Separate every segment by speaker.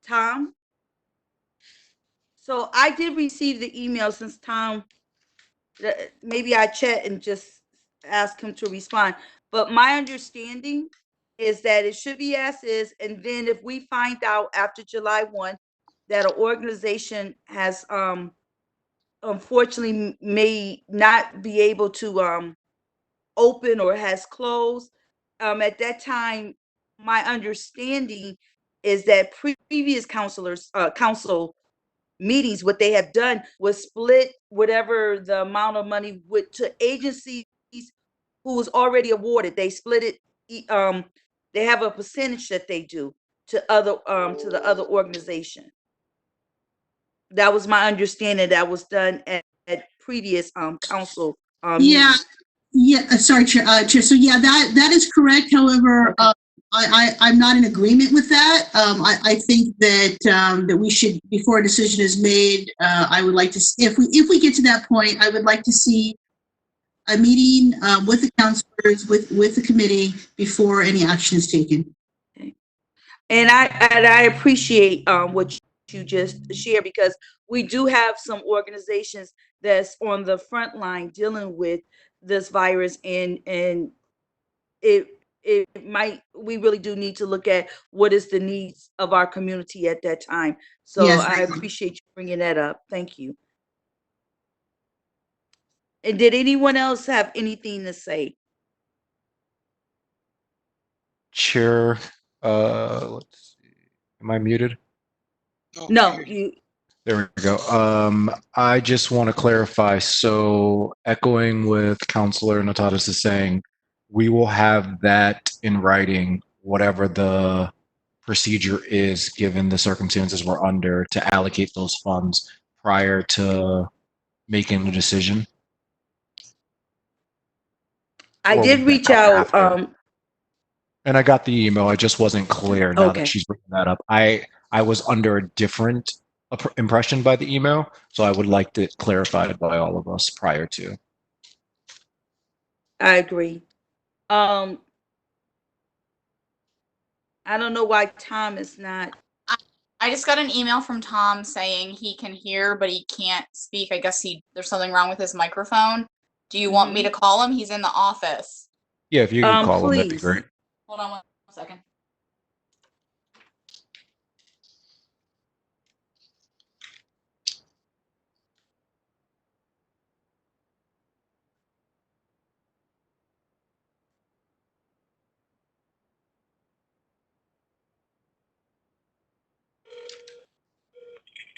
Speaker 1: Tom? So I did receive the email since Tom, maybe I chat and just ask him to respond. But my understanding is that it should be as is, and then if we find out after July 1 that an organization has unfortunately may not be able to open or has closed, at that time, my understanding is that previous council meetings, what they have done was split whatever the amount of money with to agencies who was already awarded. They split it. They have a percentage that they do to the other organization. That was my understanding. That was done at previous council
Speaker 2: Yeah,
Speaker 1: meetings.
Speaker 2: yeah. Sorry, Chair. So yeah, that is correct. However,
Speaker 1: Okay.
Speaker 2: I'm not in agreement with that. I think that that we should, before a decision is made, I would like to, if we get to that point, I would like to see a meeting with the councilors, with the committee before any action is taken.
Speaker 1: Okay. And I appreciate what you just shared, because we do have some organizations that's on the front line dealing with this virus, and it it might we really do need to look at what is the needs of our community at that time. So
Speaker 2: Yes.
Speaker 1: I appreciate you bringing that up. Thank you. And did anyone else have anything to say?
Speaker 3: Chair, let's see. Am I muted?
Speaker 1: No, you.
Speaker 3: There we go. I just want to clarify. So, echoing with Councilor Notatus is saying, we will have that in writing, whatever the procedure is, given the circumstances we're under, to allocate those funds prior to making the decision.
Speaker 1: I
Speaker 3: Or we
Speaker 1: did
Speaker 3: get
Speaker 1: reach
Speaker 3: that
Speaker 1: out.
Speaker 3: after. And I got the email. I just wasn't clear now that
Speaker 1: Okay.
Speaker 3: she's bringing that up. I was under a different impression by the email, so I would like it clarified by all of us prior to.
Speaker 1: I agree. Um, I don't know why Tom is not.
Speaker 4: I just got an email from Tom saying he can hear, but he can't speak. I guess there's something wrong with his microphone. Do you want me to call him? He's in the office.
Speaker 3: Yeah, if you could call him, that'd be
Speaker 1: Please.
Speaker 3: great.
Speaker 4: Hold on one second.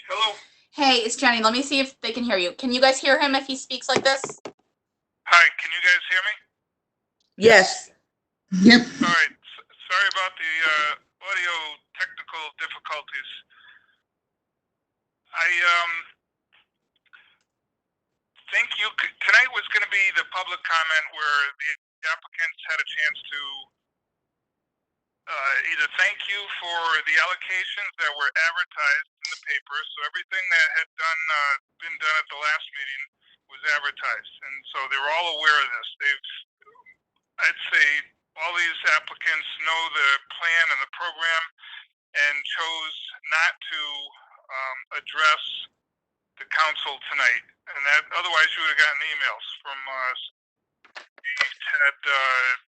Speaker 5: Hello.
Speaker 4: Hey, it's Jenny. Let me see if they can hear you. Can you guys hear him if he speaks like this?
Speaker 5: Hi, can you guys hear me?
Speaker 1: Yes.
Speaker 2: Yep.
Speaker 5: All right. Sorry about the audio technical difficulties. I think tonight was going to be the public comment where the applicants had a chance to either thank you for the allocations that were advertised in the paper. So everything that had been done at the last meeting was advertised, and so they were all aware of this. I'd say all these applicants know the plan and the program, and chose not to address the council tonight. And that otherwise you would have gotten emails from had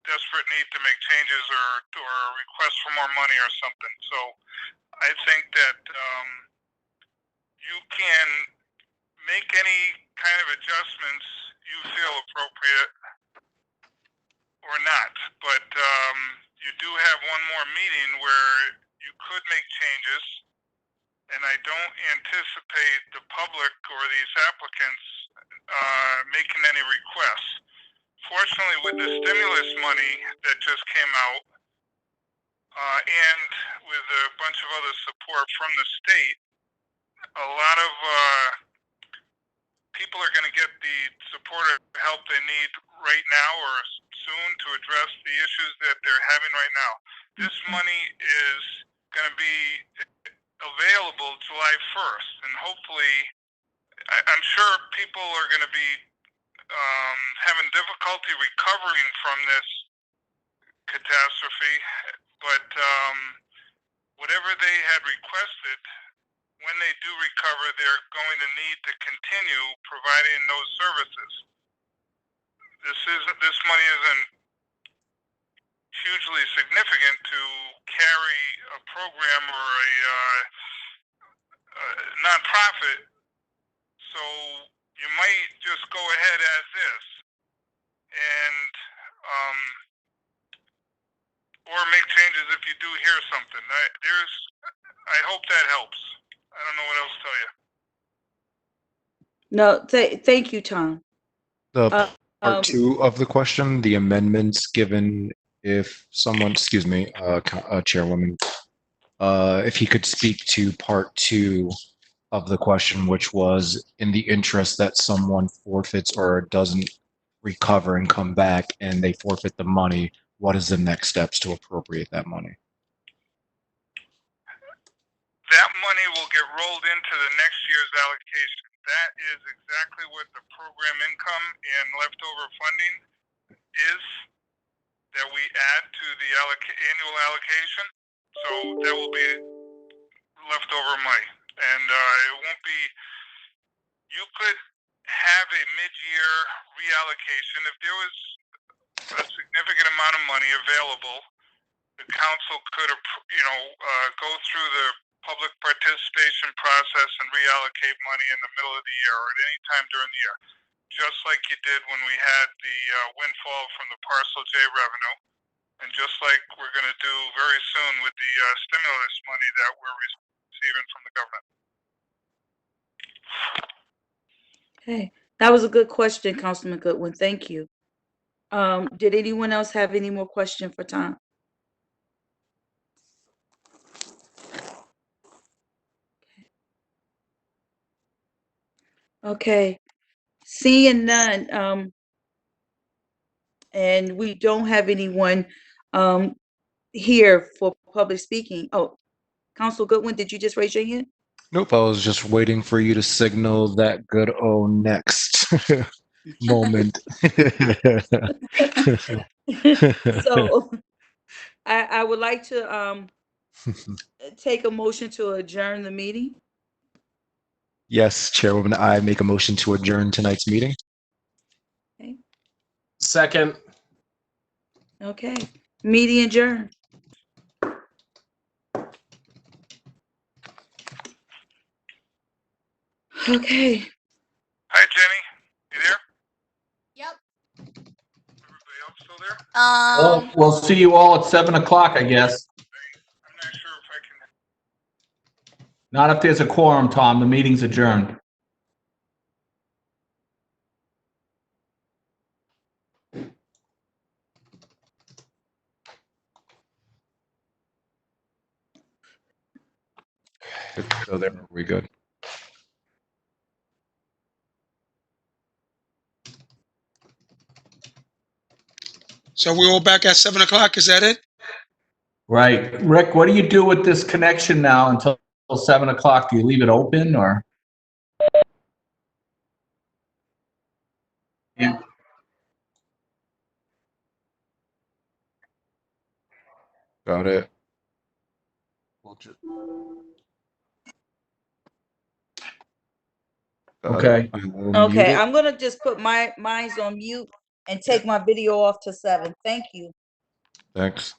Speaker 5: desperate need to make changes or request for more money or something. So I think that you can make any kind of adjustments you feel appropriate or not. But you do have one more meeting where you could make changes, and I don't anticipate the public or these applicants making any requests. Fortunately, with the stimulus money that just came out, and with a bunch of other support from the state, a lot of people are going to get the support or help they need right now or soon to address the issues that they're having right now. This money is going to be available July 1st, and hopefully, I'm sure people are going to be having difficulty recovering from this catastrophe, but whatever they had requested, when they do recover, they're going to need to continue providing those services. This money isn't hugely significant to carry a program or a nonprofit, so you might just go ahead as is, and or make changes if you do hear something. I hope that helps. I don't know what else to tell you.
Speaker 1: No, thank you, Tom.
Speaker 3: The
Speaker 1: Uh,
Speaker 3: part two of the question, the amendments given if someone, excuse me, Chairwoman, if he could speak to part two of the question, which was in the interest that someone forfeits or doesn't recover and come back and they forfeit the money, what is the next steps to appropriate that money?
Speaker 5: That money will get rolled into the next year's allocation. That is exactly what the program income and leftover funding is that we add to the annual allocation. So that will be leftover money. And it won't be, you could have a mid-year reallocation. If there was a significant amount of money available, the council could, go through the public participation process and reallocate money in the middle of the year or at any time during the year, just like you did when we had the windfall from the Parcel J revenue, and just like we're going to do very soon with the stimulus money that we're receiving from the government.
Speaker 1: Okay, that was a good question, Councilman Goodwin. Thank you. Did anyone else have any more questions for Tom? Okay, seeing none, and we don't have anyone here for public speaking. Oh, Council Goodwin, did you just raise your hand?
Speaker 3: Nope, I was just waiting for you to signal that good next moment.
Speaker 1: So I would like to take a motion to adjourn the meeting.
Speaker 3: Yes, Chairwoman, I make a motion to adjourn tonight's meeting.
Speaker 6: Second.
Speaker 1: Okay, meeting adjourned. Okay,
Speaker 5: Hi, Jenny. You there?
Speaker 4: Yep.
Speaker 5: Everybody else still there?
Speaker 6: Well, we'll see you all at 7 o'clock, I guess.
Speaker 5: I'm not sure if I can.
Speaker 6: Not if there's a quorum, Tom. The meeting's adjourned.
Speaker 3: So there, are we good?
Speaker 7: So we're all back at 7 o'clock, is that it?
Speaker 6: Right. Rick, what do you do with this connection now until 7 o'clock? Do you leave it open or? Yeah.
Speaker 3: Got it. Got
Speaker 6: Okay.
Speaker 3: it. I will mute
Speaker 1: okay,
Speaker 3: it.
Speaker 1: I'm gonna just put mine's on mute and take my video off to 7. Thank you.
Speaker 3: Thanks.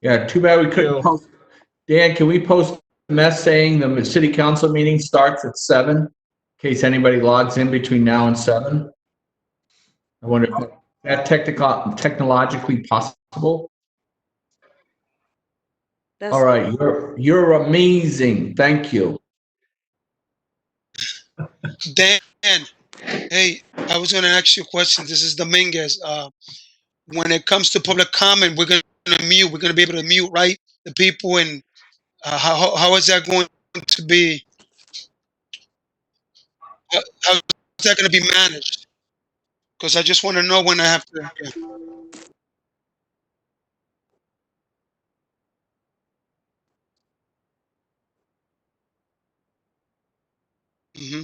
Speaker 6: Yeah, too bad we couldn't post. Dan, can we post a mess saying the city council meeting starts at 7? In case anybody logs in between now and 7? I wonder if that technologically possible.
Speaker 1: That's
Speaker 6: All right, you're amazing. Thank you.
Speaker 7: Dan, hey, I was going to ask you a question. This is Dominguez. When it comes to public comment, we're going to mute. We're going to be able to mute, right? The people, and how is that going to be? How is that going to be managed? Because I just want to know when I have to. Yeah. Mm-hmm.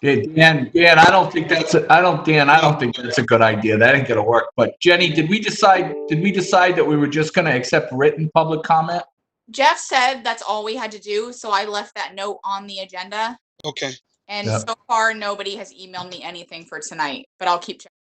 Speaker 6: Dan, I don't think that's a good idea. That ain't gonna work. But Jenny, did we decide that we were just gonna accept written public comment?
Speaker 4: Jeff said that's all we had to do, so I left that note on the agenda.
Speaker 7: Okay.
Speaker 4: And
Speaker 6: Yep.
Speaker 4: so far, nobody has emailed me anything for tonight, but I'll keep checking.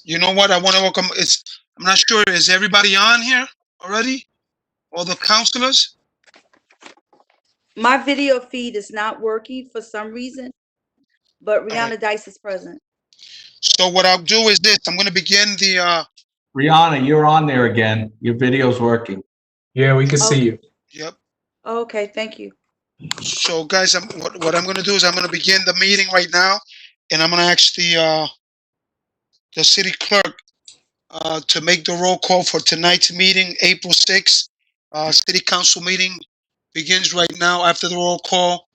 Speaker 7: You know what? I want to welcome. I'm not sure. Is everybody on here already? All the councilors?
Speaker 1: My video feed is not working for some reason, but
Speaker 7: right.
Speaker 1: Rihanna Dice is present.
Speaker 7: So what I'll do is this. I'm going to begin the.
Speaker 6: Rihanna, you're on there again. Your video's working.
Speaker 8: Yeah, we can see you.
Speaker 7: Yep.
Speaker 1: Okay, thank you.
Speaker 7: So guys, what I'm going to do is I'm going to begin the meeting right now, and I'm going to ask the city clerk to make the roll call for tonight's meeting, April 6th. City council meeting begins right now after the roll call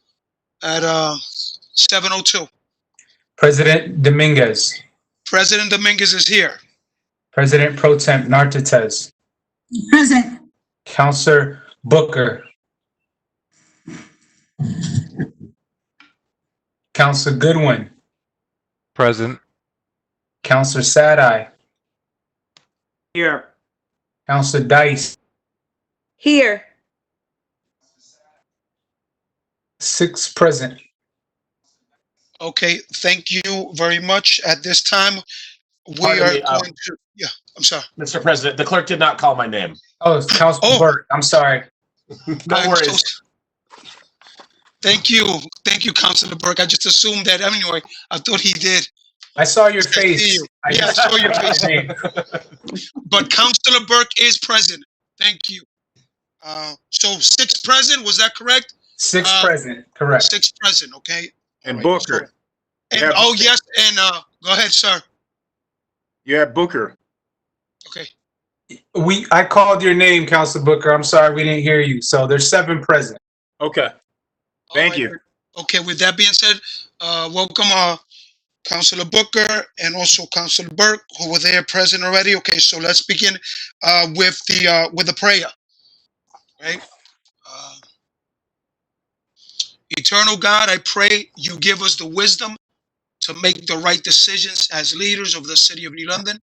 Speaker 7: at 7:02.
Speaker 8: President Dominguez,
Speaker 7: President Dominguez is here.
Speaker 8: President Pro Temp Nartatez,
Speaker 2: Present.
Speaker 8: Councilor Booker, Councilor Goodwin,
Speaker 3: Present.
Speaker 8: Councilor Sadai,
Speaker 9: Here.
Speaker 8: Councilor Dice,
Speaker 1: Here.
Speaker 8: 6 present.
Speaker 7: Okay, thank you very much. At this time, we
Speaker 9: Pardon
Speaker 7: are
Speaker 9: me,
Speaker 7: going to. Yeah, I'm sorry.
Speaker 9: Mr. President, the clerk did not call my name.
Speaker 8: Oh, it's Councilor
Speaker 7: Oh.
Speaker 8: Burke. I'm sorry.
Speaker 9: No
Speaker 7: I'm
Speaker 9: worries.
Speaker 7: Thank you, Councilor Burke. I just assumed that anyway. I thought he did.
Speaker 8: I saw your
Speaker 7: I see
Speaker 8: face.
Speaker 7: you. Yeah, I saw your face. But Councilor Burke is present. Thank you. So 6 present, was that correct?
Speaker 8: 6 present, correct.
Speaker 7: 6 present, okay.
Speaker 10: And
Speaker 7: All right,
Speaker 10: Booker.
Speaker 7: so- and
Speaker 10: Yeah.
Speaker 7: oh yes, and go ahead, sir.
Speaker 10: You have Booker.
Speaker 7: Okay.
Speaker 8: I called your name, Councilor Booker. I'm sorry we didn't hear you. So there's 7 present.
Speaker 10: Okay. Thank
Speaker 7: All
Speaker 10: you.
Speaker 7: right. Okay, with that being said, welcome Councilor Booker and also Councilor Burke, who were there present already. Okay, so let's begin with the prayer. Right? Eternal God, I pray you give us the wisdom to make the right decisions as leaders of the city of New London.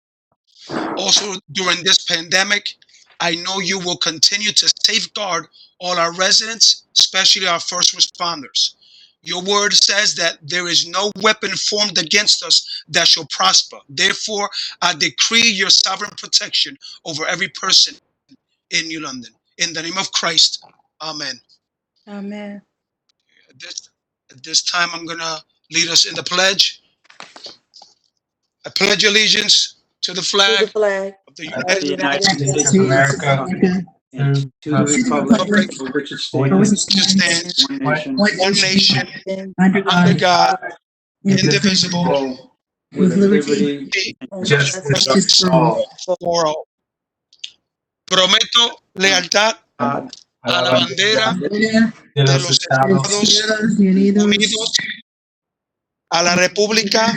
Speaker 7: Also, during this pandemic, I know you will continue to safeguard all our residents, especially our first responders. Your word says that there is no weapon formed against us that shall prosper. Therefore, I decree your sovereign protection over every person in New London. In the name of Christ, amen.
Speaker 1: Amen.
Speaker 7: At this time, I'm going to lead us in the pledge. I pledge allegiance to the
Speaker 1: To
Speaker 7: flag
Speaker 1: the flag
Speaker 7: of the
Speaker 1: of the
Speaker 7: United
Speaker 1: United
Speaker 8: States
Speaker 1: States
Speaker 8: of America,
Speaker 9: To the republic for which it stands,
Speaker 7: States,
Speaker 9: one nation,
Speaker 7: one nation,
Speaker 2: Under
Speaker 7: under
Speaker 2: God,
Speaker 7: God, indivisible,
Speaker 9: with liberty
Speaker 1: and
Speaker 8: Justice
Speaker 1: justice
Speaker 2: for all.
Speaker 7: for all. Prometo lealtad
Speaker 9: God,
Speaker 7: a la bandera
Speaker 8: de los Estados
Speaker 7: Unidos, a la república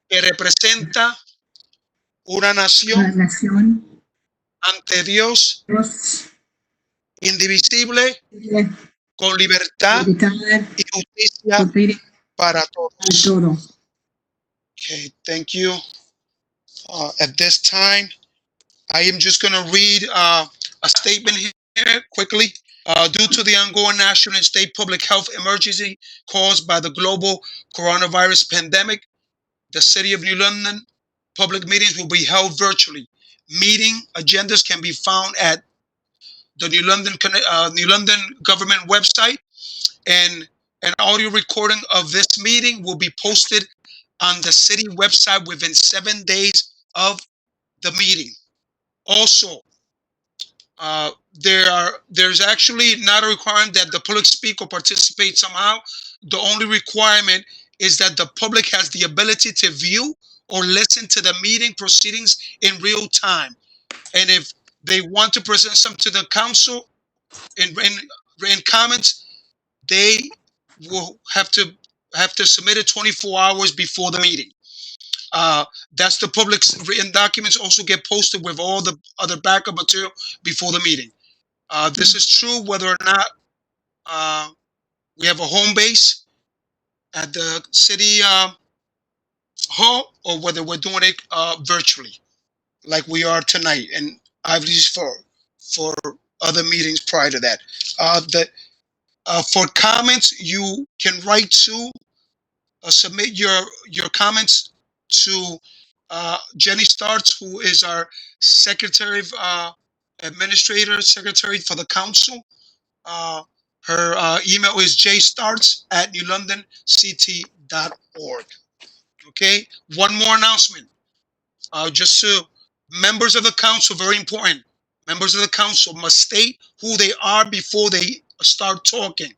Speaker 7: que representa una nación
Speaker 2: nación,
Speaker 7: ante Dios
Speaker 2: Dios,
Speaker 7: indivisible, con libertad
Speaker 2: libertad,
Speaker 7: y justicia
Speaker 2: prosperidad,
Speaker 7: para todos.
Speaker 2: todo.
Speaker 7: Okay, thank you. At this time, I am just going to read a statement here quickly. Due to the ongoing national and state public health emergency caused by the global coronavirus pandemic, the City of New London public meetings will be held virtually. Meeting agendas can be found at the New London government website, and an audio recording of this meeting will be posted on the city website within 7 days of the meeting. Also, there's actually not a requirement that the public speak or participate somehow. The only requirement is that the public has the ability to view or listen to the meeting proceedings in real time. And if they want to present something to the council in comments, they will have to submit it 24 hours before the meeting. That's the public's written documents also get posted with all the other backup material before the meeting. This is true whether or not we have a home base at the city hall or whether we're doing it virtually like we are tonight, and I've used for other meetings prior to that. For comments, you can write to submit your comments to Jenny Starts, who is our secretary, administrator, secretary for the council. Her email is jstarts@newlondonct.org. Okay. One more announcement. Just to members of the council, very important. Members of the council must state who they are before they start talking.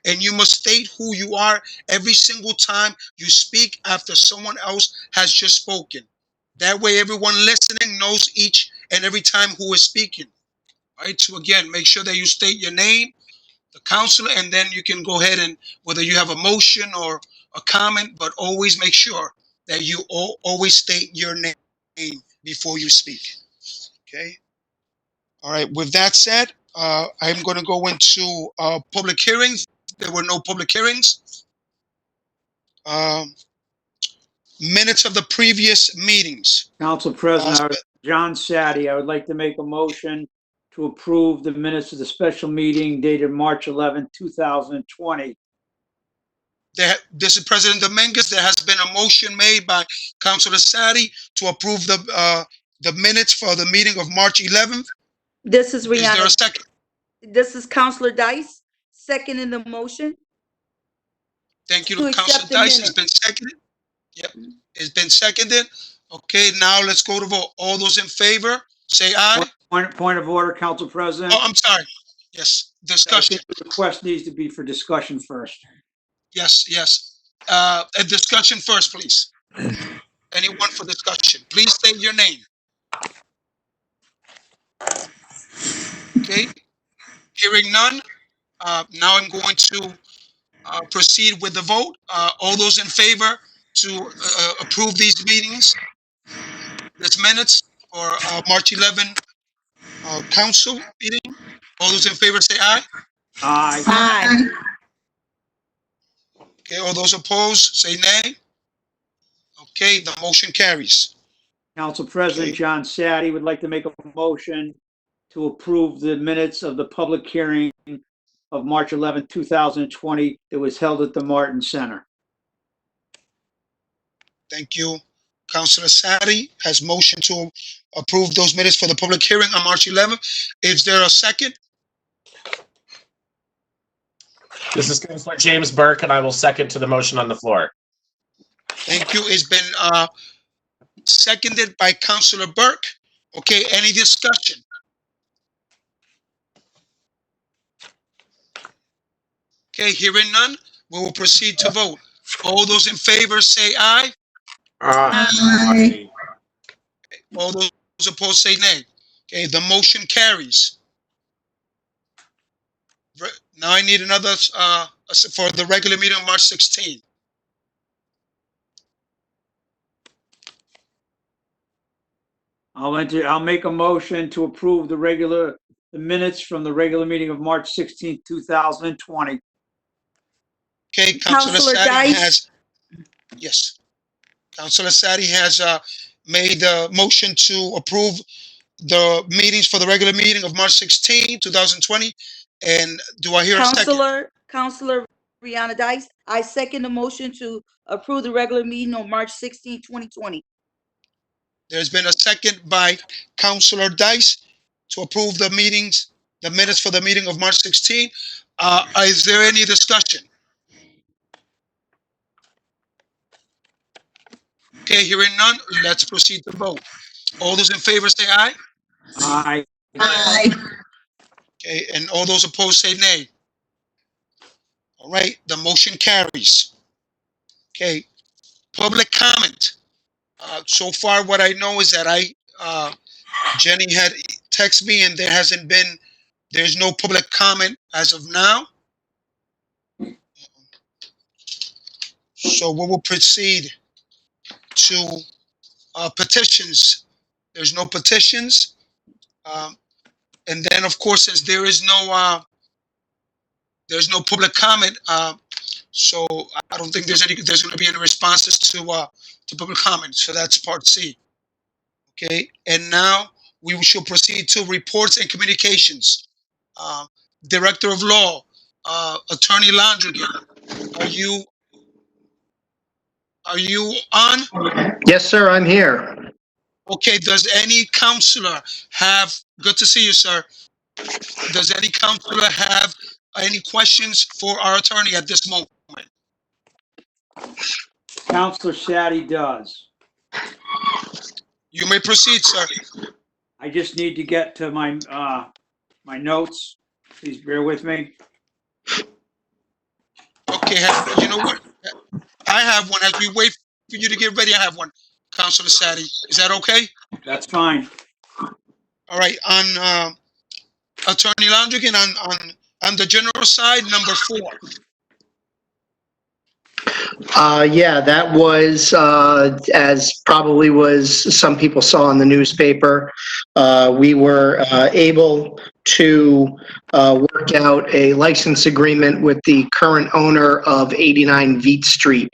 Speaker 7: And you must state who you are every single time you speak after someone else has just spoken. That way, everyone listening knows each and every time who is speaking. All right. So again, make sure that you state your name, the counselor, and then you can go ahead and whether you have a motion or a comment, but always make sure that you always state your name before you speak. Okay. All right. With that said, I'm going to go into public hearings. There were no public hearings. Minutes of the previous meetings.
Speaker 11: Council President, John Sadi, I would like to make a motion to approve the minutes of the special meeting dated March 11, 2020.
Speaker 7: This is President Dominguez. There has been a motion made by Councilor Sadi to approve the minutes for the meeting of March 11th.
Speaker 1: This is
Speaker 7: Is there a
Speaker 1: Rihanna.
Speaker 7: second?
Speaker 1: This is Counselor Dice, second in the motion.
Speaker 7: Thank you
Speaker 1: To
Speaker 7: to Councilor
Speaker 1: accept the
Speaker 7: Dice. It's
Speaker 1: minutes.
Speaker 7: been seconded. Yep. It's been seconded. Okay, now let's go to vote. All those in favor, say aye.
Speaker 11: Point of order, Council President.
Speaker 7: Oh, I'm sorry. Yes,
Speaker 11: I
Speaker 7: discussion.
Speaker 11: think the request needs to be for discussion first.
Speaker 7: Yes, yes. A discussion first, please. Anyone for discussion? Please state your name. Okay. Hearing none. Now I'm going to proceed with the vote. All those in favor to approve these meetings, these minutes for March 11 council meeting. All those in favor say aye.
Speaker 11: Aye.
Speaker 2: Aye.
Speaker 7: Okay, all those opposed say nay. Okay, the motion carries.
Speaker 11: Council President
Speaker 7: Okay.
Speaker 11: John Sadi would like to make a motion to approve the minutes of the public hearing of March 11, 2020 that was held at the Martin Center.
Speaker 7: Thank you. Councilor Sadi has motioned to approve those minutes for the public hearing on March 11th. Is there a second?
Speaker 12: This is Councilor James Burke, and I will second to the motion on the floor.
Speaker 7: Thank you. It's been seconded by Councilor Burke. Okay, any discussion? Okay, hearing none, we will proceed to vote. All those in favor say aye.
Speaker 2: Aye.
Speaker 7: All those opposed say nay. Okay, the motion carries. Now I need another for the regular meeting on March 16th.
Speaker 11: I'll make a motion to approve the minutes from the regular meeting of March 16, 2020.
Speaker 7: Okay, Councilor
Speaker 1: Councilor
Speaker 7: Sadi
Speaker 1: Dice?
Speaker 7: has, yes. Councilor Sadi has made the motion to approve the meetings for the regular meeting of March 16, 2020. And do I hear a second?
Speaker 1: Counselor Rihanna Dice, I second the motion to approve the regular meeting on March 16, 2020.
Speaker 7: There's been a second by Councilor Dice to approve the minutes for the meeting of March 16. Is there any discussion? Okay, hearing none, let's proceed to vote. All those in favor say aye.
Speaker 11: Aye.
Speaker 2: Aye.
Speaker 7: Okay, and all those opposed say nay. All right, the motion carries. Okay, public comment. So far, what I know is that Jenny had texted me and there's no public comment as of now. So we will proceed to petitions. There's no petitions. And then, of course, since there's no public comment, so I don't think there's going to be any responses to public comment. So that's part C. Okay, and now we shall proceed to reports and communications. Director of Law, Attorney Landrigan, Are you on?
Speaker 13: Yes, sir, I'm here.
Speaker 7: Okay, does any counselor have, good to see you, sir. Does any counselor have any questions for our attorney at this moment?
Speaker 11: Counselor Shaddy does.
Speaker 7: You may proceed, sir.
Speaker 11: I just need to get to my, my notes. Please bear with me.
Speaker 7: Okay, you know what? I have one. As we wait for you to get ready, I have one. Counselor Sadi, is that okay?
Speaker 11: That's fine.
Speaker 7: All right, on Attorney Landrigan, on the general side, number 4.
Speaker 13: Yeah, that was, as probably was, some people saw in the newspaper, we were able to work out a license agreement with the current owner of 89 Veet Street,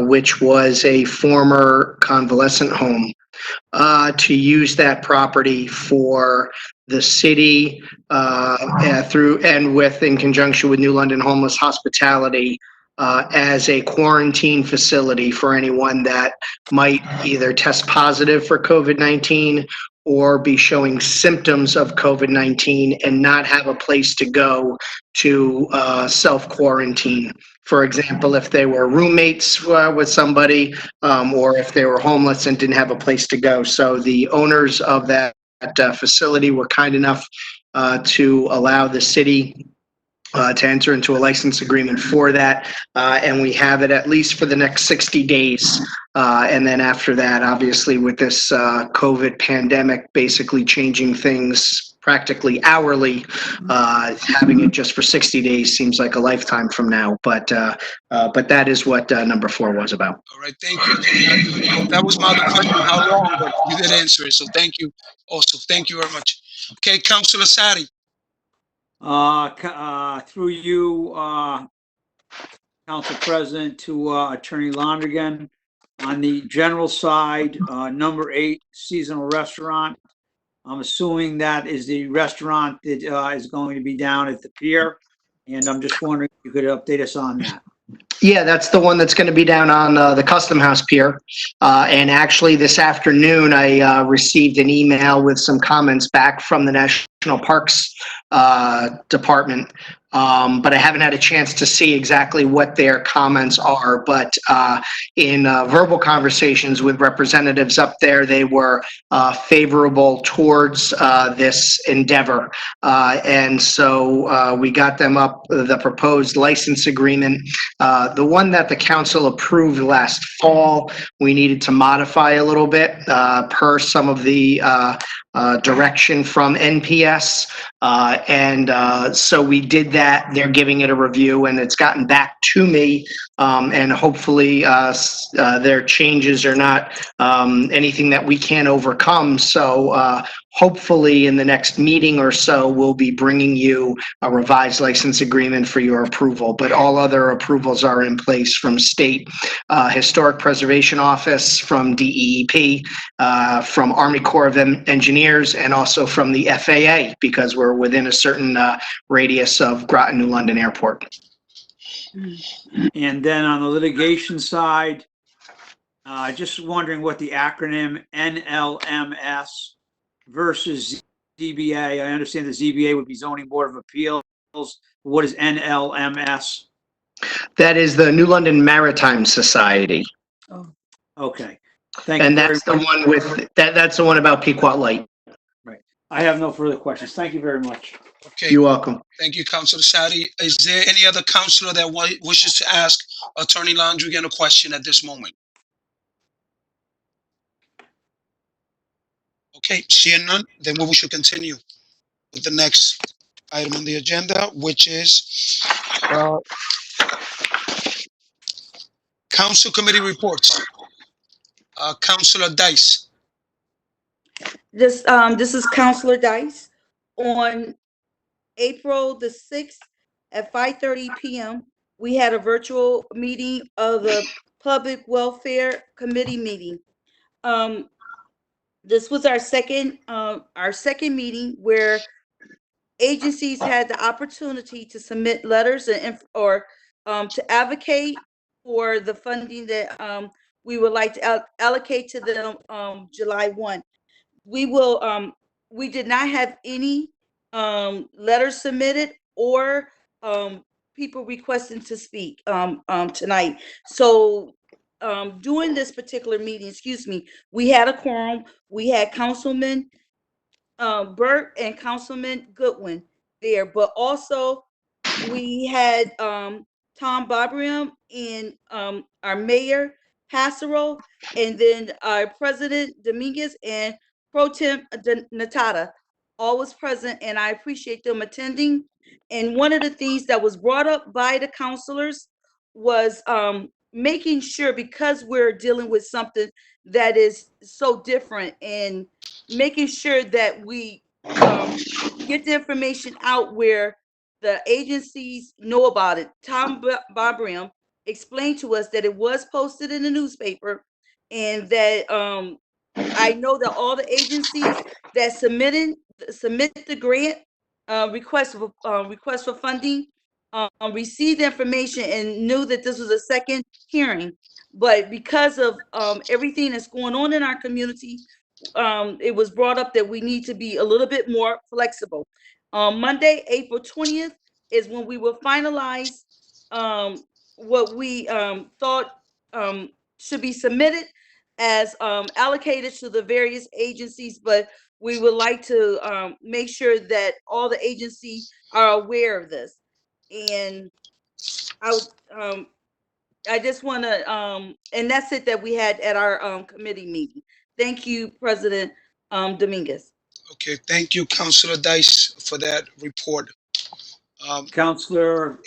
Speaker 13: which was a former convalescent home, to use that property for the city through and with, in conjunction with New London Homeless Hospitality, as a quarantine facility for anyone that might either test positive for COVID-19 or be showing symptoms of COVID-19 and not have a place to go to self-quarantine. For example, if they were roommates with somebody, or if they were homeless and didn't have a place to go. So the owners of that facility were kind enough to allow the city to enter into a license agreement for that, and we have it at least for the next 60 days. And then after that, obviously with this COVID pandemic basically changing things practically hourly, having it just for 60 days seems like a lifetime from now. But that is what number 4 was about.
Speaker 7: All right, thank you. That was my other question, how long, but you did answer it, so thank you also. Thank you very much. Okay, Councilor Sadi.
Speaker 11: Through you, Council President, to Attorney Landrigan, on the general side, number 8, seasonal restaurant. I'm assuming that is the restaurant that is going to be down at the pier, and I'm just wondering if you could update us on that.
Speaker 13: Yeah, that's the one that's going to be down on the Custom House Pier. And actually, this afternoon, I received an email with some comments back from the National Parks Department. But I haven't had a chance to see exactly what their comments are. But in verbal conversations with representatives up there, they were favorable towards this endeavor. And so we got them up the proposed license agreement. The one that the council approved last fall, we needed to modify a little bit per some of the direction from NPS. So we did that. They're giving it a review, and it's gotten back to me. And hopefully their changes are not anything that we can't overcome. So hopefully in the next meeting or so, we'll be bringing you a revised license agreement for your approval. But all other approvals are in place from State Historic Preservation Office, from DEEP, from Army Corps of Engineers, and also from the FAA, because we're within a certain radius of Groton New London Airport.
Speaker 11: And then on the litigation side, just wondering what the acronym NLMS versus ZBA. I understand the ZBA would be Zoning Board of Appeals. What is NLMS?
Speaker 13: That is the New London Maritime Society.
Speaker 11: Oh, okay. Thank you.
Speaker 13: And that's the one with, that's the one about Pequot Light.
Speaker 11: Right. I have no further questions. Thank you very much.
Speaker 7: Okay.
Speaker 13: You're welcome.
Speaker 7: Thank you, Councilor Sadi. Is there any other councilor that wishes to ask Attorney Landrigan a question at this moment? Okay, seeing none, then we should continue with the next item on the agenda, which is Council Committee reports. Councilor Dice.
Speaker 1: This is Councilor Dice. On April the 6th at 5:30 p.m., we had a virtual meeting of the Public Welfare Committee meeting. This was our second meeting where agencies had the opportunity to submit letters and to advocate for the funding that we would like to allocate to them July 1. We did not have any letters submitted or people requesting to speak tonight. So during this particular meeting, excuse me, we had a quorum. We had Councilman Burke and Councilman Goodwin there, but also we had Tom Bobrium and our mayor Passero, and then our president Dominguez and Pro Tem Natata all was present, and I appreciate them attending. And one of the things that was brought up by the counselors was making sure, because we're dealing with something that is so different, and making sure that we get the information out where the agencies know about it. Tom Bobrium explained to us that it was posted in the newspaper, and that I know that all the agencies that submit the grant request for funding received the information and knew that this was a second hearing. But because of everything that's going on in our community, it was brought up that we need to be a little bit more flexible. Monday, April 20th is when we will finalize what we thought should be submitted as allocated to the various agencies, but we would like to make sure that all the agencies are aware of this. And I just want to, and that's it that we had at our committee meeting. Thank you, President Dominguez.
Speaker 7: Okay, thank you, Councilor Dice, for that report.
Speaker 11: Council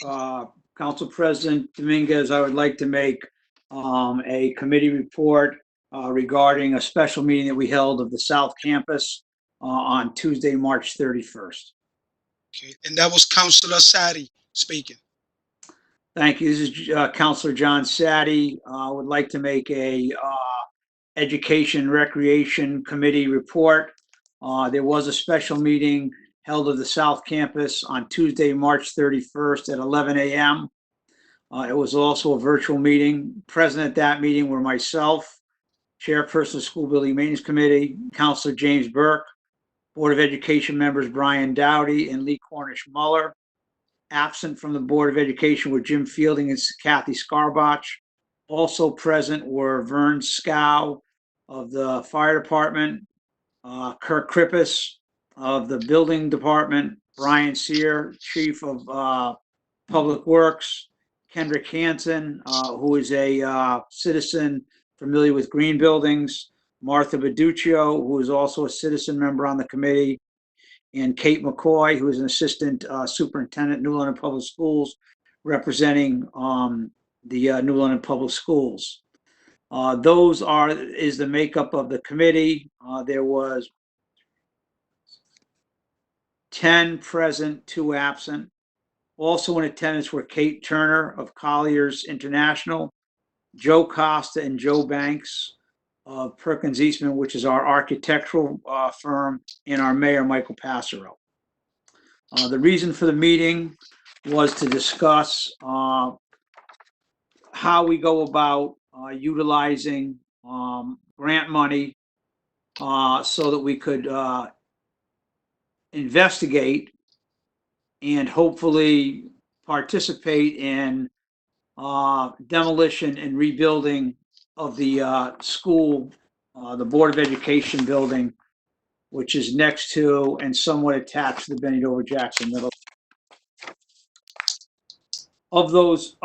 Speaker 11: President Dominguez, I would like to make a committee report regarding a special meeting that we held of the South Campus on Tuesday, March 31st.
Speaker 7: Okay, and that was Councilor Sadi speaking.
Speaker 11: Thank you. This is Councilor John Sadi. I would like to make a Education Recreation Committee report. There was a special meeting held of the South Campus on Tuesday, March 31st at 11 a.m. It was also a virtual meeting. Present at that meeting were myself, Chairperson of School Building Maintenance Committee, Councilor James Burke, Board of Education members Brian Dowdy and Lee Cornish Muller. Absent from the Board of Education were Jim Fielding and Kathy Scarbach. Also present were Vern Scow of the Fire Department, Kirk Krippus of the Building Department, Brian Sear, Chief of Public Works, Kendrick Hansen, who is a citizen familiar with green buildings, Martha Beduccio, who is also a citizen member on the committee, and Kate McCoy, who is an assistant superintendent, New London Public Schools, representing the New London Public Schools. Those is the makeup of the committee. There was 10 present, 2 absent. Also in attendance were Kate Turner of Colliers International, Joe Costa and Joe Banks of Perkins Eastman, which is our architectural firm, and our mayor, Michael Passero. The reason for the meeting was to discuss how we go about utilizing grant money so that we could investigate and hopefully participate in demolition and rebuilding of the school, the Board of Education building, which is next to and somewhat attached to the Benny Dover Jackson Middle. Of those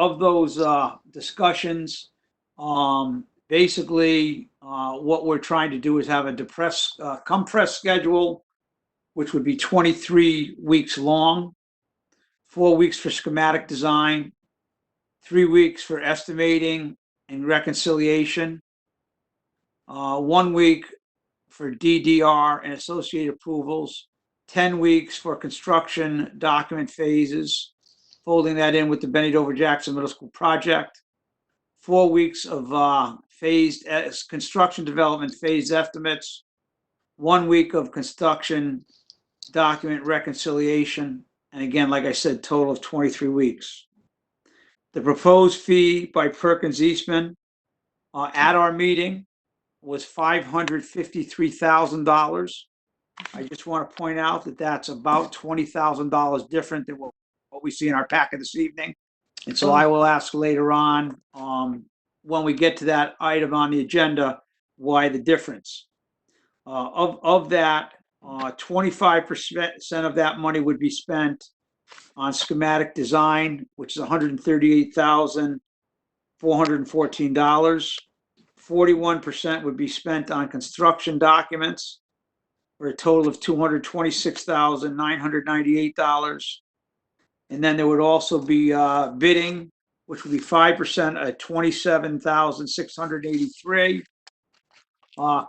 Speaker 11: discussions, basically what we're trying to do is have a compressed schedule, which would be 23 weeks long, 4 weeks for schematic design, 3 weeks for estimating and reconciliation, 1 week for DDR and associated approvals, 10 weeks for construction document phases, folding that in with the Benny Dover Jackson Middle School project, 4 weeks of phased construction development phase estimates, 1 week of construction document reconciliation, and again, like I said, total of 23 weeks. The proposed fee by Perkins Eastman at our meeting was $553,000. I just want to point out that that's about $20,000 different than what we see in our packet this evening. And so I will ask later on, when we get to that item on the agenda, why the difference. Of that, 25% of that money would be spent on schematic design, which is $138,414. 41% would be spent on construction documents, for a total of $226,998. And then there would also be bidding, which would be 5% at $27,683.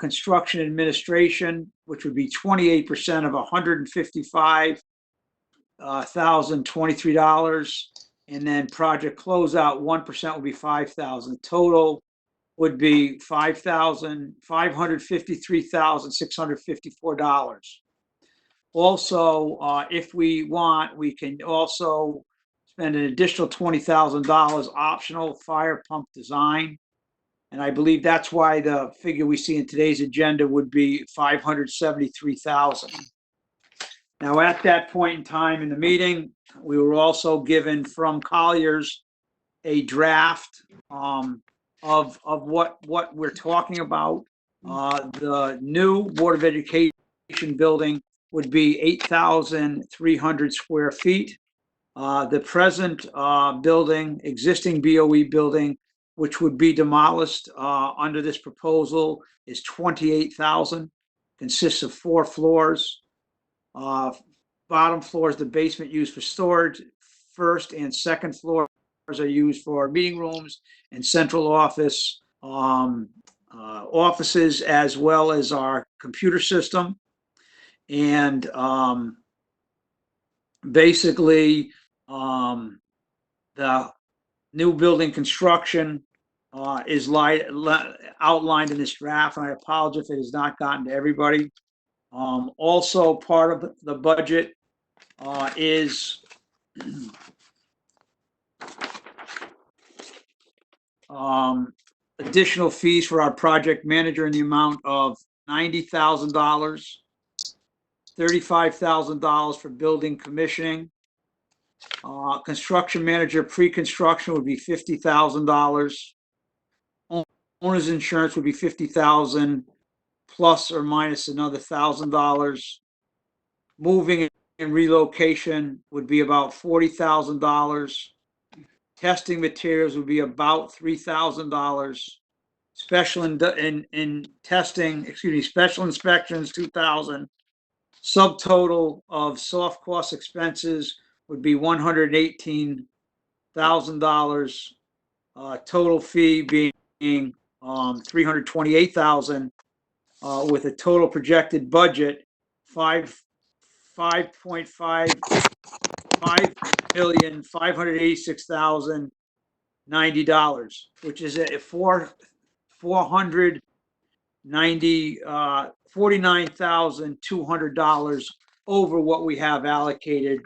Speaker 11: Construction administration, which would be 28% of $155,023. And then project closeout, 1% would be $5,000. Total would be $553,654. Also, if we want, we can also spend an additional $20,000 optional fire pump design. And I believe that's why the figure we see in today's agenda would be $573,000. Now, at that point in time in the meeting, we were also given from Colliers a draft of what we're talking about. The new Board of Education building would be 8,300 square feet. The present building, existing BOE building, which would be demolished under this proposal, is 28,000, consists of 4 floors. Bottom floor is the basement used for storage. First and second floors are used for meeting rooms and central office offices, as well as our computer system. And basically, the new building construction is outlined in this draft, and I apologize if it has not gotten to everybody. Also, part of the budget is additional fees for our project manager in the amount of $90,000, $35,000 for building commissioning. Construction manager pre-construction would be $50,000. Owner's insurance would be $50,000 plus or minus another $1,000. Moving and relocation would be about $40,000. Testing materials would be about $3,000. Special special inspections, $2,000. Subtotal of soft cost expenses would be $118,000. Total fee being $328,000, with a total projected budget $5,586,090, which is a $49,200 over what we have allocated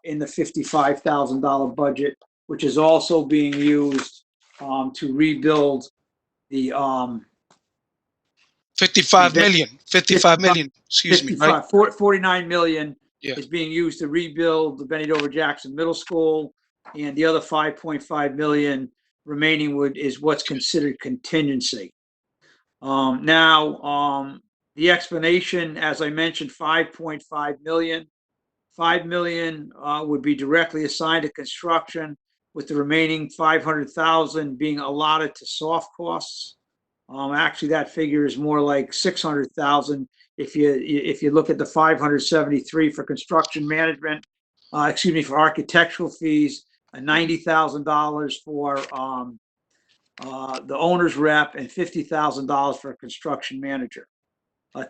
Speaker 11: in the $55,000 budget, which is also being used to rebuild the
Speaker 7: 55 million, excuse me, right?
Speaker 11: 49 million
Speaker 7: Yeah.
Speaker 11: is being used to rebuild the Benny Dover Jackson Middle School, and the other 5.5 million remaining is what's considered contingency. Now, the explanation, as I mentioned, 5.5 million. 5 million would be directly assigned to construction, with the remaining 500,000 being allotted to soft costs. Actually, that figure is more like 600,000 if you look at the 573 for construction management, for architectural fees, $90,000 for the owner's rep, and $50,000 for a construction manager.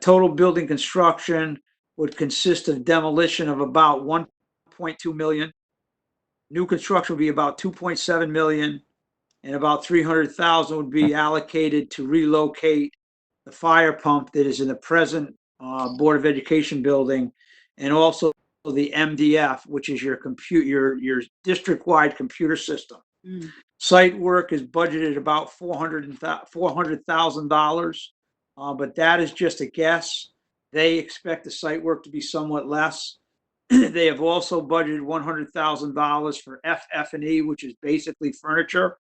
Speaker 11: Total building construction would consist of demolition of about 1.2 million. New construction would be about 2.7 million, and about 300,000 would be allocated to relocate the fire pump that is in the present Board of Education building, and also the MDF, which is your district-wide computer system.
Speaker 1: Mm.
Speaker 11: Site work is budgeted about $400,000, but that is just a guess. They expect the site work to be somewhat less. They have also budgeted $100,000 for FF&E, which is basically furniture.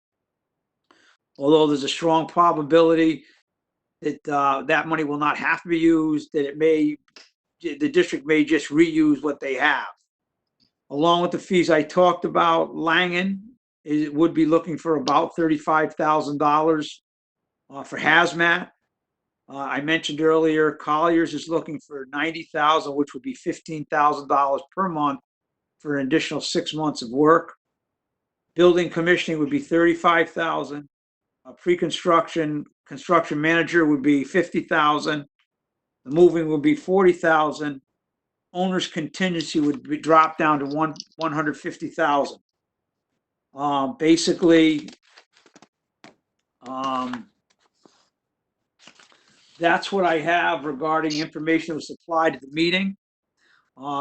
Speaker 11: Although there's a strong probability that that money will not have to be used, that the district may just reuse what they have. Along with the fees I talked about, Langen would be looking for about $35,000 for hazmat. I mentioned earlier, Colliers is looking for $90,000, which would be $15,000 per month for an additional 6 months of work. Building commissioning would be $35,000. Pre-construction, construction manager would be $50,000. The moving would be $40,000. Owner's contingency would be dropped down to $150,000. Basically, that's what I have regarding information that was supplied to the meeting.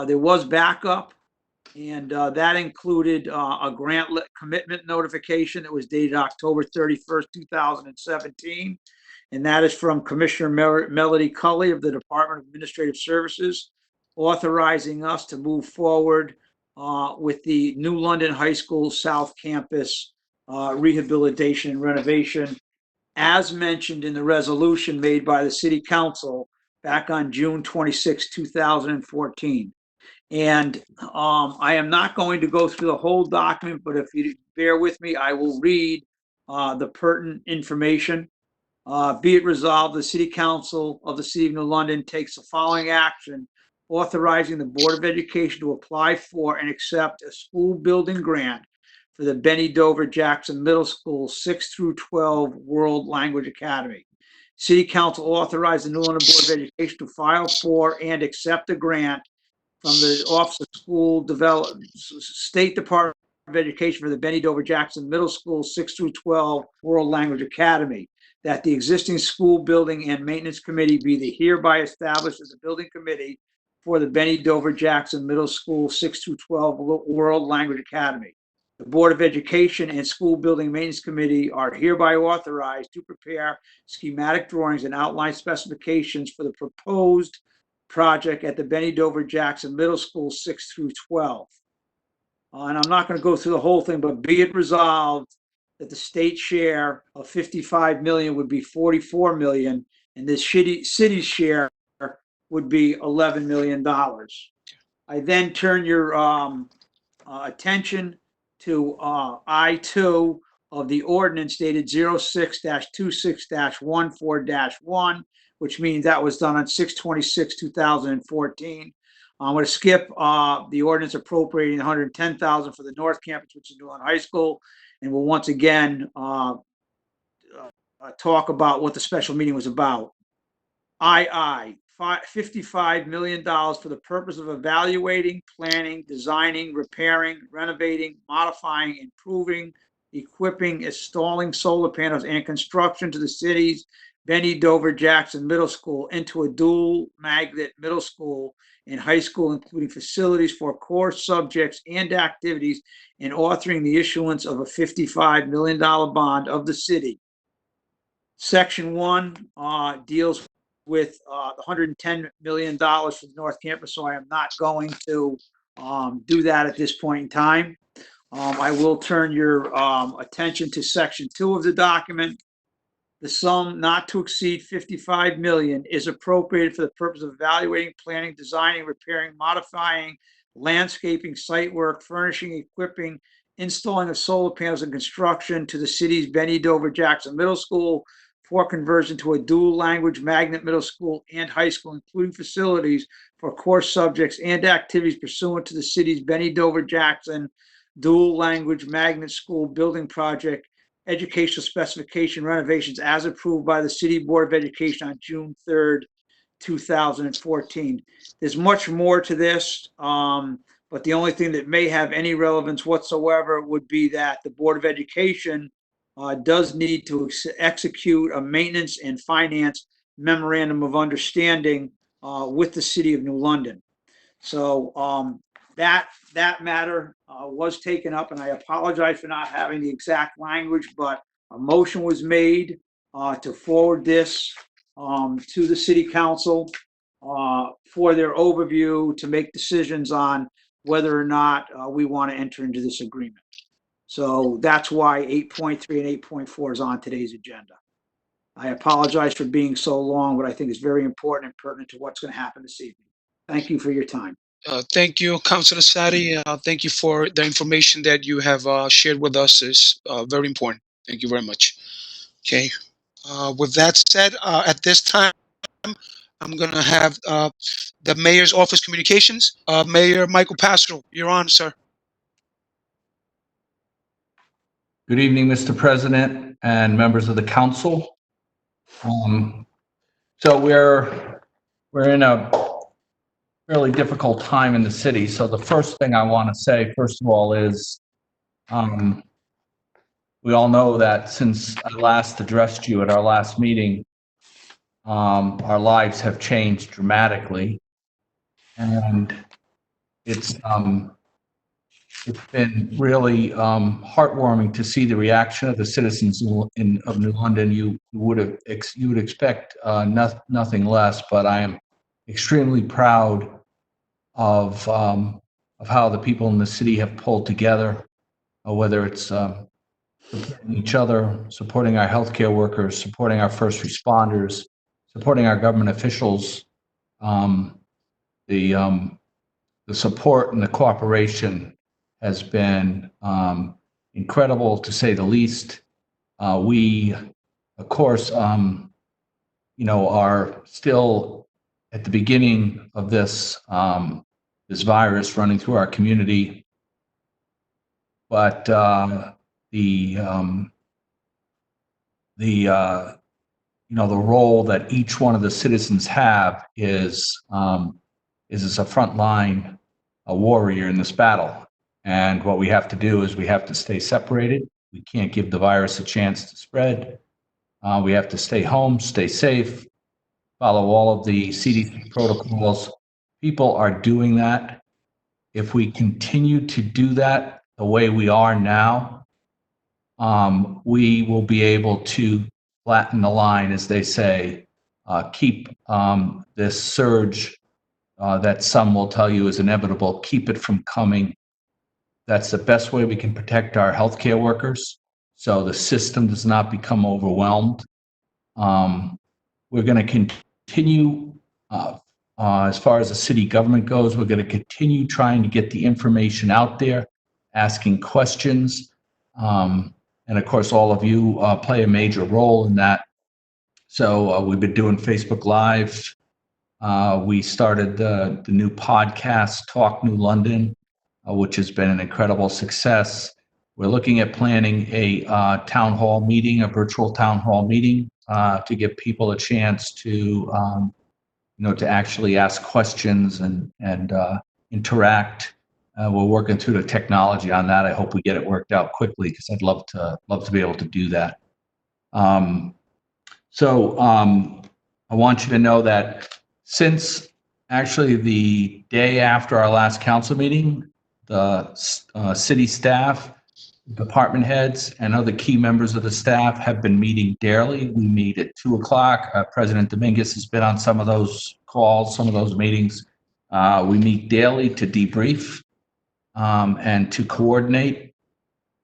Speaker 11: There was backup, and that included a grant commitment notification that was dated October 31st, 2017. And that is from Commissioner Melody Cully of the Department of Administrative Services, authorizing us to move forward with the New London High School South Campus rehabilitation and renovation, as mentioned in the resolution made by the City Council back on June 26, 2014. And I am not going to go through the whole document, but if you bear with me, I will read the pertinent information. Be it resolved, the City Council of the City of New London takes the following action, authorizing the Board of Education to apply for and accept a school building grant for the Benny Dover Jackson Middle School 6 through 12 World Language Academy. City Council authorized the New London Board of Education to file for and accept a grant from the Office of School Development, State Department of Education for the Benny Dover Jackson Middle School 6 through 12 World Language Academy, that the existing school building and maintenance committee be the hereby established as a building committee for the Benny Dover Jackson Middle School 6 through 12 World Language Academy. The Board of Education and School Building Maintenance Committee are hereby authorized to prepare schematic drawings and outline specifications for the proposed project at the Benny Dover Jackson Middle School 6 through 12. And I'm not going to go through the whole thing, but be it resolved that the state share of 55 million would be 44 million, and the city's share would be $11 million. I then turn your attention to I-2 of the ordinance dated 06-26-14-1, which means that was done on 6/26/2014. I'm going to skip the ordinance appropriating $110,000 for the North Campus, which is New London High School, and we'll once again talk about what the special meeting was about. $55 million for the purpose of evaluating, planning, designing, repairing, renovating, modifying, improving, equipping, installing solar panels, and construction to the city's Benny Dover Jackson Middle School into a dual magnet middle school and high school, including facilities for core subjects and activities, and authoring the issuance of a $55 million bond of the city. Section 1 deals with $110 million for the North Campus, so I am not going to do that at this point in time. I will turn your attention to Section 2 of the document. The sum not to exceed $55 million is appropriated for the purpose of evaluating, planning, designing, repairing, modifying, landscaping, site work, furnishing, equipping, installing of solar panels, and construction to the city's Benny Dover Jackson Middle School for conversion to a dual language magnet middle school and high school, including facilities for core subjects and activities pursuant to the city's Benny Dover Jackson dual language magnet school building project educational specification renovations as approved by the City Board of Education on June 3rd, 2014. There's much more to this, but the only thing that may have any relevance whatsoever would be that the Board of Education does need to execute a maintenance and finance memorandum of understanding with the City of New London. So that matter was taken up, and I apologize for not having the exact language, but a motion was made to forward this to the city council for their overview to make decisions on whether or not we want to enter into this agreement. So that's why 8.3 and 8.4 is on today's agenda. I apologize for being so long, but I think it's very important and pertinent to what's going to happen this evening. Thank you for your time.
Speaker 7: Thank you, Councilor Sadi. Thank you for the information that you have shared with us. Is very important. Thank you very much. Okay. With that said, at this time, I'm going to have the Mayor's Office Communications. Mayor Michael Pastro, you're on, sir.
Speaker 6: Good evening, Mr. President and members of the council. So we're in a fairly difficult time in the city. So the first thing I want to say, first of all, is we all know that since I last addressed you at our last meeting, our lives have changed dramatically, and it's been really heartwarming to see the reaction of the citizens of New London. You would expect nothing less, but I am extremely proud of how the people in the city have pulled together, whether it's supporting each other, supporting our healthcare workers, supporting our first responders, supporting our government officials. The support and the cooperation has been incredible, to say the least. We, of course, are still at the beginning of this virus running through our community, but the role that each one of the citizens have is as a frontline warrior in this battle. And what we have to do is we have to stay separated. We can't give the virus a chance to spread. We have to stay home, stay safe, follow all of the CDC protocols. People are doing that. If we continue to do that the way we are now, we will be able to flatten the line, as they say, keep this surge that some will tell you is inevitable, keep it from coming. That's the best way we can protect our healthcare workers, so the system does not become overwhelmed. We're going to continue, as far as the city government goes, we're going to continue trying to get the information out there, asking questions. And of course, all of you play a major role in that. So we've been doing Facebook Live. We started the new podcast, Talk New London, which has been an incredible success. We're looking at planning a town hall meeting, a virtual town hall meeting, to give people a chance to, to actually ask questions and interact. We're working through the technology on that. I hope we get it worked out quickly, because I'd love to be able to do that. So I want you to know that since actually the day after our last council meeting, the city staff, department heads, and other key members of the staff have been meeting daily. We meet at 2:00. President Dominguez has been on some of those calls, some of those meetings. We meet daily to debrief and to coordinate.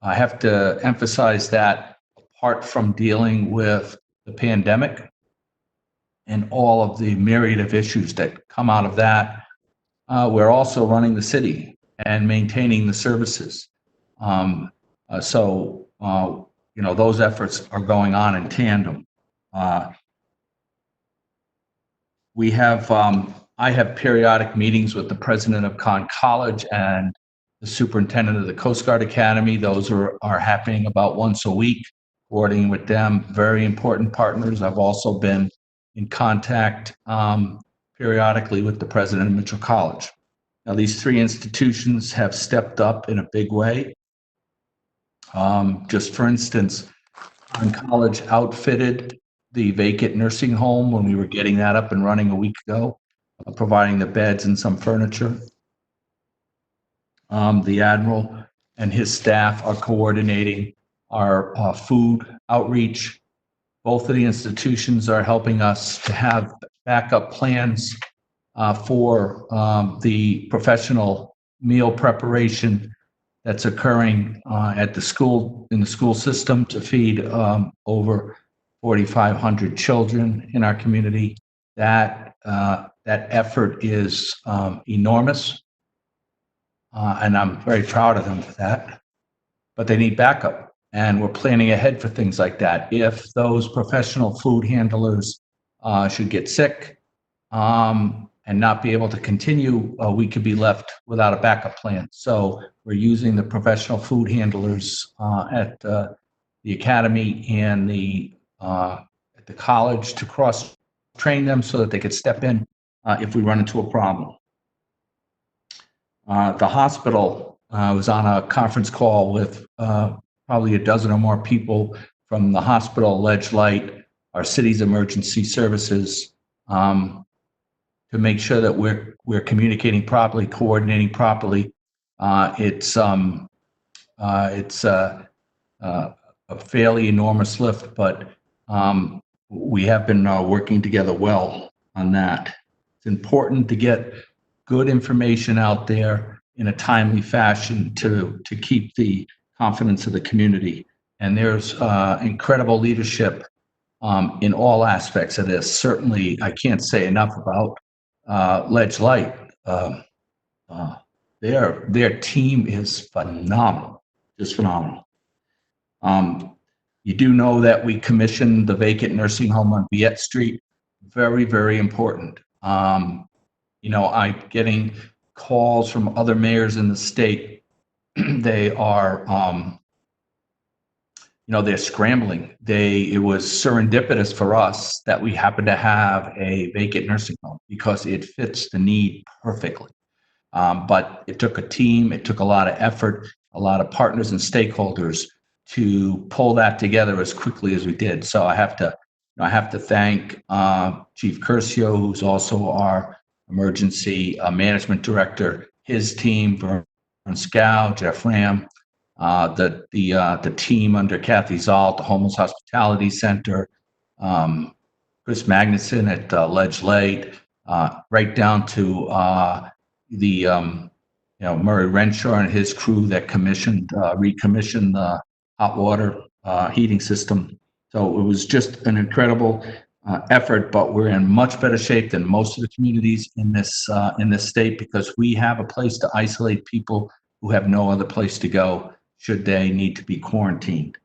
Speaker 6: I have to emphasize that apart from dealing with the pandemic and all of the myriad of issues that come out of that, we're also running the city and maintaining the services. So those efforts are going on in tandem. I have periodic meetings with the president of Conn College and the superintendent of the Coast Guard Academy. Those are happening about once a week, coordinating with them, very important partners. I've also been in contact periodically with the president of Mitchell College. Now, these three institutions have stepped up in a big way. Just for instance, Conn College outfitted the vacant nursing home when we were getting that up and running a week ago, providing the beds and some furniture. The Admiral and his staff are coordinating our food outreach. Both of the institutions are helping us to have backup plans for the professional meal preparation that's occurring at the school, in the school system, to feed over 4,500 children in our community. That effort is enormous, and I'm very proud of them for that. But they need backup, and we're planning ahead for things like that. If those professional food handlers should get sick and not be able to continue, we could be left without a backup plan. So we're using the professional food handlers at the academy and at the college to cross-train them so that they could step in if we run into a problem. The hospital was on a conference call with probably a dozen or more people from the hospital, Ledge Light, our city's emergency services, to make sure that we're communicating properly, coordinating properly. It's a fairly enormous lift, but we have been working together well on that. It's important to get good information out there in a timely fashion to keep the confidence of the community. And there's incredible leadership in all aspects of this. Certainly, I can't say enough about Ledge Light. Their team is phenomenal, just phenomenal. You do know that we commissioned the vacant nursing home on Viette Street. Very, very important. I'm getting calls from other mayors in the state. They are, they're scrambling. It was serendipitous for us that we happened to have a vacant nursing home because it fits the need perfectly. But it took a team, it took a lot of effort, a lot of partners and stakeholders to pull that together as quickly as we did. So I have to thank Chief Curcio, who's also our emergency management director, his team, Vern Scow, Jeff Ram, the team under Kathy Zoll at the Homeless Hospitality Center, Chris Magnuson at Ledge Light, right down to Murray Renshaw and his crew that recommissioned the hot water heating system. So it was just an incredible effort, but we're in much better shape than most of the communities in this state because we have a place to isolate people who have no other place to go should they need to be quarantined.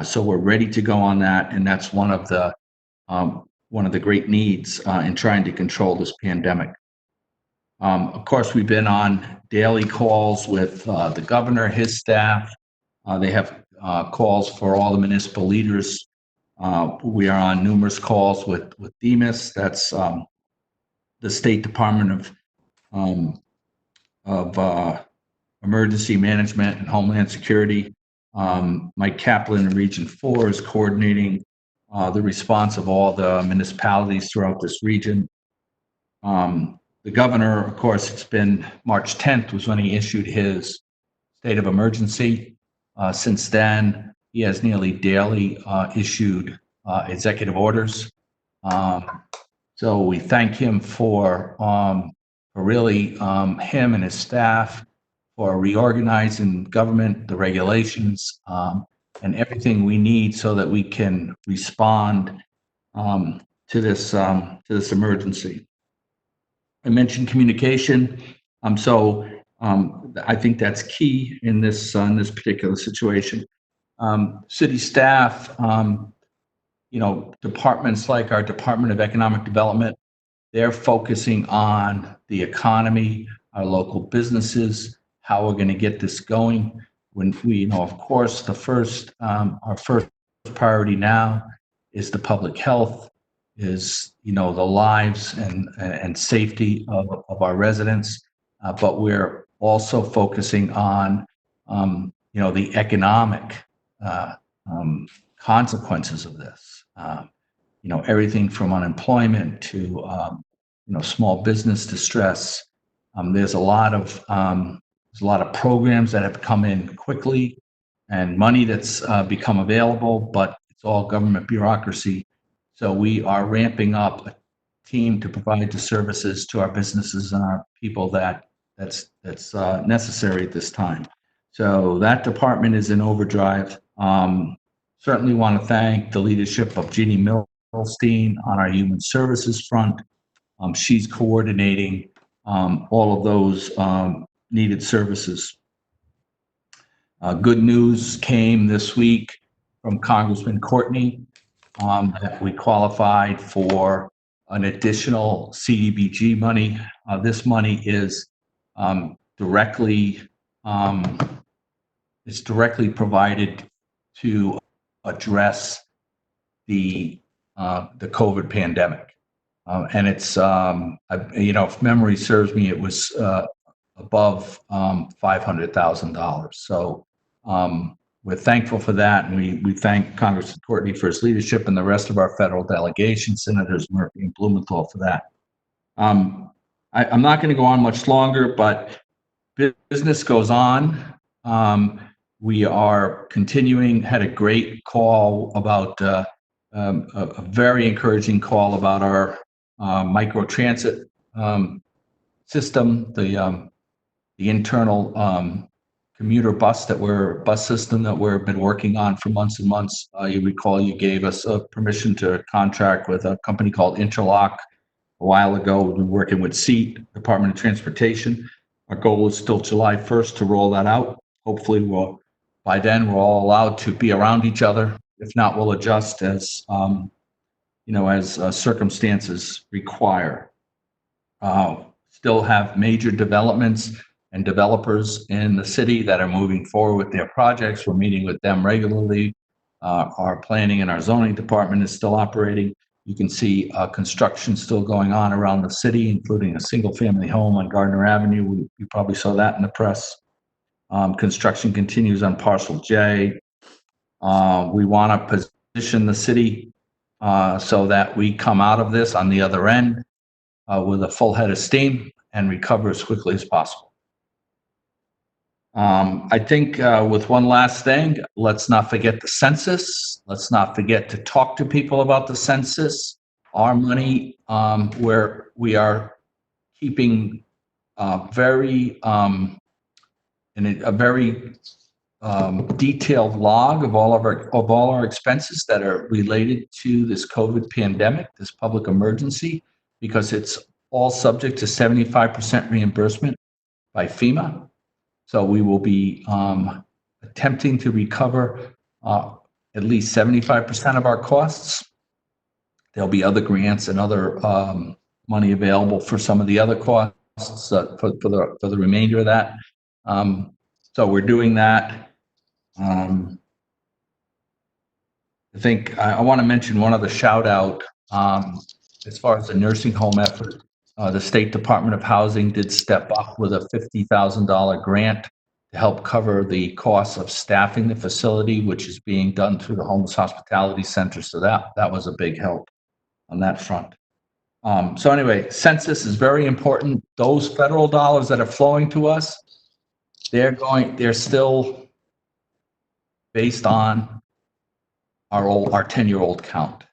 Speaker 6: So we're ready to go on that, and that's one of the great needs in trying to control this pandemic. Of course, we've been on daily calls with the governor, his staff. They have calls for all the municipal leaders. We are on numerous calls with DEMIS. That's the State Department of Emergency Management and Homeland Security. Mike Kaplan in Region 4 is coordinating the response of all the municipalities throughout this region. The governor, of course, it's been March 10th was when he issued his state of emergency. Since then, he has nearly daily issued executive orders. So we thank him for really him and his staff for reorganizing government, the regulations, and everything we need so that we can respond to this emergency. I mentioned communication, so I think that's key in this particular situation. City staff, departments like our Department of Economic Development, they're focusing on the economy, our local businesses, how we're going to get this going. When we, of course, our first priority now is the public health, is the lives and safety of our residents, but we're also focusing on the economic consequences of this. Everything from unemployment to small business distress. There's a lot of There's a lot of programs that have come in quickly and money that's become available, but it's all government bureaucracy. So we are ramping up a team to provide the services to our businesses and our people that's necessary at this time. So that department is in overdrive. Certainly want to thank the leadership of Jeannie Milstein on our human services front. She's coordinating all of those needed services. Good news came this week from Congressman Courtney that we qualified for an additional CDBG money. This money is directly provided to address the COVID pandemic. And it's, if memory serves me, it was above $500,000. So we're thankful for that. And we thank Congressman Courtney for his leadership and the rest of our federal delegation, Senators Murphy and Blumenthal for that. I'm not going to go on much longer, but business goes on. We are continuing, had a great call about a very encouraging call about our micro transit system, the internal commuter bus system that we've been working on for months and months. You recall you gave us permission to contract with a company called Interlock a while ago. We've been working with SEAT, Department of Transportation. Our goal is still July 1st to roll that out. Hopefully by then we're all allowed to be around each other. If not, we'll adjust as circumstances require. Still have major developments and developers in the city that are moving forward with their projects. We're meeting with them regularly. Our planning and our zoning department is still operating. You can see construction still going on around the city, including a single-family home on Gardner Avenue. You probably saw that in the press. Construction continues on Parcel J. We want to position the city so that we come out of this on the other end with a full head of steam and recover as quickly as possible. I think with one last thing, let's not forget the census. Let's not forget to talk to people about the census. Our money, where we are keeping a very detailed log of all our expenses that are related to this COVID pandemic, this public emergency, because it's all subject to 75% reimbursement by FEMA. So we will be attempting to recover at least 75% of our costs. There'll be other grants and other money available for some of the other costs for the remainder of that. So we're doing that. I think I want to mention one other shout out as far as the nursing home effort. The State Department of Housing did step up with a $50,000 grant to help cover the costs of staffing the facility, which is being done through the Homeless Hospitality Center. So that was a big help on that front. So anyway, census is very important. Those federal dollars that are flowing to us, they're still based on our 10-year-old count.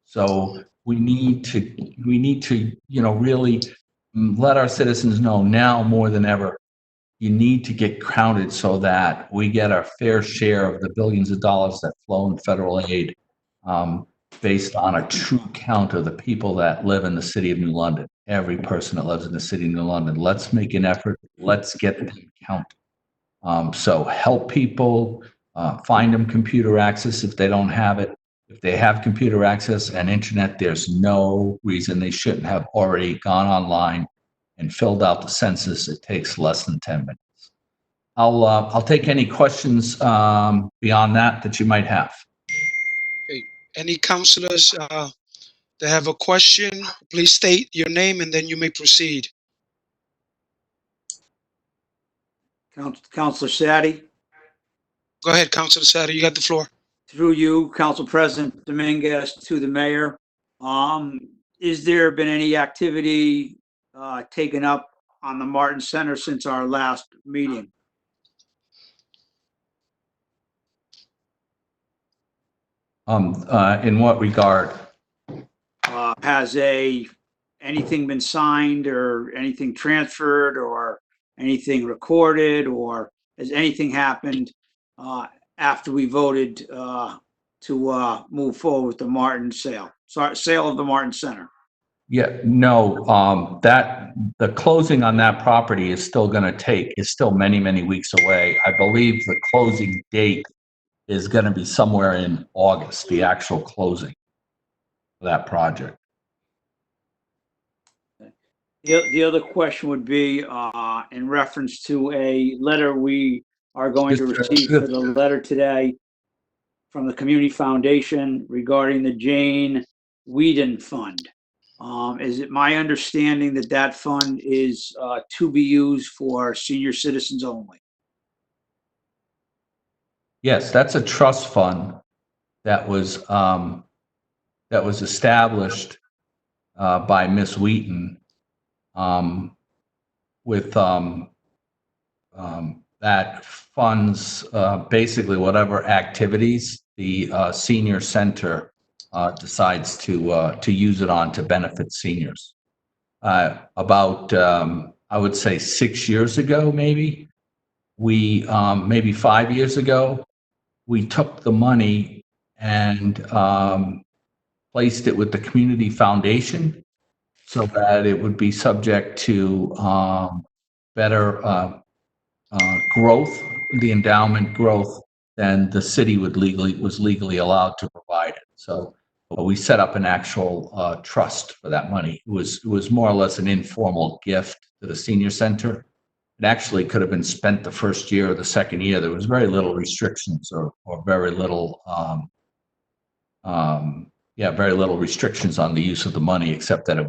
Speaker 6: So we need to really let our citizens know now more than ever, you need to get counted so that we get our fair share of the billions of dollars that flow in federal aid based on a true count of the people that live in the city of New London. Every person that lives in the city of New London. Let's make an effort. Let's get them counted. So help people, find them computer access if they don't have it. If they have computer access and internet, there's no reason they shouldn't have already gone online and filled out the census. It takes less than 10 minutes. I'll take any questions beyond that you might have.
Speaker 7: Okay. Any councilors that have a question, please state your name and then you may proceed.
Speaker 11: Councilor Sadi.
Speaker 7: Go ahead, Councilor Sadi, you got the floor.
Speaker 11: Through you, Council President Dominguez, to the mayor. Is there been any activity taken up on the Martin Center since our last meeting?
Speaker 6: In what regard?
Speaker 11: Has anything been signed or anything transferred or anything recorded, or has anything happened after we voted to move forward with the Martin sale? Sorry, sale of the Martin Center.
Speaker 6: Yeah, no, that, the closing on that property is still many, many weeks away. I believe the closing date is going to be somewhere in August, the actual closing of that project.
Speaker 11: The other question would be in reference to a letter we are going to receive for the letter today from the Community Foundation regarding the Jane Whedon Fund. Is it my understanding that that fund is to be used for senior citizens only?
Speaker 6: Yes, that's a trust fund that was established by Miss Wheaton with that funds basically whatever activities the senior center decides to use it on to benefit seniors. About I would say 6 years ago, maybe 5 years ago, we took the money and placed it with the Community Foundation so that it would be subject to better growth, the endowment growth, than the city was legally allowed to provide it. So we set up an actual trust for that money. It was more or less an informal gift to the senior center. It actually could have been spent the first year or the second year. There was very little restrictions or very little, very little restrictions on the use of the money, except that it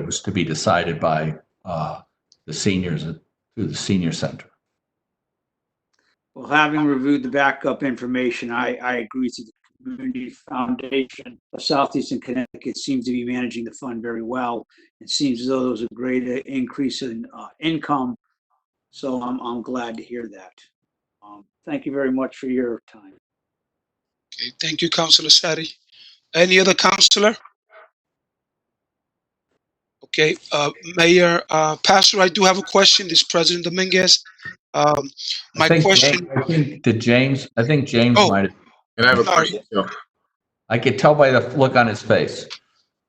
Speaker 6: was to be decided by the seniors through the senior center.
Speaker 11: Well, having reviewed the backup information, I agree to the Community Foundation of Southeastern Connecticut seems to be managing the fund very well. It seems as though there was a great increase in income. So I'm glad to hear that. Thank you very much for your time.
Speaker 7: Okay, thank you, Councilor Sadi. Any other councilor? Okay, Mayor Pastor, I do have a question. This is President Dominguez. My question.
Speaker 6: I think James
Speaker 7: Oh,
Speaker 6: might have.
Speaker 10: And I have a
Speaker 7: sorry.
Speaker 10: question. So,
Speaker 6: I could tell by the look on his face.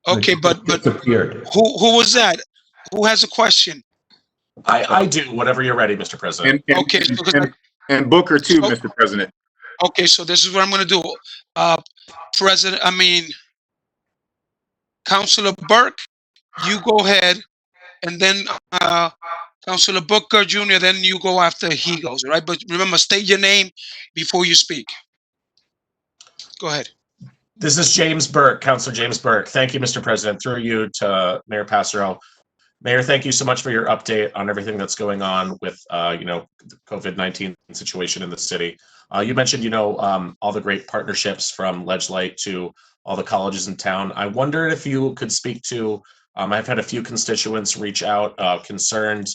Speaker 7: Okay, but
Speaker 6: Disappeared.
Speaker 7: who was that? Who has a question?
Speaker 12: I do, whenever you're ready, Mr. President.
Speaker 7: Okay,
Speaker 10: and Booker too,
Speaker 7: So-
Speaker 10: Mr. President.
Speaker 7: Okay, so this is what I'm going to do. Councilor Burke, you go ahead, and then Councilor Booker Jr., then you go after he goes, all right? But remember, state your name before you speak. Go ahead.
Speaker 12: This is James Burke, Councilor James Burke. Thank you, Mr. President. Through you to Mayor Passero. Mayor, thank you so much for your update on everything that's going on with, the COVID-19 situation in the city. You mentioned, all the great partnerships from Ledge Light to all the colleges in town. I wondered if you could speak to, I've had a few constituents reach out, concerned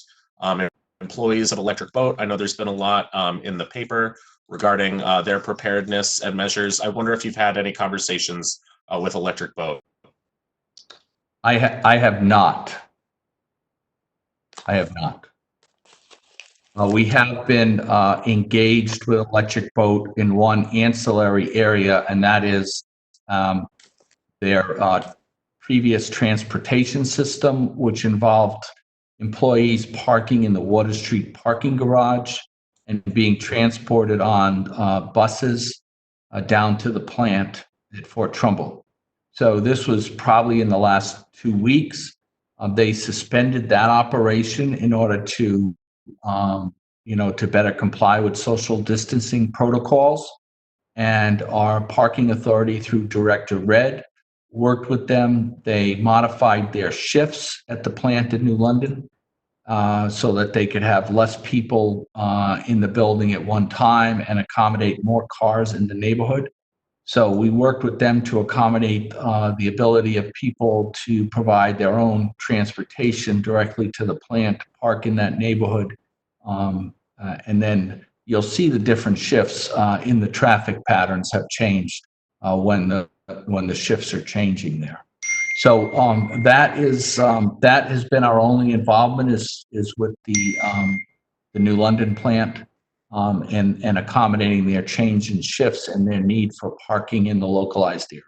Speaker 12: employees of Electric Boat. I know there's been a lot in the paper regarding their preparedness and measures. I wonder if you've had any conversations with Electric Boat.
Speaker 6: I have not. We have been engaged with Electric Boat in one ancillary area, and that is their previous transportation system, which involved employees parking in the Water Street parking garage and being transported on buses down to the plant at Fort Trumbull. So this was probably in the last 2 weeks. They suspended that operation in order to, to better comply with social distancing protocols. And our parking authority, through Director Red, worked with them. They modified their shifts at the plant in New London so that they could have less people in the building at one time and accommodate more cars in the neighborhood. So we worked with them to accommodate the ability of people to provide their own transportation directly to the plant, park in that neighborhood. And then you'll see the different shifts in the traffic patterns have changed when the shifts are changing there. So that has been our only involvement is with the New London plant. And accommodating their change in shifts and their need for parking in the localized area.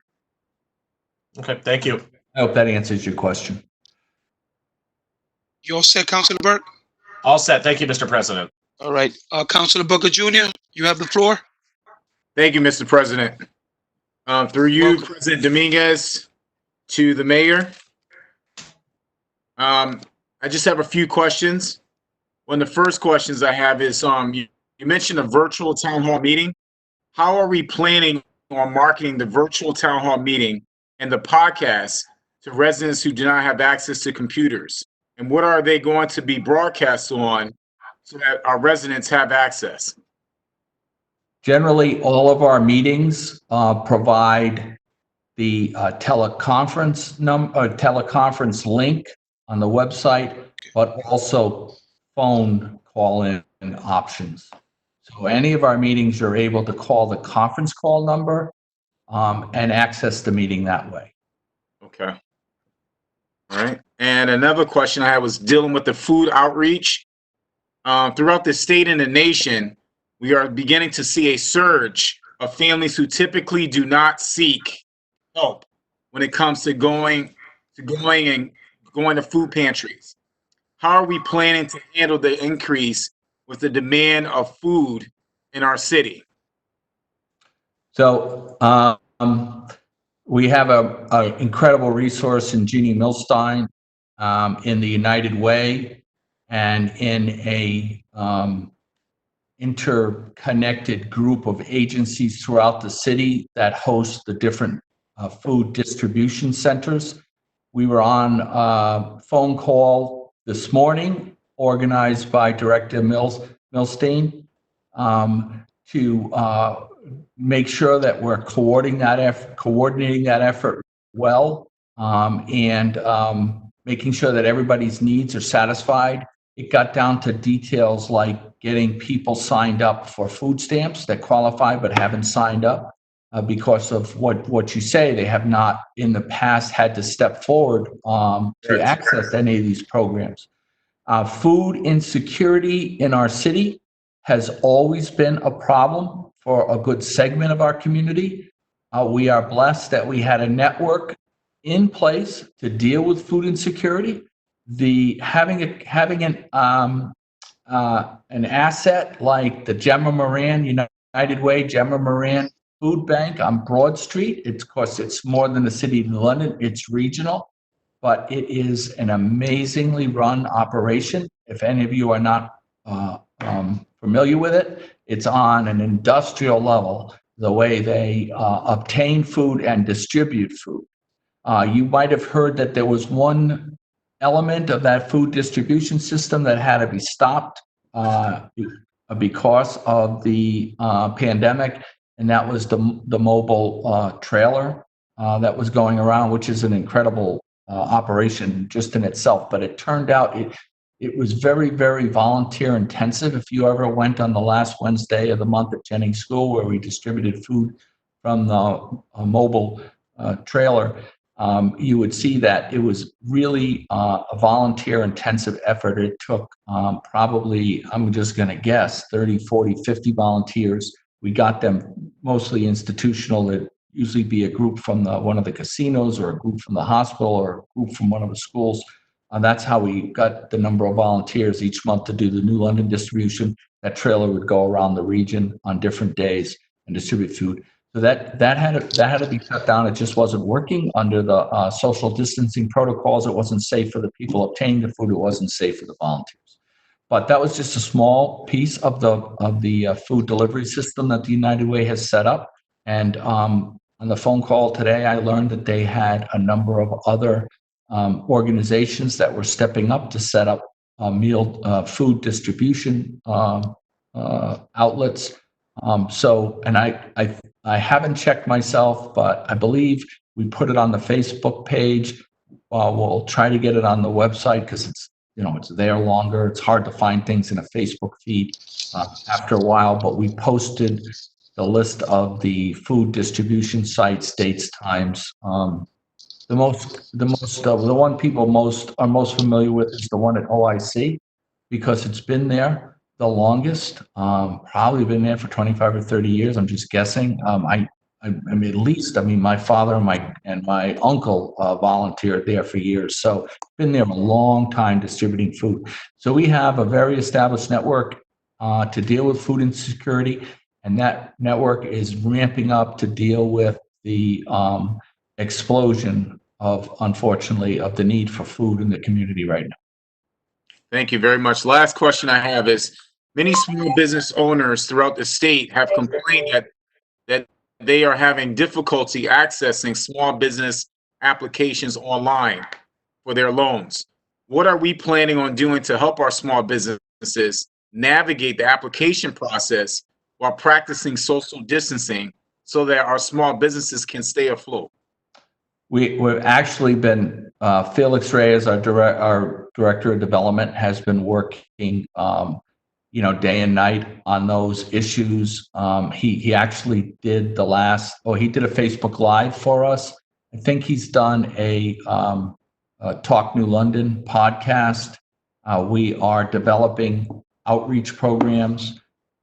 Speaker 12: Okay, thank you.
Speaker 6: I hope that answers your question.
Speaker 7: You all set, Councilor Burke?
Speaker 12: All set. Thank you, Mr. President.
Speaker 7: All right. Councilor Booker Jr., you have the floor.
Speaker 10: Thank you, Mr. President. Through you,
Speaker 7: Welcome.
Speaker 10: President Dominguez, to the mayor. I just have a few questions. One of the first questions I have is, you mentioned a virtual town hall meeting. How are we planning on marketing the virtual town hall meeting and the podcast to residents who do not have access to computers? And what are they going to be broadcast on so that our residents have access?
Speaker 6: Generally, all of our meetings provide the teleconference link on the website, but also phone call-in options. So any of our meetings, you're able to call the conference call number and access the meeting that way.
Speaker 10: Okay. All right. And another question I had was dealing with the food outreach. Throughout the state and the nation, we are beginning to see a surge of families who typically do not seek help when it comes to going to food pantries. How are we planning to handle the increase with the demand of food in our city?
Speaker 6: So we have an incredible resource in Jeannie Milstein in the United Way and in a interconnected group of agencies throughout the city that host the different food distribution centers. We were on a phone call this morning, organized by Director Milstein, to make sure that we're coordinating that effort well, and making sure that everybody's needs are satisfied. It got down to details like getting people signed up for food stamps that qualify but haven't signed up because of what you say. They have not in the past had to step forward to access any of these programs. Food insecurity in our city has always been a problem for a good segment of our community. We are blessed that we had a network in place to deal with food insecurity. Having an asset like the Gemma Moran United Way, Gemma Moran Food Bank on Broad Street. Of course, it's more than the city of London. It's regional, but it is an amazingly run operation. If any of you are not familiar with it, it's on an industrial level, the way they obtain food and distribute food. You might have heard that there was one element of that food distribution system that had to be stopped because of the pandemic, and that was the mobile trailer that was going around, which is an incredible operation just in itself. But it turned out it was very, very volunteer intensive. If you ever went on the last Wednesday of the month at Jennings School, where we distributed food from the mobile trailer, you would see that it was really a volunteer intensive effort. It took probably, I'm just going to guess, 30, 40, 50 volunteers. We got them mostly institutional. It'd usually be a group from one of the casinos, or a group from the hospital, or a group from one of the schools. That's how we got the number of volunteers each month to do the New London distribution. That trailer would go around the region on different days and distribute food. So that had to be cut down. It just wasn't working under the social distancing protocols. It wasn't safe for the people obtaining the food. It wasn't safe for the volunteers. But that was just a small piece of the food delivery system that the United Way has set up. And on the phone call today, I learned that they had a number of other organizations that were stepping up to set up food distribution outlets. And I haven't checked myself, but I believe we put it on the Facebook page. We'll try to get it on the website because it's there longer. It's hard to find things in a Facebook feed after a while, but we posted the list of the food distribution sites, dates, times. The one people are most familiar with is the one at OIC because it's been there the longest. Probably been there for 25 or 30 years. I'm just guessing. I mean, at least, my father and my uncle volunteered there for years. So been there a long time distributing food. So we have a very established network to deal with food insecurity. And that network is ramping up to deal with the explosion unfortunately, of the need for food in the community right now.
Speaker 10: Thank you very much. Last question I have is, many small business owners throughout the state have complained that they are having difficulty accessing small business applications online for their loans. What are we planning on doing to help our small businesses navigate the application process while practicing social distancing so that our small businesses can stay afloat?
Speaker 6: We've actually been, Felix Reyes, our director of development, has been working, day and night on those issues. He actually did he did a Facebook Live for us. I think he's done a Talk New London podcast. We are developing outreach programs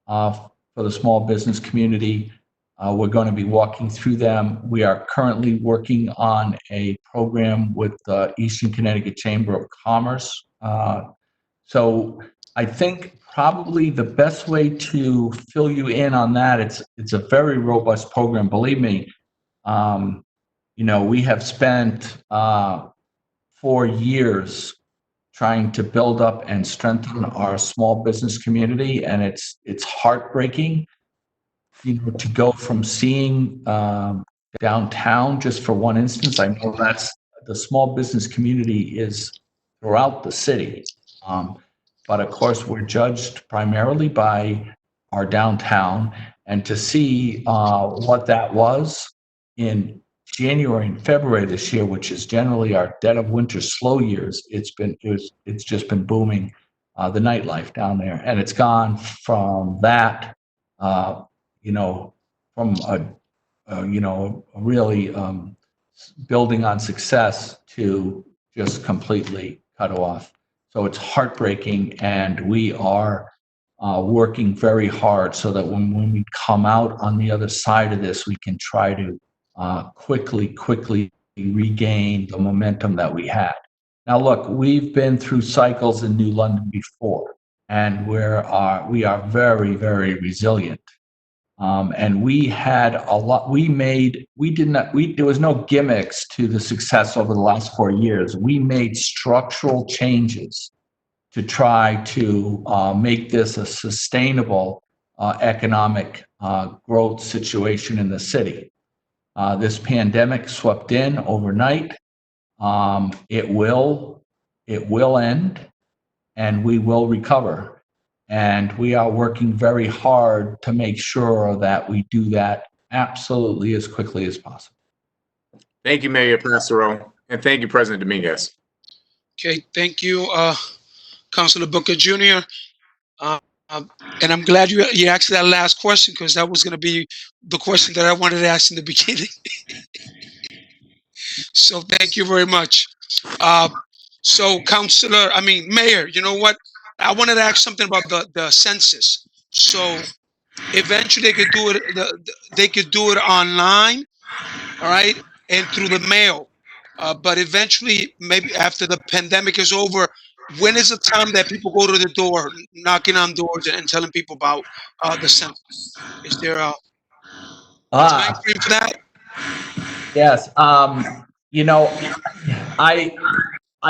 Speaker 6: for the small business community. We're going to be walking through them. We are currently working on a program with the Eastern Connecticut Chamber of Commerce. So I think probably the best way to fill you in on that, it's a very robust program. Believe me, we have spent 4 years trying to build up and strengthen our small business community, and it's heartbreaking. To go from seeing downtown, just for one instance, I know that's the small business community is throughout the city. But of course, we're judged primarily by our downtown, and to see what that was in January and February this year, which is generally our dead of winter slow years, it's just been booming, the nightlife down there, and it's gone from that. From really building on success to just completely cut off. So it's heartbreaking, and we are working very hard so that when we come out on the other side of this, we can try to quickly regain the momentum that we had. Now, look, we've been through cycles in New London before, and we are very, very resilient. And we had a lot, there was no gimmicks to the success over the last 4 years. We made structural changes to try to make this a sustainable economic growth situation in the city. This pandemic swept in overnight. It will end, and we will recover. And we are working very hard to make sure that we do that absolutely as quickly as possible.
Speaker 10: Thank you, Mayor Passero, and thank you, President Dominguez.
Speaker 7: Okay, thank you, Councilor Booker Jr. And I'm glad you asked that last question, because that was going to be the question that I wanted to ask in the beginning. So thank you very much. So Mayor, you know what? I wanted to ask something about the census. So eventually they could do it online, all right, and through the mail. But eventually, maybe after the pandemic is over, when is the time that people go to the door, knocking on doors and telling people about the census? Is there a time frame for that?
Speaker 6: Yes. I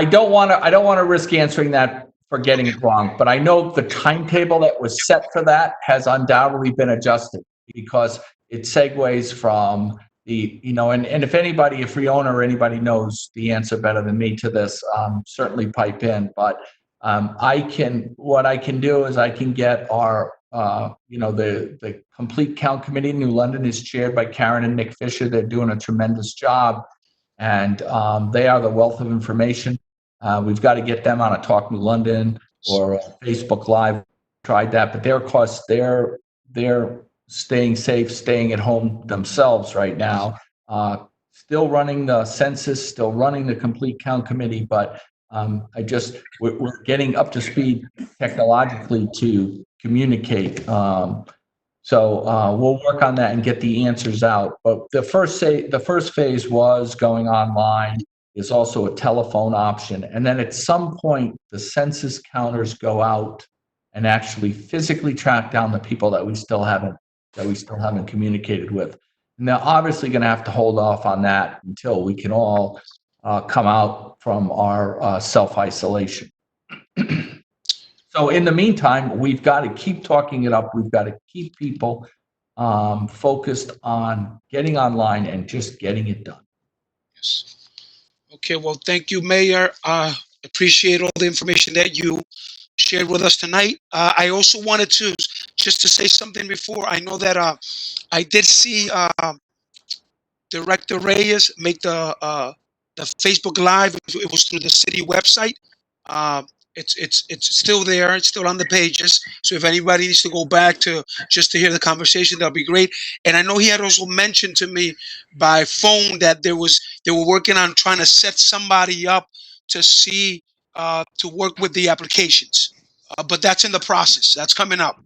Speaker 6: don't want to risk answering that for getting it wrong, but I know the timetable that was set for that has undoubtedly been adjusted, because it segues from and if Fiona or anybody knows the answer better than me to this, certainly pipe in. But what I can do is I can get our the Complete Count Committee in New London is chaired by Karen and Nick Fisher. They're doing a tremendous job, and they are the wealth of information. We've got to get them on a Talk New London or Facebook Live. Tried that, but of course they're staying safe, staying at home themselves right now. Still running the census, still running the Complete Count Committee, but we're getting up to speed technologically to communicate. So we'll work on that and get the answers out. But the first phase was going online. Is also a telephone option, and then at some point the census counters go out and actually physically track down the people that we still haven't communicated with. And they're obviously going to have to hold off on that until we can all come out from our self-isolation. So in the meantime, we've got to keep talking it up. We've got to keep people focused on getting online and just getting it done.
Speaker 7: Yes. Okay, well, thank you, Mayor. Appreciate all the information that you shared with us tonight. I also wanted to just to say something before. I know that I did see Director Reyes make the Facebook Live. It was through the city website. It's still there. It's still on the pages. So if anybody needs to go back to hear the conversation, that'll be great. And I know he had also mentioned to me by phone that they were working on trying to set somebody up to see to work with the applications. But that's in the process. That's coming up.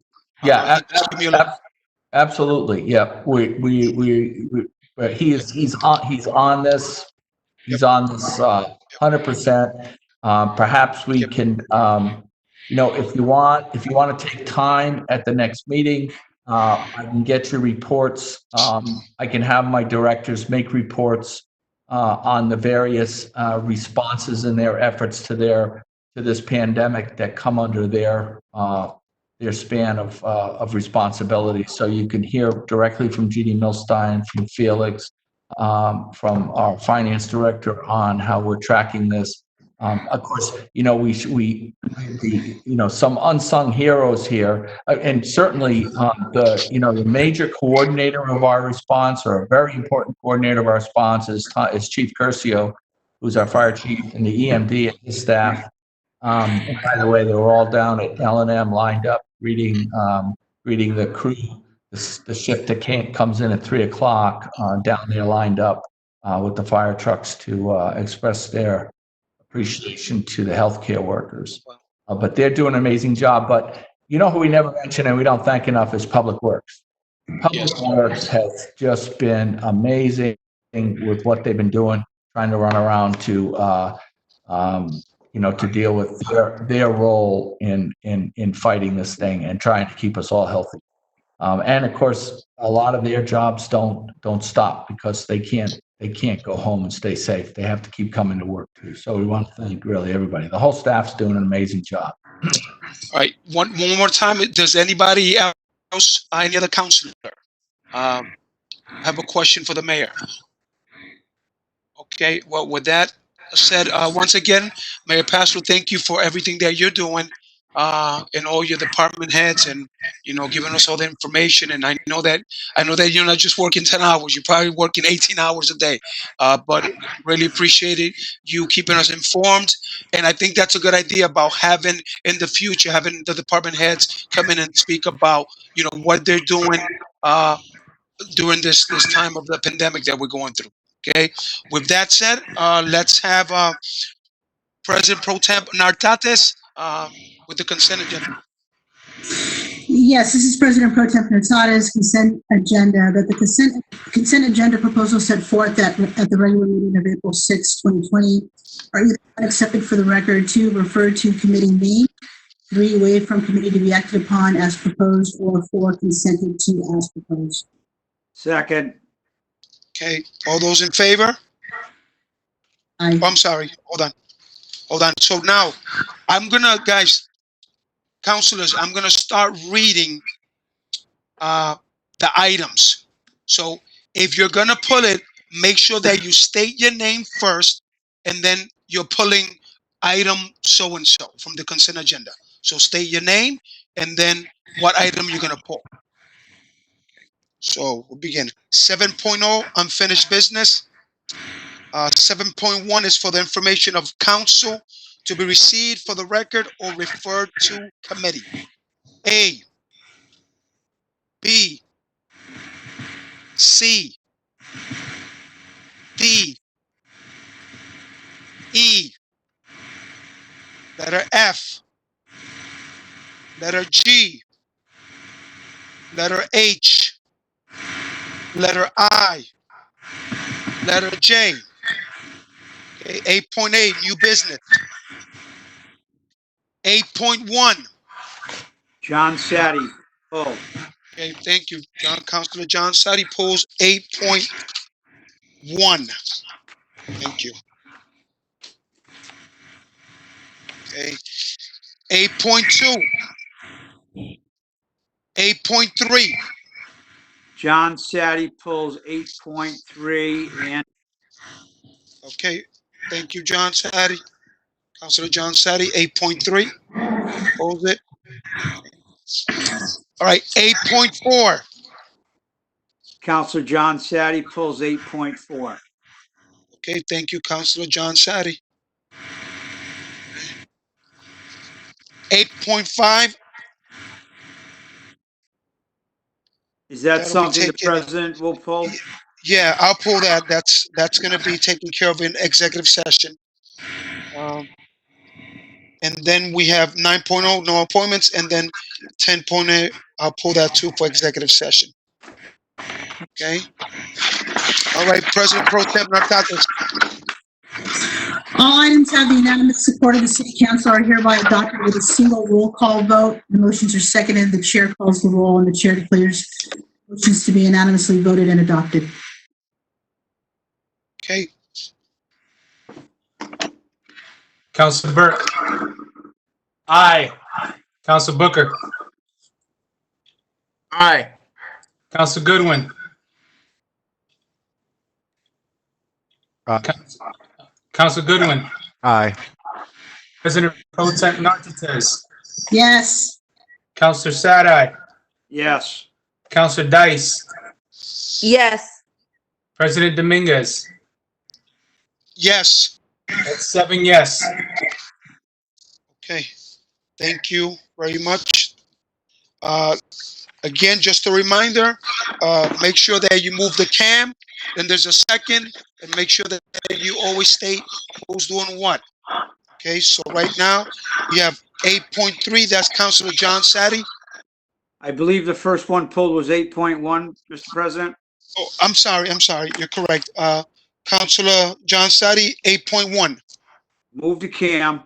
Speaker 6: Yeah, absolutely. Yeah, he's on this. He's on this 100%. Perhaps we can, if you want to take time at the next meeting, I can get your reports. I can have my directors make reports on the various responses and their efforts to this pandemic that come under their span of responsibility. So you can hear directly from Jeannie Milstein, from Felix, from our finance director on how we're tracking this. Of course, some unsung heroes here, and certainly the major coordinator of our response, or a very important coordinator of our response, is Chief Curcio, who's our fire chief, and the EMD and his staff. And by the way, they were all down at L&M lined up, greeting the crew. The shift that comes in at 3:00 down there lined up with the fire trucks to express their appreciation to the healthcare workers. But they're doing an amazing job. But who we never mention and we don't thank enough is Public Works. Public Works has just been amazing with what they've been doing, trying to run around to to deal with their role in fighting this thing and trying to keep us all healthy. And of course, a lot of their jobs don't stop because they can't go home and stay safe. They have to keep coming to work too. So we want to thank really everybody. The whole staff's doing an amazing job.
Speaker 7: All right, one more time. Does anybody else, any other counselor, have a question for the mayor? Okay, well, with that said, once again, Mayor Pastor, thank you for everything that you're doing, and all your department heads, and giving us all the information. And I know that you're not just working 10 hours; you're probably working 18 hours a day. But really appreciate it, you keeping us informed. And I think that's a good idea about having in the future having the department heads come in and speak about what they're doing during this time of the pandemic that we're going through. Okay. With that said, let's have President Pro Tem Nartates with the consent agenda.
Speaker 2: Yes, this is President Pro Tem Nartates' consent agenda. That the consent agenda proposal set forth at the regular meeting of April 6, 2020 are either not accepted for the record, 2, referred to committee name, 3, waived from committee to be acted upon as proposed, or 4, consented to as proposed.
Speaker 11: Second.
Speaker 7: Okay, all those in favor?
Speaker 2: Aye.
Speaker 7: Oh, I'm sorry. Hold on. So now guys, counselors, I'm gonna start reading the items. So if you're gonna pull it, make sure that you state your name first, and then you're pulling item so and so from the consent agenda. So state your name, and then what item you're gonna pull. So we'll begin. 7.0, unfinished business. 7.1 is for the information of council to be received for the record or referred to committee. A, B, C, D, E, letter F, letter G, letter H, letter I, letter J. Okay, 8.8, new business. 8.1.
Speaker 11: John Sadi, pull.
Speaker 7: Okay, thank you, Councilor John Sadi pulls 8.1. Thank you. Okay, 8.2. 8.3.
Speaker 11: John Sadi pulls 8.3 and
Speaker 7: Okay, thank you, John Sadi. Councilor John Sadi, 8.3. Pulls it. All right, 8.4.
Speaker 11: Counselor John Sadi pulls 8.4.
Speaker 7: Okay, thank you, Councilor John Sadi. 8.5.
Speaker 11: Is that
Speaker 7: That'll be
Speaker 11: something the
Speaker 7: taken-
Speaker 11: president will pull?
Speaker 7: Yeah, I'll pull that. That's going to be taken care of in executive session. And then we have 9.0, no appointments, and then 10.8, I'll pull that too for executive session. Okay. All right, President Pro Tem Nartatis.
Speaker 2: All items have the unanimous support of the city council are hereby adopted with a single roll call vote. The motions are seconded. The chair calls the roll and the chair declares motions to be unanimously voted and adopted.
Speaker 7: Okay.
Speaker 8: Council Burke. Aye. Council Booker.
Speaker 10: Aye.
Speaker 8: Council Goodwin. Council Goodwin.
Speaker 3: Aye.
Speaker 8: President Pro Tem Nartatis.
Speaker 2: Yes.
Speaker 8: Councilor Sadi.
Speaker 11: Yes.
Speaker 8: Councilor Dice.
Speaker 1: Yes.
Speaker 8: President Dominguez.
Speaker 7: Yes.
Speaker 8: That's 7 yes.
Speaker 7: Okay. Thank you very much. Again, just a reminder, make sure that you move the cam, then there's a second, and make sure that you always state who's doing what. Okay, so right now, we have 8.3, that's Councilor John Sadi.
Speaker 11: I believe the first one pulled was 8.1, Mr. President.
Speaker 7: Oh, I'm sorry, you're correct. Councilor John Sadi, 8.1.
Speaker 11: Move to cam.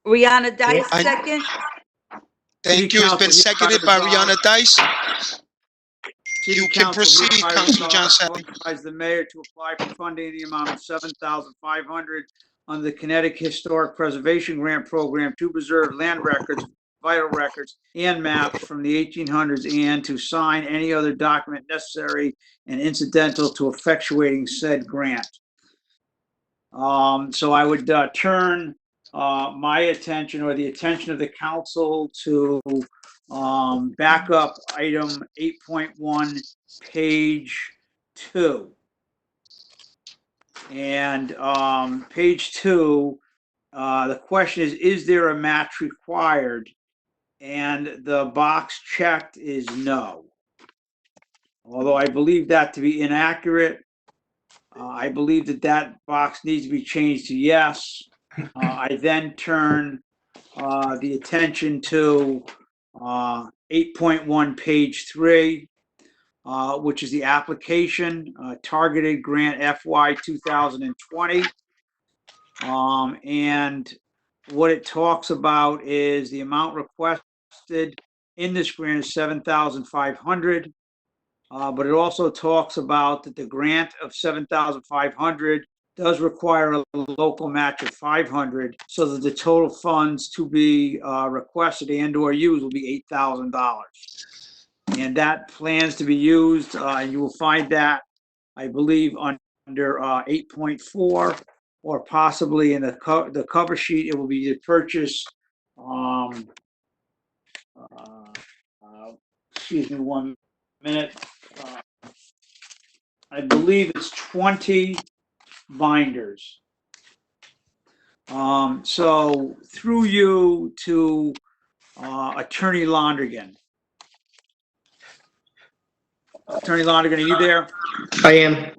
Speaker 1: Rihanna Dice,
Speaker 7: I-
Speaker 1: second.
Speaker 7: Thank you, it's been seconded by Rihanna Dice.
Speaker 11: City
Speaker 7: You can
Speaker 11: Council
Speaker 7: proceed,
Speaker 11: hereby
Speaker 7: Councilor John Sadi.
Speaker 11: authorize the mayor to apply for funding in the amount of $7,500 under the Connecticut Historic Preservation Grant Program to preserve land records, vital records, and maps from the 1800s, and to sign any other document necessary and incidental to effectuating said grant. So I would turn my attention or the attention of the council to back up item 8.1, page 2. And page 2, the question is there a match required? And the box checked is no. Although I believe that to be inaccurate, I believe that box needs to be changed to yes. I then turn the attention to 8.1, page 3, which is the application, targeted grant FY 2020. And what it talks about is the amount requested in this grant is $7,500. But it also talks about that the grant of $7,500 does require a local match of $500, so that the total funds to be requested and/or used will be $8,000. And that plans to be used, and you will find that, I believe, under 8.4, or possibly in the cover sheet, it will be to purchase Excuse me 1 minute. I believe it's 20 binders. So through you to Attorney Londigan. Attorney Londigan, are you there?
Speaker 13: I am.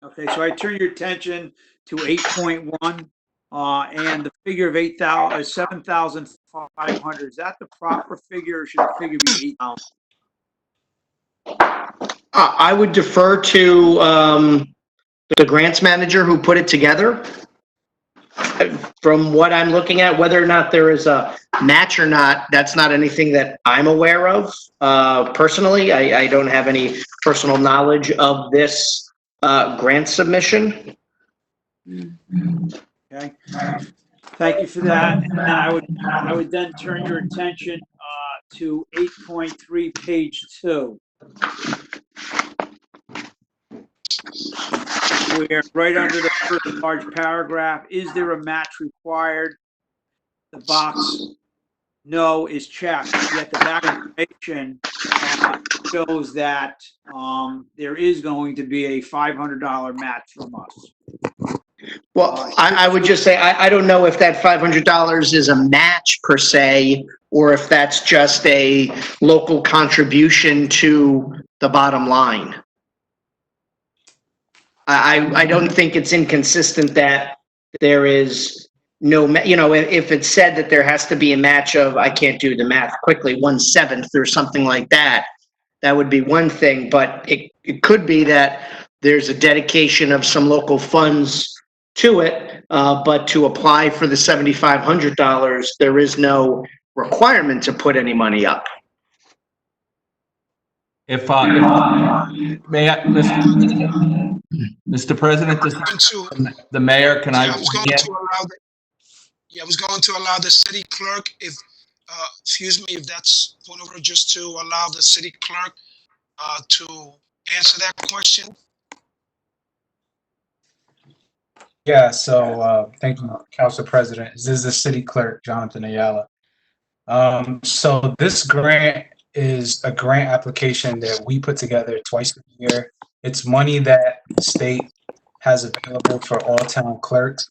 Speaker 11: Okay, so I turn your attention to 8.1 and the figure of 7,500. Is that the proper figure, or should the figure be 8,000?
Speaker 13: I would defer to the grants manager who put it together. From what I'm looking at, whether or not there is a match or not, that's not anything that I'm aware of. Personally, I don't have any personal knowledge of this grant submission.
Speaker 11: Okay, thank you for that. And then I would then turn your attention to 8.3, page 2. Where right under the first large paragraph, is there a match required? The box no is checked, yet the back information shows that there is going to be a $500 match from us.
Speaker 13: Well, I would just say, I don't know if that $500 is a match per se, or if that's just a local contribution to the bottom line. I don't think it's inconsistent that there is no, if it's said that there has to be a match of, I can't do the math quickly, 1/7 or something like that, that would be one thing, but it could be that there's a dedication of some local funds to it, but to apply for the $7,500, there is no requirement to put any money up.
Speaker 6: If may I, Mr. President, the mayor, can I?
Speaker 7: I was going to allow I was going to allow the city clerk, if excuse me, if that's point over, just to allow the city clerk to answer that question.
Speaker 8: Yeah, so thank you, Council President. This is the city clerk, Jonathan Ayala. So this grant is a grant application that we put together twice a year. It's money that the state has available for all town clerks.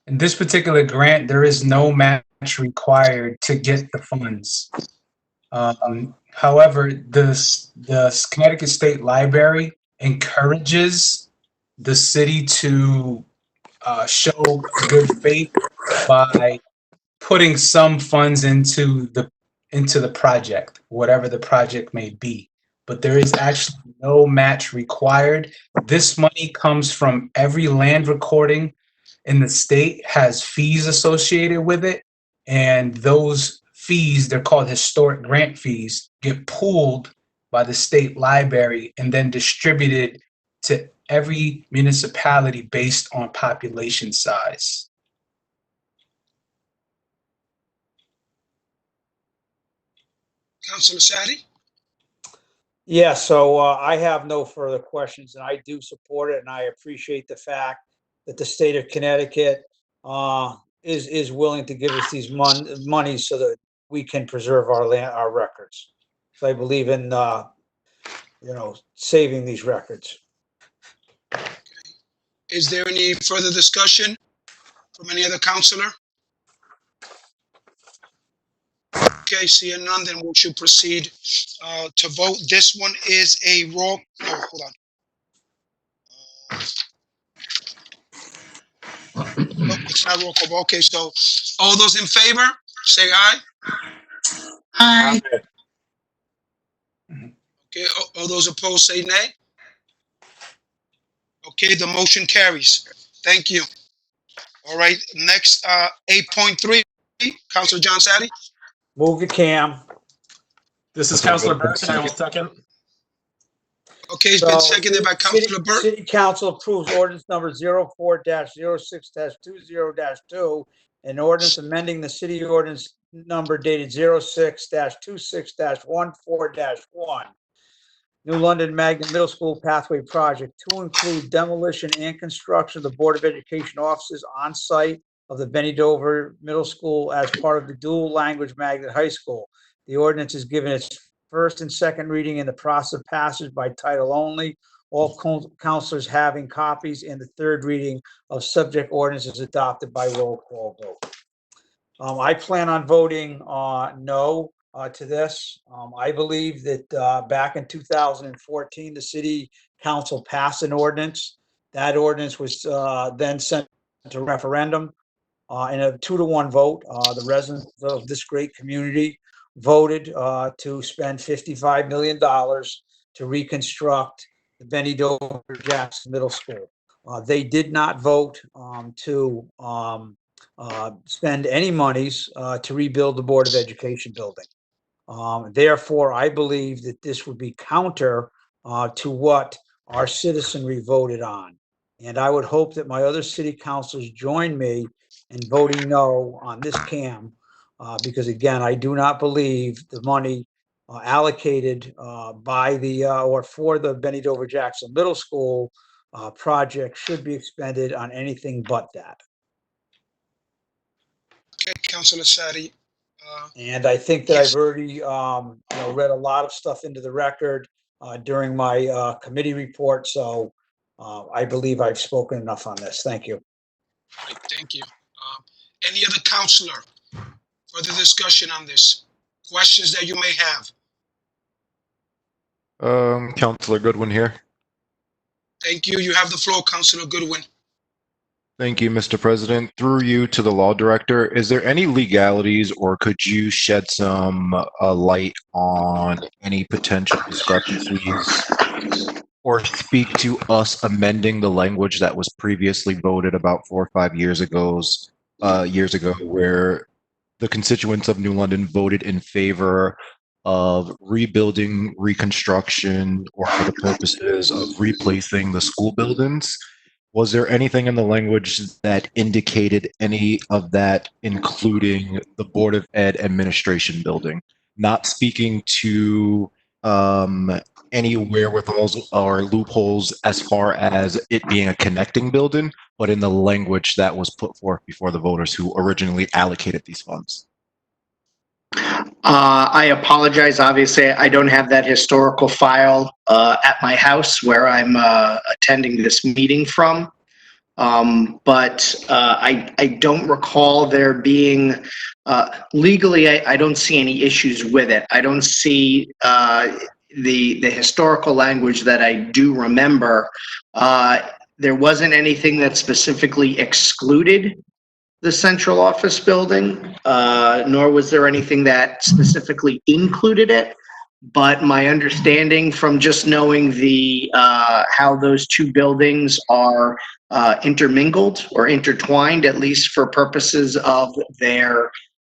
Speaker 8: In this particular grant, there is no match required to get the funds. However, the Connecticut State Library encourages the city to show good faith by putting some funds into the project, whatever the project may be. But there is actually no match required. This money comes from every land recording in the state has fees associated with it, and those fees, they're called historic grant fees, get pooled by the state library and then distributed to every municipality based on population size.
Speaker 7: Councilor Sadi?
Speaker 11: Yeah, so I have no further questions, and I do support it, and I appreciate the fact that the state of Connecticut is willing to give us these money so that we can preserve our records. So I believe in saving these records.
Speaker 7: Is there any further discussion from any other councilor? Okay, seeing none, then we should proceed to vote. This one is a roll. Oh, hold on. No, it's not roll call. Okay, so all those in favor, say aye.
Speaker 2: Aye.
Speaker 7: Okay, all those opposed, say nay. Okay, the motion carries. Thank you. All right, next, 8.3, Councilor John Sadi.
Speaker 11: Move the cam.
Speaker 12: This is Councilor Burke, and I will second.
Speaker 7: Okay, it's been seconded by Councilor Burke.
Speaker 11: City Council approves ordinance number 04-06-20-2, an ordinance amending the city ordinance number dated 06-26-14-1, New London Magnet Middle School Pathway Project to include demolition and construction of the Board of Education offices on site of the Benny Dover Middle School as part of the dual language magnet high school. The ordinance is given its first and second reading in the process of passage by title only. All counselors having copies, and the third reading of subject ordinance is adopted by roll call vote. I plan on voting no to this. I believe that back in 2014, the city council passed an ordinance. That ordinance was then sent to referendum. In a 2-to-1 vote, the residents of this great community voted to spend $55 million to reconstruct the Benny Dover Jackson Middle School. They did not vote to spend any monies to rebuild the Board of Education building. Therefore, I believe that this would be counter to what our citizenry voted on. And I would hope that my other city councilors join me in voting no on this CAM, because again, I do not believe the money allocated by the or for the Benny Dover Jackson Middle School project should be expended on anything but that.
Speaker 7: Okay, Councilor Sadi.
Speaker 11: And I think that
Speaker 7: Yes.
Speaker 11: I've already, read a lot of stuff into the record during my committee report. So I believe I've spoken enough on this. Thank you.
Speaker 7: All right, thank you. Any other counselor? Further discussion on this? Questions that you may have?
Speaker 3: Councilor Goodwin here.
Speaker 7: Thank you. You have the floor, Councilor Goodwin.
Speaker 3: Thank you, Mr. President. Through you to the law director, is there any legalities or could you shed some light on any potential discrepancies or speak to us amending the language that was previously voted about 4 or 5 years ago, where the constituents of New London voted in favor of rebuilding, reconstruction, or for the purposes of replacing the school buildings? Was there anything in the language that indicated any of that, including the Board of Ed administration building? Not speaking to any wherewithals or loopholes as far as it being a connecting building, but in the language that was put forth before the voters who originally allocated these funds.
Speaker 13: I apologize. Obviously, I don't have that historical file at my house where I'm attending this meeting from. But I don't recall there being, legally, I don't see any issues with it. I don't see the historical language that I do remember. There wasn't anything that specifically excluded the central office building, nor was there anything that specifically included it. But my understanding from just knowing the how those two buildings are intermingled or intertwined, at least for purposes of their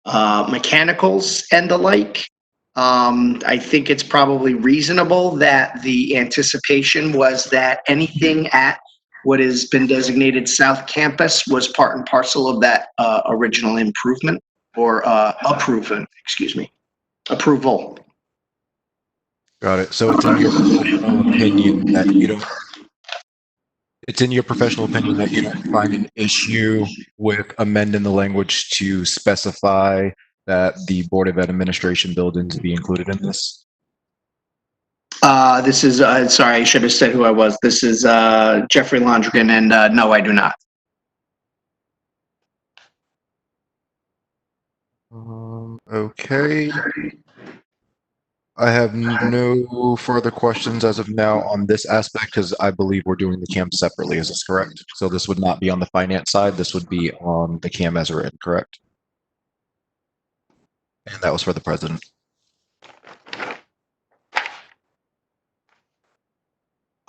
Speaker 13: mechanicals and the like, I think it's probably reasonable that the anticipation was that anything at what has been designated South Campus was part and parcel of that original improvement or approval.
Speaker 3: Got it. So it's in your professional opinion that you don't. It's in your professional opinion that you don't find an issue with amending the language to specify that the Board of Ed administration buildings be included in this.
Speaker 13: This is, sorry, I should have said who I was. This is Jeffrey Londrigan, and no, I do not.
Speaker 3: Okay. I have no further questions as of now on this aspect because I believe we're doing the CAM separately. Is this correct? So this would not be on the finance side. This would be on the CAM as written, correct? And that was for the president.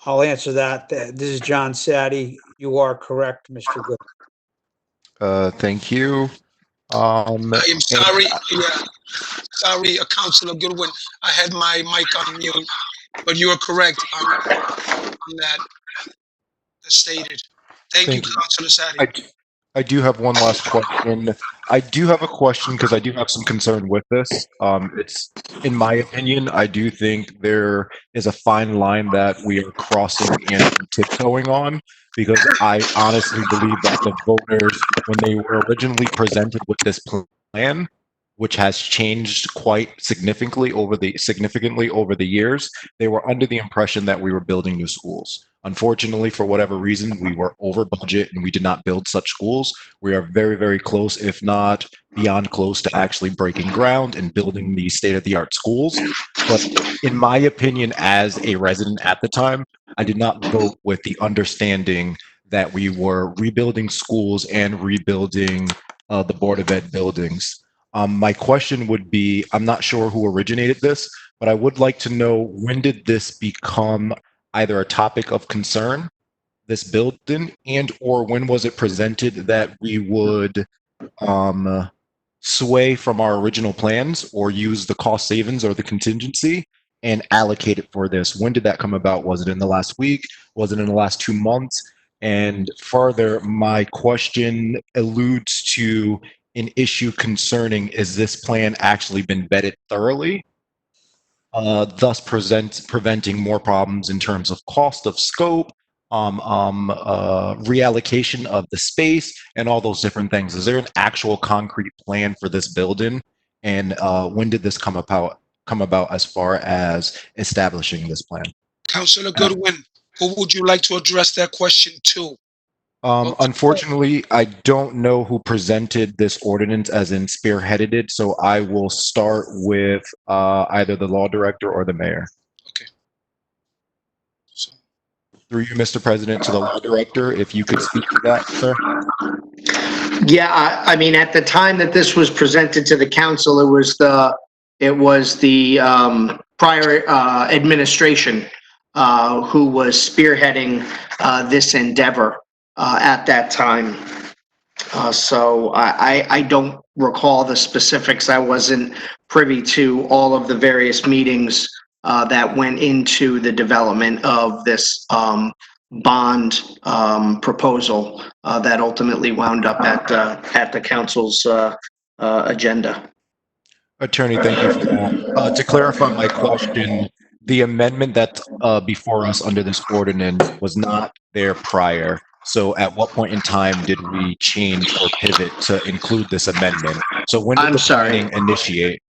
Speaker 11: I'll answer that. This is John Sadi. You are correct, Mr. Good.
Speaker 3: Thank you.
Speaker 7: I am sorry. Yeah. Sorry, Councilor Goodwin. I had my mic on mute, but you are correct on that as stated. Thank you, Councilor Sadi.
Speaker 3: I do have one last question. I do have a question because I do have some concern with this. It's, in my opinion, I do think there is a fine line that we are crossing and tiptoeing on, because I honestly believe that the voters, when they were originally presented with this plan, which has changed quite significantly over the years, they were under the impression that we were building new schools. Unfortunately, for whatever reason, we were over budget and we did not build such schools. We are very, very close, if not beyond close, to actually breaking ground and building these state-of-the-art schools. But in my opinion, as a resident at the time, I did not vote with the understanding that we were rebuilding schools and rebuilding the Board of Ed buildings. My question would be, I'm not sure who originated this, but I would like to know, when did this become either a topic of concern, this building, and or when was it presented that we would sway from our original plans or use the cost savings or the contingency and allocate it for this? When did that come about? Was it in the last week? Was it in the last 2 months? And further, my question alludes to an issue concerning, is this plan actually been vetted thoroughly? Thus preventing more problems in terms of cost of scope, reallocation of the space, and all those different things. Is there an actual concrete plan for this building? And when did this come about as far as establishing this plan?
Speaker 7: Councilor Goodwin, who would you like to address that question to?
Speaker 3: Unfortunately, I don't know who presented this ordinance, as in spearheaded it, so I will start with either the law director or the mayor.
Speaker 7: Okay. So,
Speaker 3: Through you, Mr. President, to the law director, if you could speak to that, sir.
Speaker 13: Yeah, I mean, at the time that this was presented to the council, it was the prior administration who was spearheading this endeavor at that time. So I don't recall the specifics. I wasn't privy to all of the various meetings that went into the development of this bond proposal that ultimately wound up at the council's agenda.
Speaker 3: Attorney, thank you for that. To clarify my question, the amendment that's before us under this ordinance was not there prior. So at what point in time did we change or pivot to include this amendment? So when did
Speaker 13: I'm
Speaker 3: the
Speaker 13: sorry.
Speaker 3: planning initiate?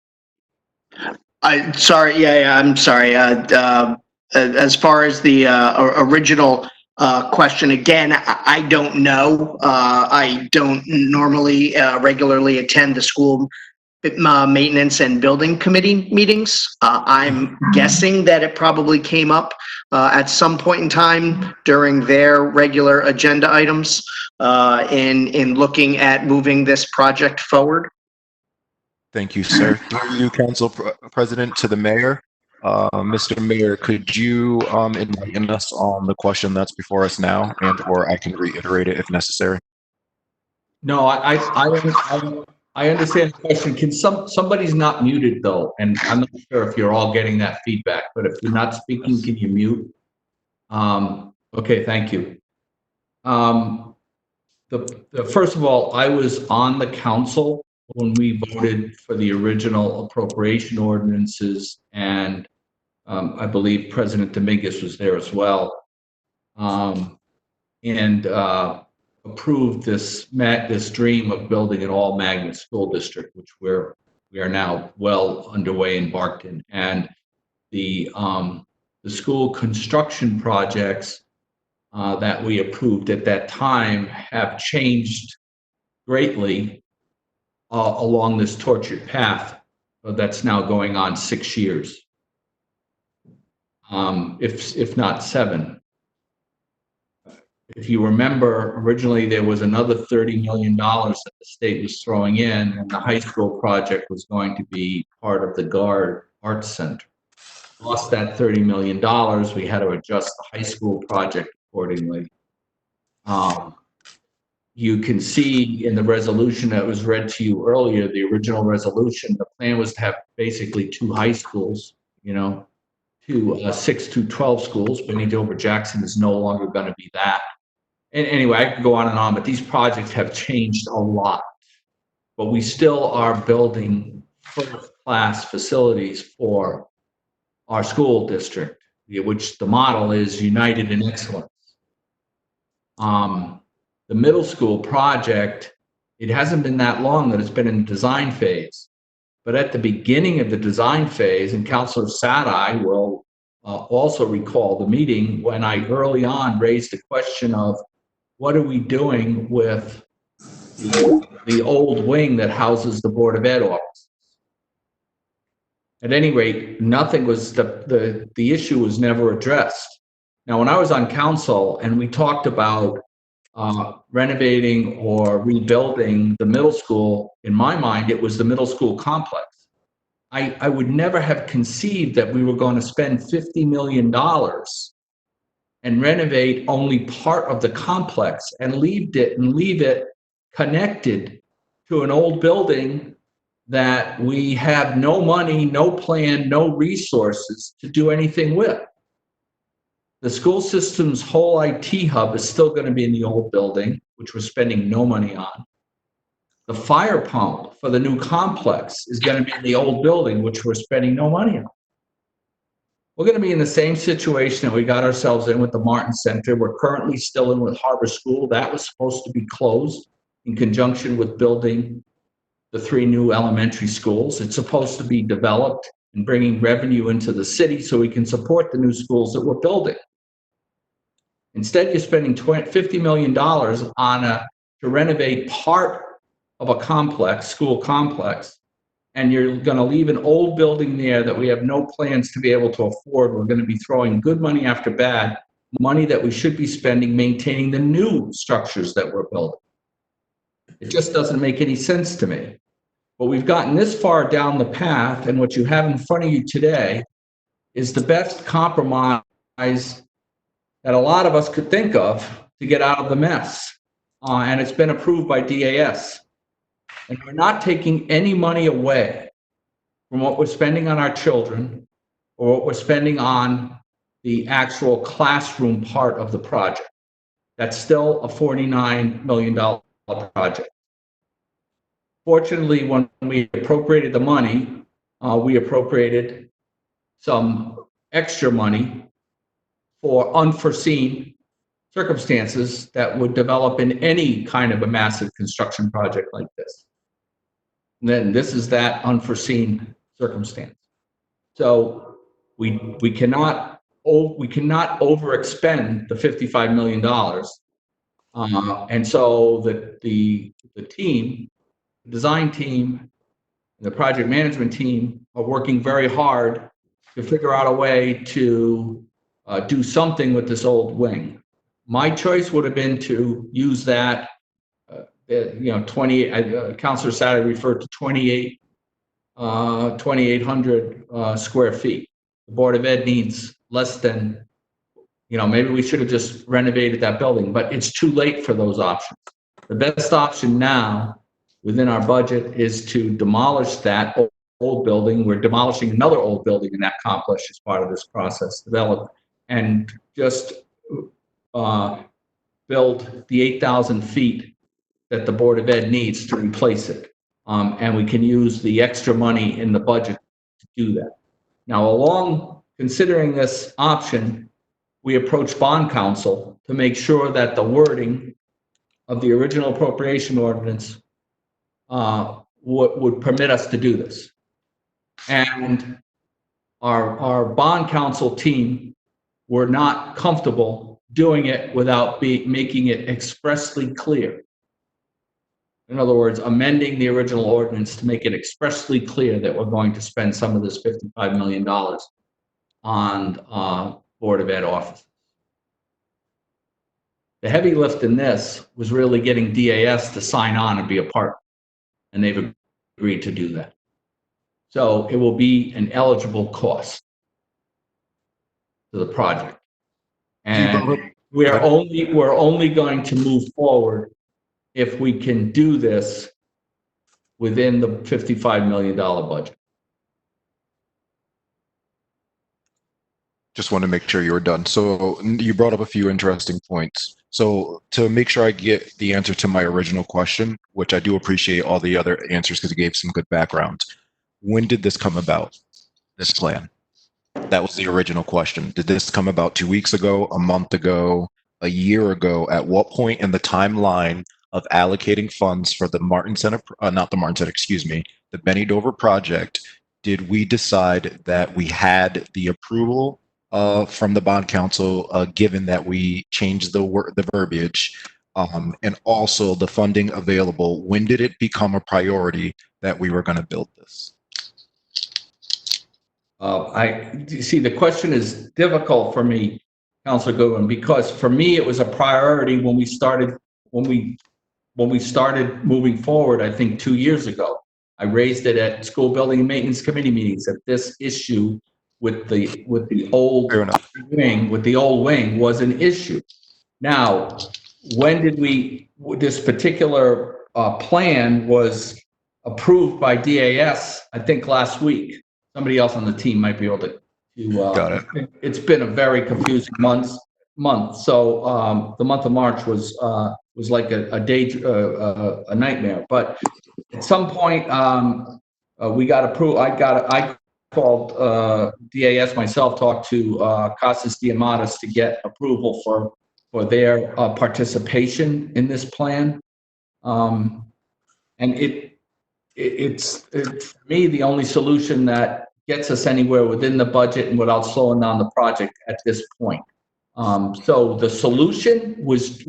Speaker 13: I'm sorry. Yeah, I'm sorry. As far as the original question, again, I don't know. I don't normally regularly attend the school maintenance and building committee meetings. I'm guessing that it probably came up at some point in time during their regular agenda items in looking at moving this project forward.
Speaker 3: Thank you, sir. Through you, Council President, to the mayor. Mr. Mayor, could you enlighten us on the question that's before us now, and or I can reiterate it if necessary?
Speaker 6: No, I understand the question. Can somebody's not muted though, and I'm not sure if you're all getting that feedback, but if you're not speaking, can you mute? Okay, thank you. First of all, I was on the council when we voted for the original appropriation ordinances, and I believe President Dominguez was there as well, and approved this dream of building an all-magnet school district, which we are now well underway, embarked in. And the school construction projects that we approved at that time have changed greatly along this tortured path that's now going on 6 years, if not 7. If you remember, originally there was another $30 million that the state was throwing in, and the high school project was going to be part of the GARD Arts Center. Lost that $30 million. We had to adjust the high school project accordingly. You can see in the resolution that was read to you earlier, the original resolution, the plan was to have basically 2 high schools, 2 6 to 12 schools. Benny Dover Jackson is no longer going to be that. and anyway, I could go on, but these projects have changed a lot. But we still are building first-class facilities for our school district, which the model is United in Excellence. The middle school project, it hasn't been that long that it's been in design phase. But at the beginning of the design phase, and Councilor Sadi will also recall the meeting when I early on raised the question of what are we doing with the old wing that houses the Board of Ed office. At any rate, nothing was, the issue was never addressed. Now, when I was on council and we talked about renovating or rebuilding the middle school, in my mind, it was the middle school complex. I would never have conceived that we were going to spend $50 million and renovate only part of the complex and leave it connected to an old building that we have no money, no plan, no resources to do anything with. The school system's whole IT hub is still going to be in the old building, which we're spending no money on. The fire pump for the new complex is going to be in the old building, which we're spending no money on. We're going to be in the same situation that we got ourselves in with the Martin Center. We're currently still in with Harbor School. That was supposed to be closed in conjunction with building the 3 new elementary schools. It's supposed to be developed and bringing revenue into the city so we can support the new schools that we're building. Instead, you're spending $50 million to renovate part of a complex, school complex, and you're going to leave an old building there that we have no plans to be able to afford. We're going to be throwing good money after bad, money that we should be spending maintaining the new structures that we're building. It just doesn't make any sense to me. But we've gotten this far down the path, and what you have in front of you today is the best compromise that a lot of us could think of to get out of the mess. And it's been approved by DAS. And we're not taking any money away from what we're spending on our children or what we're spending on the actual classroom part of the project. That's still a $49 million project. Fortunately, when we appropriated the money, we appropriated some extra money for unforeseen circumstances that would develop in any kind of a massive construction project like this. And then this is that unforeseen circumstance. So we cannot overexpend the $55 million. And so the team, the design team, and the project management team are working very hard to figure out a way to do something with this old wing. My choice would have been to use that, 20, Councilor Sadi referred to 2,800 square feet. The Board of Ed needs less than, maybe we should have just renovated that building, but it's too late for those options. The best option now within our budget is to demolish that old building. We're demolishing another old building in that complex as part of this process development, and just build the 8,000 feet that the Board of Ed needs to replace it. And we can use the extra money in the budget to do that. Now, considering this option, we approached bond counsel to make sure that the wording of the original appropriation ordinance would permit us to do this. And our bond counsel team were not comfortable doing it without making it expressly clear. In other words, amending the original ordinance to make it expressly clear that we're going to spend some of this $55 million on Board of Ed offices. The heavy lift in this was really getting DAS to sign on and be a partner, and they've agreed to do that. So it will be an eligible cost to the project. And we're only going to move forward if we can do this within the $55 million budget.
Speaker 3: Just want to make sure you were done. So you brought up a few interesting points. So to make sure I get the answer to my original question, which I do appreciate all the other answers because you gave some good background. When did this come about, this plan? That was the original question. Did this come about 2 weeks ago, a month ago, a year ago? At what point in the timeline of allocating funds for the Martin Center, not the Martin Center, excuse me, the Benny Dover project, did we decide that we had the approval from the bond council, given that we changed the verbiage, and also the funding available? When did it become a priority that we were going to build this?
Speaker 6: You see, the question is difficult for me, Councilor Goodwin, because for me, it was a priority when we started moving forward, I think 2 years ago. I raised it at school building and maintenance committee meetings that this issue with the old wing was an issue. Now, when did this particular plan was approved by DAS, I think last week. Somebody else on the team might be able to
Speaker 3: Got it.
Speaker 6: It's been a very confusing month. So the month of March was like a nightmare. But at some point, we got approved. I called DAS myself, talked to Casas Diamatas to get approval for their participation in this plan. And it's for me the only solution that gets us anywhere within the budget and without slowing down the project at this point. So the solution was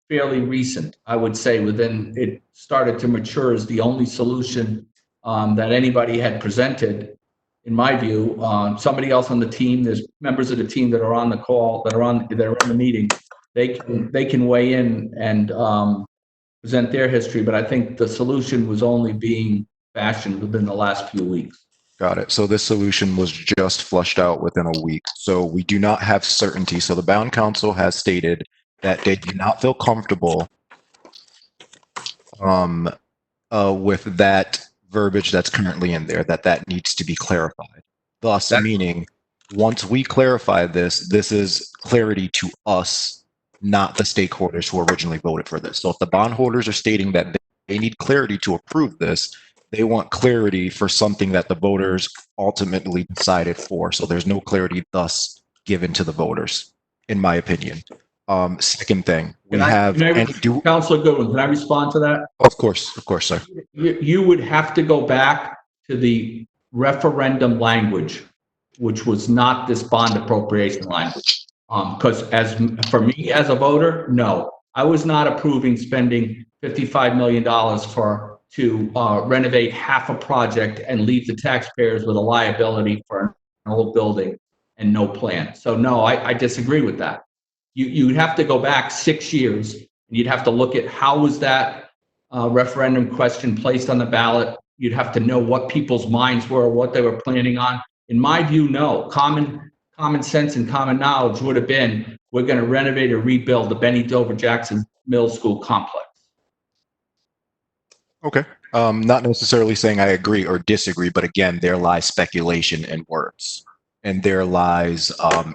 Speaker 6: fairly recent, I would say. It started to mature as the only solution that anybody had presented, in my view. Somebody else on the team, there's members of the team that are on the call, that are in the meeting. They can weigh in and present their history, but I think the solution was only being fashioned within the last few weeks.
Speaker 3: Got it. So this solution was just flushed out within a week. So we do not have certainty. So the Bond Council has stated that they do not feel comfortable with that verbiage that's currently in there, that needs to be clarified. Thus, meaning once we clarify this, this is clarity to us, not the stakeholders who originally voted for this. So if the bondholders are stating that they need clarity to approve this, they want clarity for something that the voters ultimately decided for. So there's no clarity thus given to the voters, in my opinion. Second thing,
Speaker 6: Councilor Goodwin, can I respond to that?
Speaker 3: Of course, sir.
Speaker 6: You would have to go back to the referendum language, which was not this bond appropriation language. Because for me as a voter, no, I was not approving spending $55 million to renovate half a project and leave the taxpayers with a liability for an old building and no plan. So no, I disagree with that. You'd have to go back 6 years, and you'd have to look at how was that referendum question placed on the ballot. You'd have to know what people's minds were, what they were planning on. In my view, no. Common sense and common knowledge would have been, we're going to renovate or rebuild the Benny Dover Jackson Middle School complex.
Speaker 3: Okay. Not necessarily saying I agree or disagree, but again, there lies speculation and words. And there lies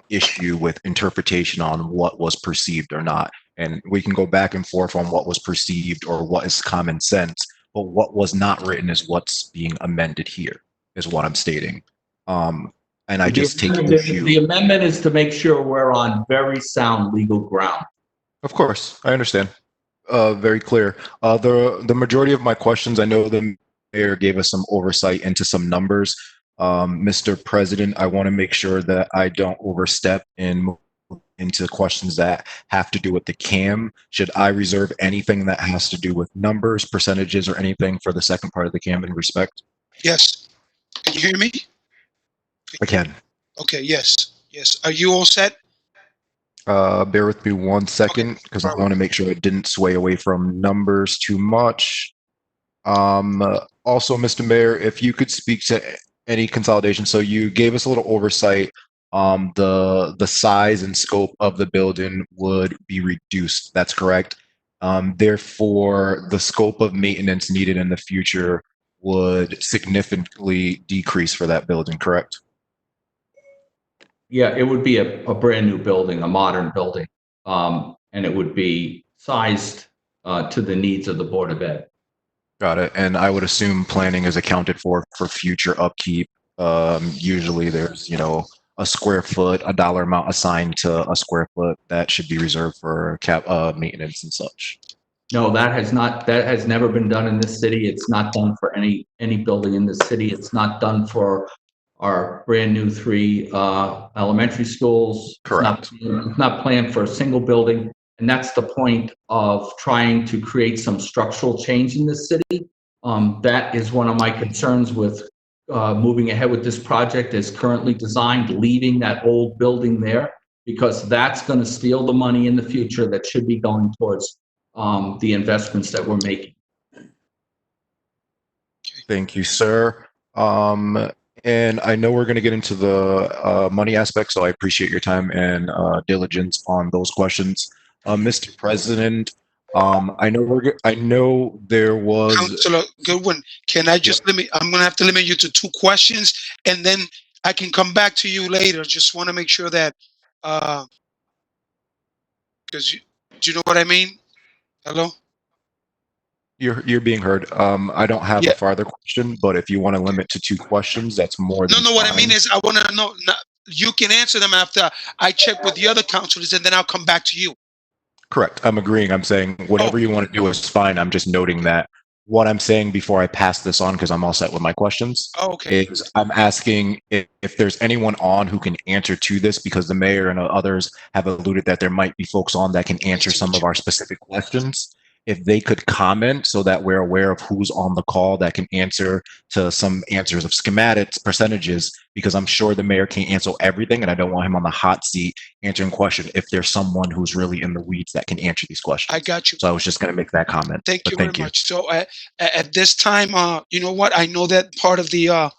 Speaker 3: issue with interpretation on what was perceived or not. And we can go back and forth on what was perceived or what is common sense, but what was not written is what's being amended here, is what I'm stating. And I just take issue.
Speaker 6: The amendment is to make sure we're on very sound legal ground.
Speaker 3: Of course, I understand. Very clear. The majority of my questions, I know the mayor gave us some oversight into some numbers. Mr. President, I want to make sure that I don't overstep and move into questions that have to do with the CAM. Should I reserve anything that has to do with numbers, percentages, or anything for the second part of the CAM in respect?
Speaker 7: Yes. Can you hear me?
Speaker 3: I can.
Speaker 7: Okay, yes. Are you all set?
Speaker 3: Bear with me 1 second, because I want to make sure it didn't sway away from numbers too much. Also, Mr. Mayor, if you could speak to any consolidation. So you gave us a little oversight. The size and scope of the building would be reduced. That's correct. Therefore, the scope of maintenance needed in the future would significantly decrease for that building, correct?
Speaker 6: Yeah, it would be a brand new building, a modern building. And it would be sized to the needs of the Board of Ed.
Speaker 3: Got it. And I would assume planning is accounted for future upkeep. Usually there's, a square foot, a dollar amount assigned to a square foot that should be reserved for maintenance and such.
Speaker 6: No, that has never been done in this city. It's not done for any building in this city. It's not done for our brand new 3 elementary schools.
Speaker 3: Correct.
Speaker 6: It's not planned for a single building. And that's the point of trying to create some structural change in this city. That is one of my concerns with moving ahead with this project as currently designed, leaving that old building there, because that's going to steal the money in the future that should be going towards the investments that we're making.
Speaker 3: Thank you, sir. And I know we're going to get into the money aspect, so I appreciate your time and diligence on those questions. Mr. President, I know there was.
Speaker 7: Councilor Goodwin, can I just I'm going to have to limit you to 2 questions, and then I can come back to you later. Just want to make sure that, because do you know what I mean? Hello?
Speaker 3: You're being heard. I don't have a farther question, but if you want to limit to 2 questions, that's more than
Speaker 7: No, what I
Speaker 3: fine.
Speaker 7: mean is I want to know, you can answer them after I check with the other councilors, and then I'll come back to you.
Speaker 3: Correct. I'm agreeing. I'm saying whatever you want to do is fine. I'm just noting that what I'm saying before I pass this on, because I'm all set with my questions, is I'm asking if there's anyone on who can answer to this, because the mayor and others have alluded that there might be folks on that can answer some of our specific questions. If they could comment so that we're aware of who's on the call that can answer to some answers of schematics, percentages, because I'm sure the mayor can't answer everything and I don't want him on the hot seat answering questions if there's someone who's really in the weeds that can answer these questions.
Speaker 7: I got you.
Speaker 3: So I was just going to make that comment.
Speaker 7: Thank you very much. So at this time, you know what? I know that part of the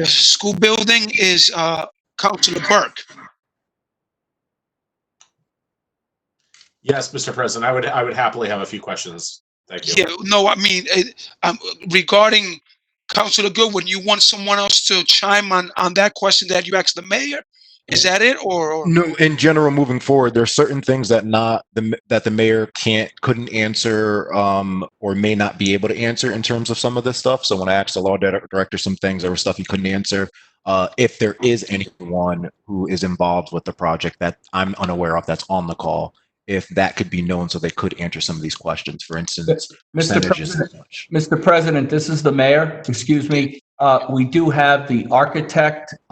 Speaker 7: school building is Councilor Burke.
Speaker 12: Yes, Mr. President, I would happily have a few questions. Thank you.
Speaker 7: Yeah, no, I mean, regarding Councilor Goodwin, you want someone else to chime on that question that you asked the mayor? Is that it, or?
Speaker 3: No, in general, moving forward, there are certain things that the mayor couldn't answer, or may not be able to answer in terms of some of this stuff. So when I asked the law director some things, there was stuff he couldn't answer. If there is anyone who is involved with the project that I'm unaware of that's on the call, if that could be known so they could answer some of these questions, for instance, percentages and such.
Speaker 6: Mr. President, this is the mayor. Excuse me. We do have the architect in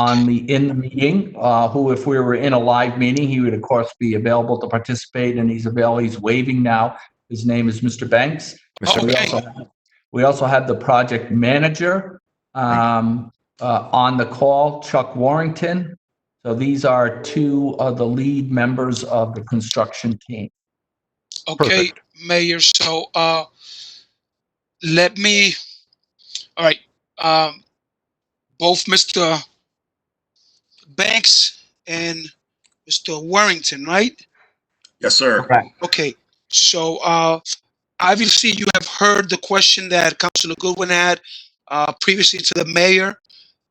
Speaker 6: the meeting, who, if we were in a live meeting, he would of course be available to participate, and he's available. He's waving now. His name is Mr. Banks. We also have the project manager on the call, Chuck Warrington. So these are 2 of the lead members of the construction team.
Speaker 7: Okay, perfect. Mayor, so all right, both Mr. Banks and Mr. Warrington, right?
Speaker 5: Yes, sir.
Speaker 7: Okay, so obviously you have heard the question that Councilor Goodwin had previously to the mayor.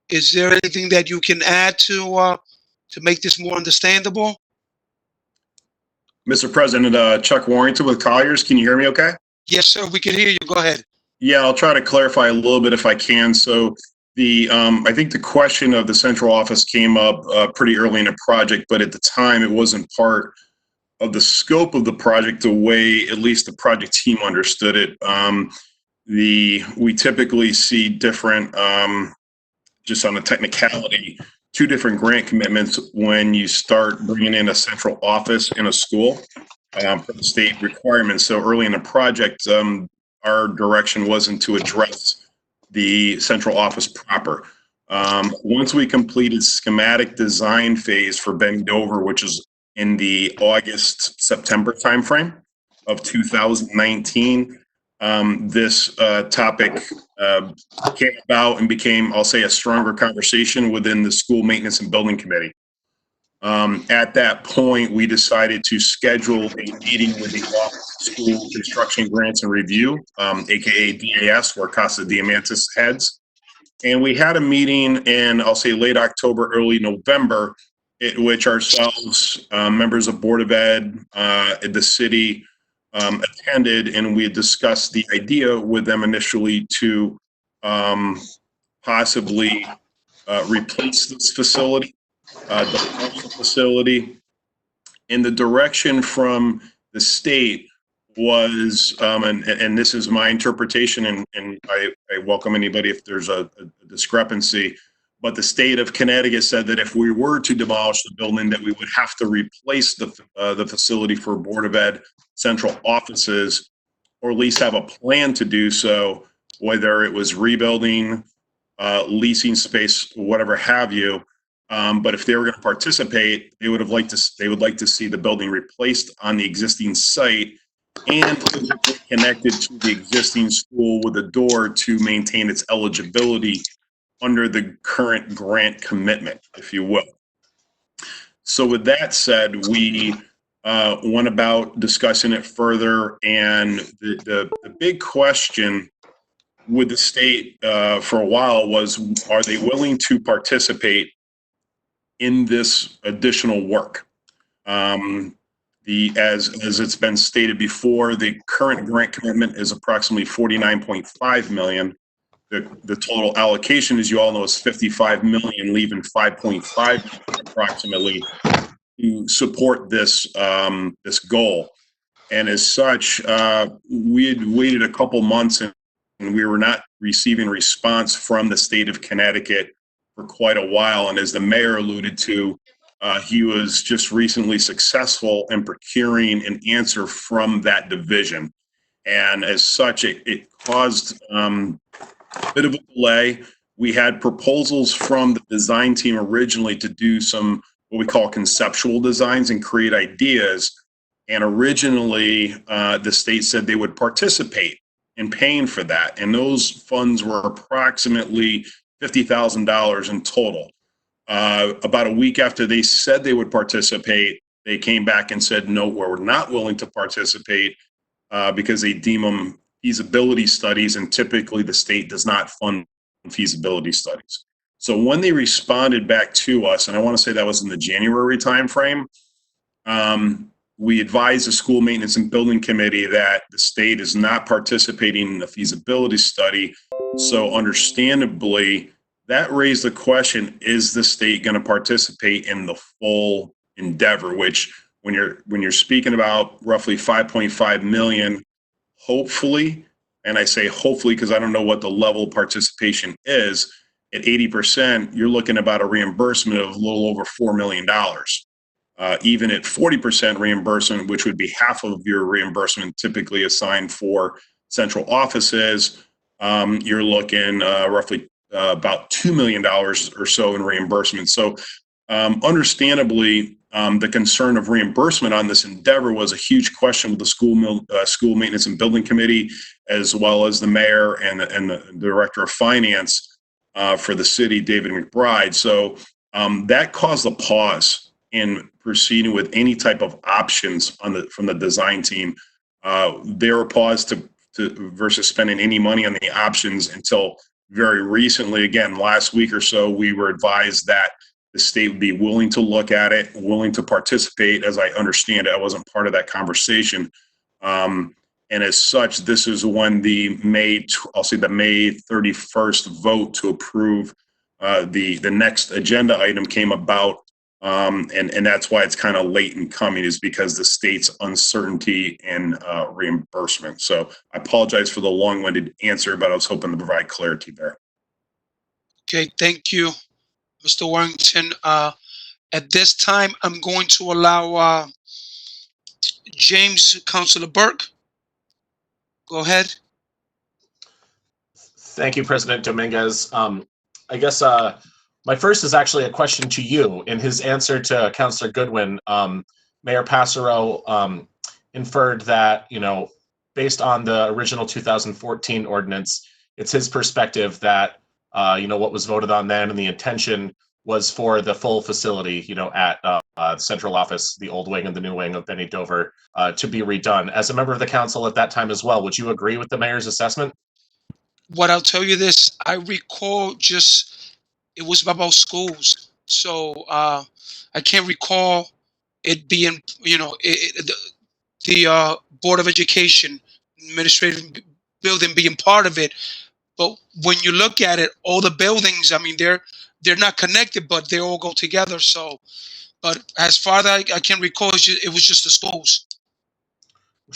Speaker 7: Is there anything that you can add to make this more understandable?
Speaker 5: Mr. President, Chuck Warrington with Colliers. Can you hear me okay?
Speaker 7: Yes, sir. We can hear you. Go ahead.
Speaker 5: Yeah, I'll try to clarify a little bit if I can. So I think the question of the central office came up pretty early in the project, but at the time it wasn't part of the scope of the project the way at least the project team understood it. We typically see different, just on a technicality, 2 different grant commitments when you start bringing in a central office in a school for the state requirements. So early in the project, our direction wasn't to address the central office proper. Once we completed schematic design phase for Ben Dover, which is in the August-September timeframe of 2019, this topic came about and became, I'll say, a stronger conversation within the school maintenance and building committee. At that point, we decided to schedule a meeting with the Office of School Construction Grants and Review, aka DAS, where Casa Diamantis heads.
Speaker 14: And we had a meeting in, I'll say, late October, early November, at which ourselves, members of Board of Ed, the city, attended, and we had discussed the idea with them initially to possibly replace this facility, the facility. And the direction from the state was, and this is my interpretation, and I welcome anybody if there's a discrepancy, but the state of Connecticut said that if we were to demolish the building, that we would have to replace the facility for Board of Ed central offices, or at least have a plan to do so, whether it was rebuilding, leasing space, whatever have you. But if they were going to participate, they would like to see the building replaced on the existing site and connected to the existing school with a door to maintain its eligibility under the current grant commitment, if you will. So with that said, we went about discussing it further, and the big question with the state for a while was, are they willing to participate in this additional work? As it's been stated before, the current grant commitment is approximately $49.5 million. The total allocation, as you all know, is $55 million, leaving $5.5 approximately to support this this goal. And as such, we had waited a couple months and we were not receiving response from the state of Connecticut for quite a while. And as the mayor alluded to, he was just recently successful in procuring an answer from that division. And as such, it caused a bit of a delay. We had proposals from the design team originally to do some what we call conceptual designs and create ideas. And originally, the state said they would participate in paying for that. And those funds were approximately $50,000 in total. About a week after they said they would participate, they came back and said, no, we're not willing to participate because they deem them feasibility studies, and typically the state does not fund feasibility studies. So when they responded back to us, and I want to say that was in the January timeframe, we advised the School Maintenance and Building Committee that the state is not participating in the feasibility study. So understandably, that raised the question, is the state going to participate in the full endeavor, which when you're speaking about roughly 5.5 million, hopefully, and I say hopefully because I don't know what the level of participation is, at 80%, you're looking about a reimbursement of a little over $4 million. Even at 40% reimbursement, which would be half of your reimbursement typically assigned for central offices, you're looking roughly about $2 million or so in reimbursement. So understandably, the concern of reimbursement on this endeavor was a huge question with the School Maintenance and Building Committee, as well as the mayor and the director of finance for the city, David McBride. So that caused a pause in proceeding with any type of options from the design team. They were paused to versus spending any money on the options until very recently. Again, last week or so, we were advised that the state would be willing to look at it, willing to participate. As I understand it, I wasn't part of that conversation. And as such, this is when the May 31st vote to approve the next agenda item came about. And that's why it's kind of late in coming, is because the state's uncertainty in reimbursement. So I apologize for the long-winded answer, but I was hoping to provide clarity there.
Speaker 7: Okay, thank you, Mr. Warrington. At this time, I'm going to allow Councilor Burke. Go ahead.
Speaker 12: Thank you, President Dominguez. I guess my first is actually a question to you. In his answer to Councilor Goodwin, Mayor Passero inferred that, based on the original 2014 ordinance, it's his perspective that, what was voted on then and the intention was for the full facility, at the central office, the old wing and the new wing of Benny Dover, to be redone. As a member of the council at that time as well, would you agree with the mayor's assessment?
Speaker 7: what I'll tell you this, I recall it was about schools. So I can't recall it being, the Board of Education administrative building being part of it. But when you look at it, all the buildings, I mean, they're not connected, but they all go together. So, but as far as I can recall, it was just the schools.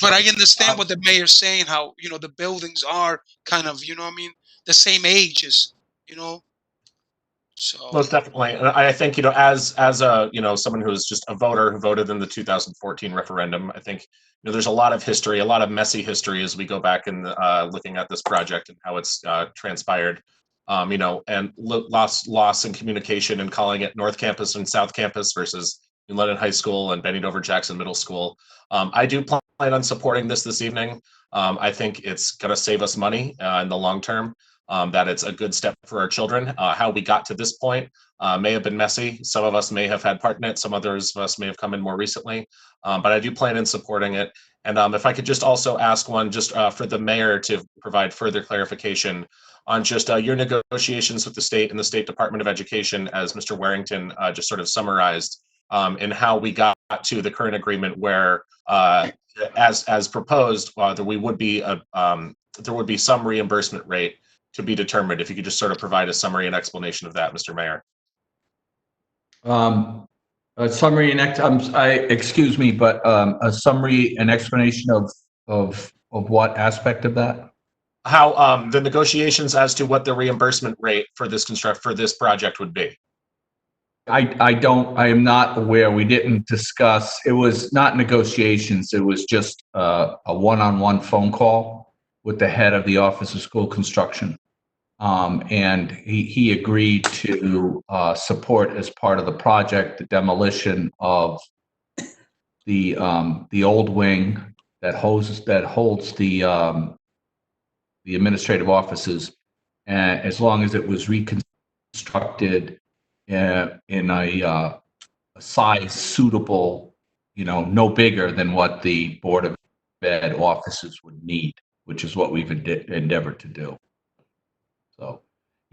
Speaker 7: But I understand what the mayor's saying, how, the buildings are kind of, what I mean, the same ages, So
Speaker 12: Most definitely. And I think, as a, someone who's just a voter who voted in the 2014 referendum, I think, there's a lot of history, a lot of messy history as we go back and looking at this project and how it's transpired. And loss in communication and calling it North Campus and South Campus versus New London High School and Benny Dover Jackson Middle School. I do plan on supporting this evening. I think it's going to save us money in the long term. That it's a good step for our children. How we got to this point may have been messy. Some of us may have had part in it. Some others of us may have come in more recently. But I do plan in supporting it. And if I could just also ask one, just for the mayor to provide further clarification on just your negotiations with the state and the State Department of Education, as Mr. Warrington just sort of summarized, and how we got to the current agreement where, as proposed, there would be some reimbursement rate to be determined. If you could just sort of provide a summary and explanation of that, Mr. Mayor.
Speaker 6: A summary and excuse me, but a summary and explanation of what aspect of that?
Speaker 12: How the negotiations as to what the reimbursement rate for this project would be.
Speaker 6: I am not aware. We didn't discuss. It was not negotiations. It was just a one-on-one phone call with the head of the Office of School Construction. And he agreed to support, as part of the project, the demolition of the old wing that holds the administrative offices, and as long as it was reconstructed in a size suitable, no bigger than what the Board of Ed offices would need, which is what we've endeavored to do. So,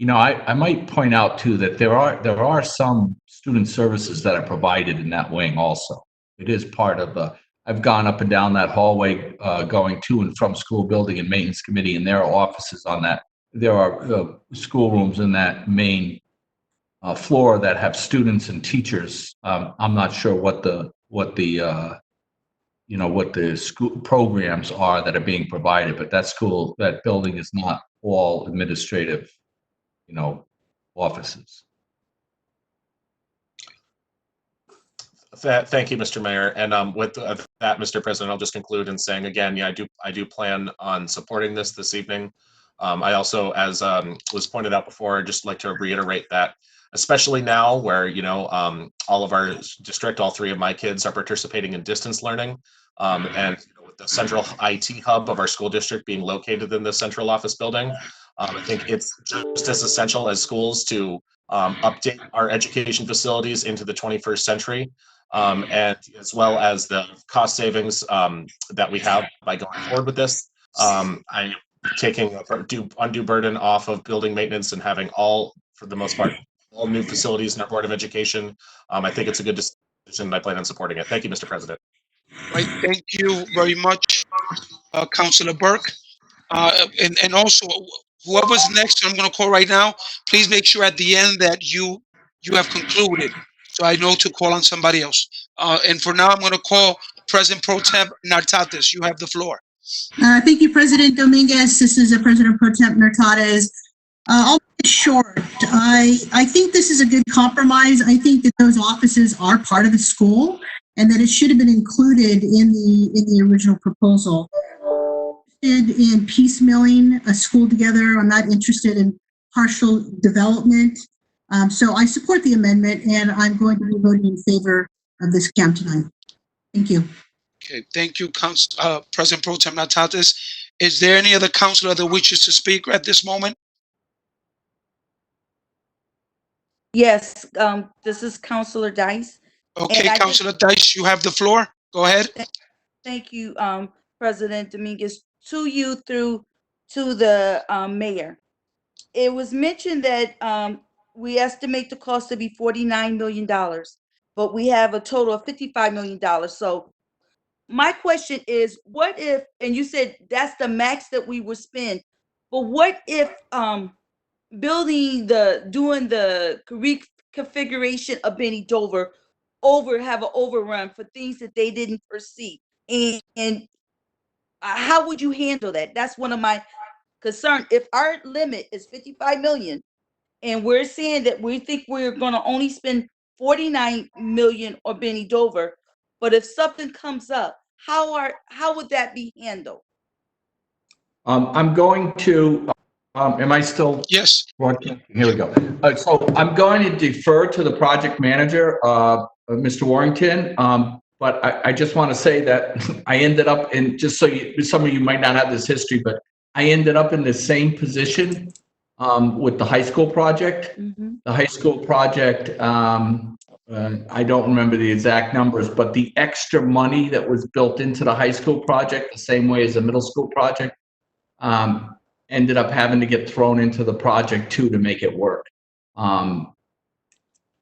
Speaker 6: I might point out too that there are some student services that are provided in that wing also. It is part of I've gone up and down that hallway going to and from school building and maintenance committee, and there are offices on that. There are schoolrooms in that main floor that have students and teachers. I'm not sure what the school programs are that are being provided, but that building is not all administrative, offices.
Speaker 12: Thank you, Mr. Mayor. And with that, Mr. President, I'll just conclude in saying again, yeah, I do plan on supporting this evening. I also, as was pointed out before, I'd just like to reiterate that, especially now where, all of our district, all three of my kids are participating in distance learning. And with the central IT hub of our school district being located in the central office building, I think it's just as essential as schools to update our education facilities into the 21st century, and as well as the cost savings that we have by going forward with this. I'm taking undue burden off of building maintenance and having for the most part, all new facilities in our Board of Education. I think it's a good decision, and I plan on supporting it. Thank you, Mr. President.
Speaker 7: Right, thank you very much, Councilor Burke. And also, whoever's next, I'm going to call right now. Please make sure at the end that you have concluded, so I know to call on somebody else. And for now, I'm going to call President Pro Tem Nartates. You have the floor.
Speaker 2: Thank you, President Dominguez. This is President Pro Tem Nartates. I'll be short. I think this is a good compromise. I think that those offices are part of the school, and that it should have been included in the original proposal. In piecemealing a school together. I'm not interested in partial development. So I support the amendment, and I'm going to be voting in favor of this CAM tonight. Thank you.
Speaker 7: Okay, thank you, President Pro Tem Nartates. Is there any other councilor that wishes to speak at this moment?
Speaker 1: Yes, this is Councilor Dice.
Speaker 7: Okay, Councilor Dice, you have the floor. Go ahead.
Speaker 1: Thank you, President Dominguez. To you through to the mayor. It was mentioned that we estimate the cost to be $49 million, but we have a total of $55 million. So my question is, what if, and you said that's the max that we would spend, but what if doing the reconfiguration of Benny Dover have an overrun for things that they didn't foresee? And how would you handle that? That's one of my concerns. If our limit is 55 million and we're saying that we think we're going to only spend 49 million on Benny Dover, but if something comes up, how would that be handled?
Speaker 6: I'm going to, am I still?
Speaker 7: Yes.
Speaker 6: Here we go. So I'm going to defer to the project manager, Mr. Warrington. But I just want to say that I ended up in, just so some of you might not have this history, but I ended up in the same position with the high school project.
Speaker 1: Mm-hmm.
Speaker 6: The high school project, I don't remember the exact numbers, but the extra money that was built into the high school project, the same way as the middle school project, ended up having to get thrown into the project too to make it work.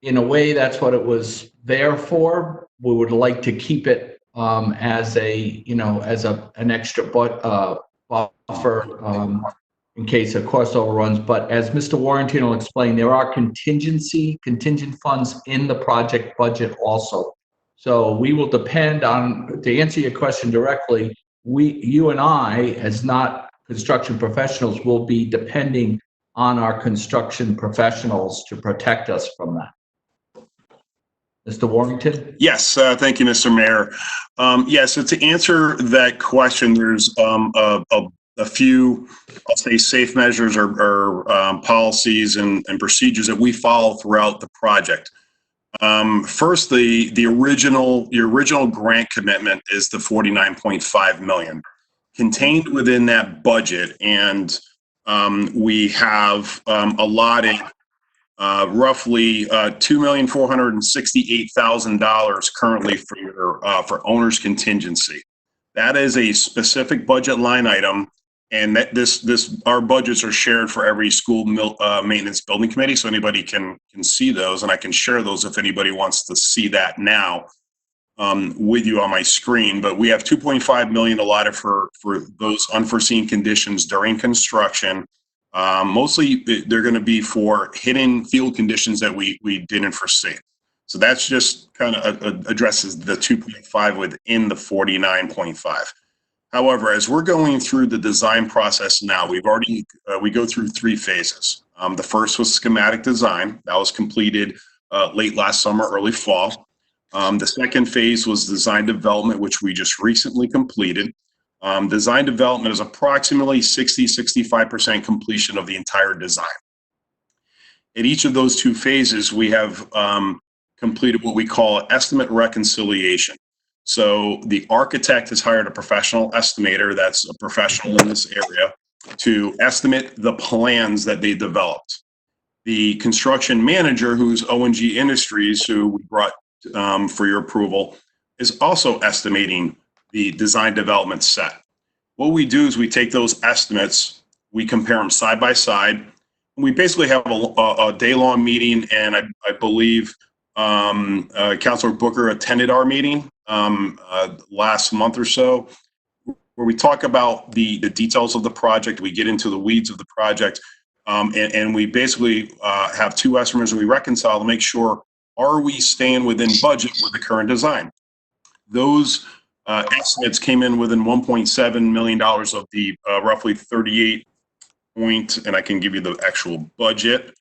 Speaker 6: In a way, that's what it was there for. We would like to keep it as an extra buffer in case of cost overruns. But as Mr. Warrington will explain, there are contingent funds in the project budget also. So we will depend on, to answer your question directly, you and I, as not construction professionals, will be depending on our construction professionals to protect us from that. Mr. Warrington?
Speaker 14: Yes, thank you, Mr. Mayor. So to answer that question, there's a few, I'll say, safe measures or policies and procedures that we follow throughout the project. First, the original grant commitment is the $49.5 million contained within that budget, and we have allotted roughly $2,468,000 currently for owner's contingency. That is a specific budget line item, and that our budgets are shared for every school maintenance building committee, so anybody can see those, and I can share those if anybody wants to see that now with you on my screen. But we have $2.5 million allotted for those unforeseen conditions during construction. Mostly they're going to be for hidden field conditions that we didn't foresee. So that's just kind of addresses the 2.5 within the 49.5. However, as we're going through the design process now, we go through 3 phases. The first was schematic design. That was completed late last summer, early fall. The second phase was design development, which we just recently completed. Design development is approximately 65% completion of the entire design. In each of those 2 phases, we have completed what we call estimate reconciliation. So the architect has hired a professional estimator that's a professional in this area to estimate the plans that they developed. The construction manager, who's O&G Industries, who we brought for your approval, is also estimating the design development set. What we do is we take those estimates, we compare them side by side. We basically have a day-long meeting, and I believe Councilor Booker attended our meeting last month or so, where we talk about the details of the project. We get into the weeds of the project, and we basically have 2 estimates that we reconcile to make sure, are we staying within budget with the current design? Those estimates came in within $1.7 million of the roughly 38 point, and I can give you the actual budget.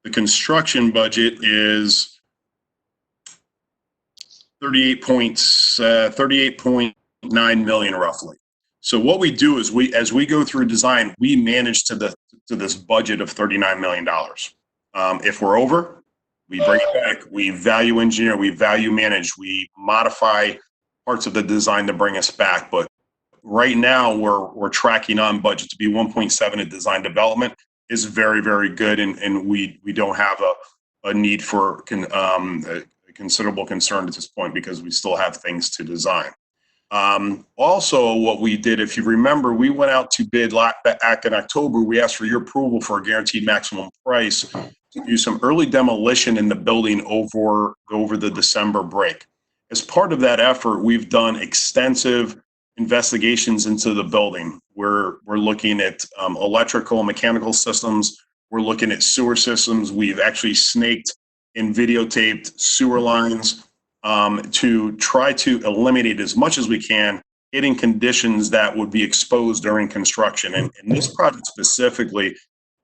Speaker 14: The construction budget is 38.9 million roughly. So what we do is as we go through design, we manage to this budget of $39 million. If we're over, we bring it back. We value engineer, we value manage, we modify parts of the design to bring us back. But right now we're tracking on budget to be 1.7 in design development is very, very good. And we don't have a need for a considerable concern at this point because we still have things to design. Also, what we did, if you remember, we went out to bid back in October. We asked for your approval for a guaranteed maximum price to do some early demolition in the building over the December break. As part of that effort, we've done extensive investigations into the building. We're looking at electrical and mechanical systems. We're looking at sewer systems. We've actually snaked and videotaped sewer lines to try to eliminate as much as we can hitting conditions that would be exposed during construction. And in this project specifically,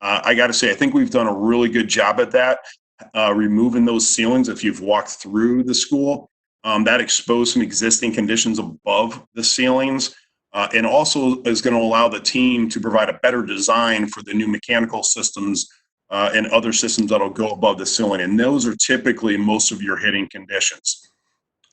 Speaker 14: I got to say, I think we've done a really good job at that, removing those ceilings. If you've walked through the school, that exposed some existing conditions above the ceilings, and also is going to allow the team to provide a better design for the new mechanical systems and other systems that'll go above the ceiling. And those are typically most of your hitting conditions.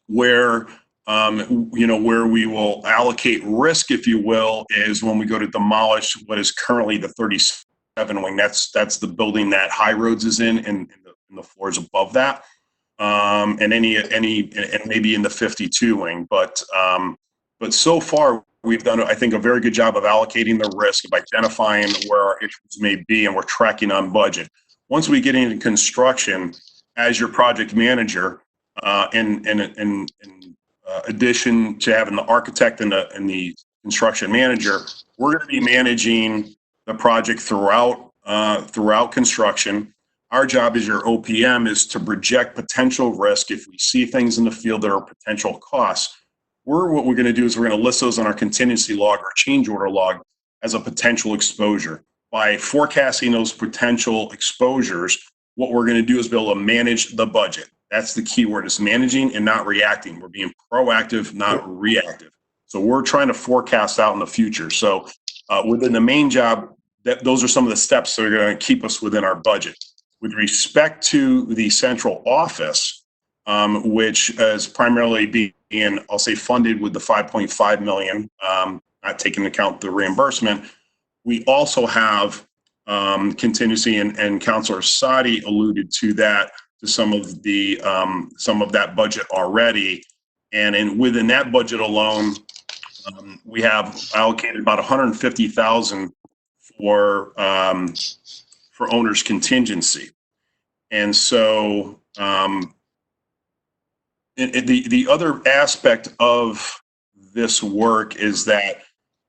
Speaker 14: Where where we will allocate risk, if you will, is when we go to demolish what is currently the 37 wing. That's the building that High Roads is in, and the floors above that, and maybe in the 52 wing. But so far we've done, I think, a very good job of allocating the risk, of identifying where our issues may be, and we're tracking on budget. Once we get into construction, as your project manager, in addition to having the architect and the construction manager, we're going to be managing the project throughout construction. Our job as your OPM is to project potential risk. If we see things in the field that are potential costs, what we're going to do is we're going to list those on our contingency log or change order log as a potential exposure. By forecasting those potential exposures, what we're going to do is be able to manage the budget. That's the key word, is managing and not reacting. We're being proactive, not reactive. So we're trying to forecast out in the future. So within the main job, those are some of the steps that are going to keep us within our budget. With respect to the central office, which is primarily being, I'll say, funded with the 5.5 million, not taking into account the reimbursement, we also have contingency, and Councilor Sadi alluded to that, to some of that budget already. And within that budget alone, we have allocated about 150,000 for owner's contingency. And so the other aspect of this work is that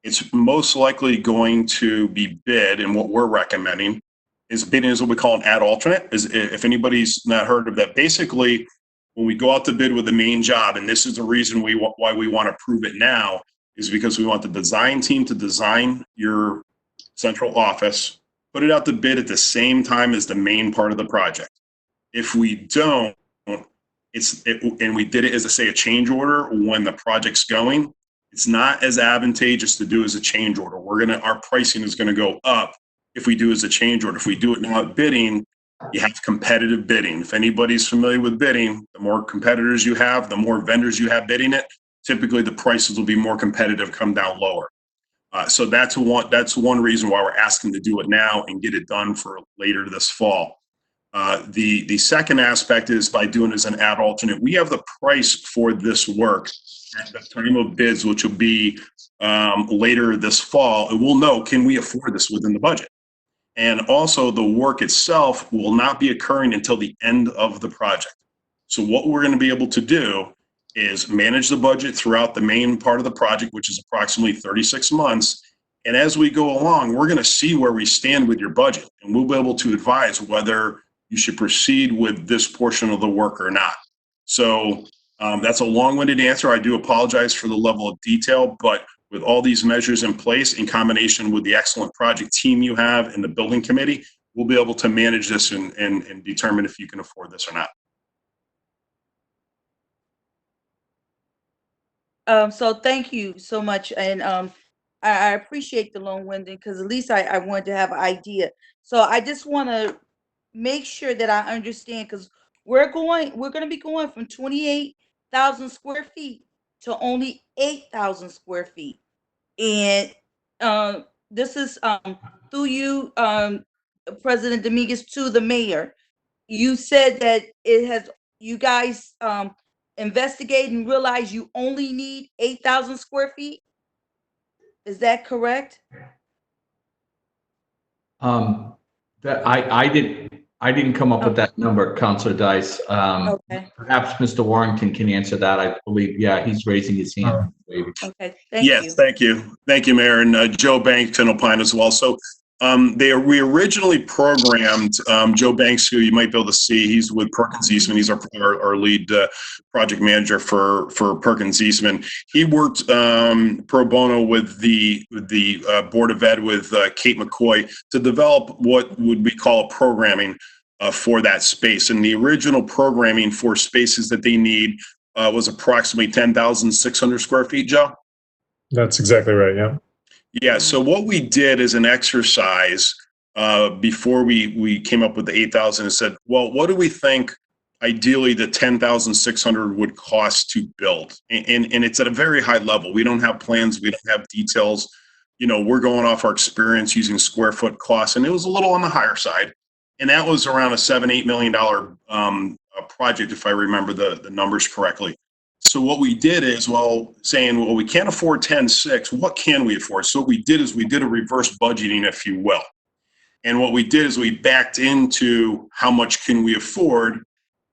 Speaker 14: it's most likely going to be bid, and what we're recommending is bidding is what we call an ad alternate. If anybody's not heard of that, basically when we go out to bid with the main job, and this is the reason why we want to prove it now, is because we want the design team to design your central office, put it out to bid at the same time as the main part of the project. If we don't, and we did it as a change order when the project's going, it's not as advantageous to do as a change order. Our pricing is going to go up if we do as a change order. If we do it now at bidding, you have competitive bidding. If anybody's familiar with bidding, the more competitors you have, the more vendors you have bidding it, typically the prices will be more competitive, come down lower. So that's one reason why we're asking to do it now and get it done for later this fall. The second aspect is by doing it as an ad alternate, we have the price for this work at the time of bids, which will be later this fall, and we'll know, can we afford this within the budget? And also the work itself will not be occurring until the end of the project. So what we're going to be able to do is manage the budget throughout the main part of the project, which is approximately 36 months. And as we go along, we're going to see where we stand with your budget, and we'll be able to advise whether you should proceed with this portion of the work or not. So that's a long-winded answer. I do apologize for the level of detail, but with all these measures in place, in combination with the excellent project team you have in the building committee, we'll be able to manage this and determine if you can afford this or not.
Speaker 1: So thank you so much. And I appreciate the long-winded, because at least I wanted to have an idea. So I just want to make sure that I understand, because we're going to be going from 28,000 square feet to only 8,000 square feet. And this is through you, President Dominguez, to the mayor. You said that you guys investigate and realize you only need 8,000 square feet? Is that correct?
Speaker 6: That I didn't come up with that number, Counselor Dice.
Speaker 1: Okay,
Speaker 6: Perhaps Mr. Warrington can answer that. I believe, yeah, he's raising his hand. Maybe.
Speaker 1: okay, thank you.
Speaker 14: Yes, thank you. Thank you, Mayor, and Joe Banks can opine as well. So we originally programmed Joe Banks, who you might be able to see. He's with Perkins Eastman. He's our lead project manager for Perkins Eastman. He worked pro bono with the Board of Ed with Kate McCoy to develop what would we call a programming for that space. And the original programming for spaces that they need was approximately 10,600 square feet, Joe?
Speaker 15: That's exactly right, yeah.
Speaker 14: Yeah, so what we did as an exercise before we came up with the 8,000 and said, well, what do we think ideally the 10,600 would cost to build? And it's at a very high level. We don't have plans, we don't have details. You know, we're going off our experience using square foot costs, and it was a little on the higher side. And that was around a $7-8 million project, if I remember the numbers correctly. So what we did is, saying, well, we can't afford 10.6, what can we afford? So what we did is we did a reverse budgeting, if you will. And what we did is we backed into how much can we afford,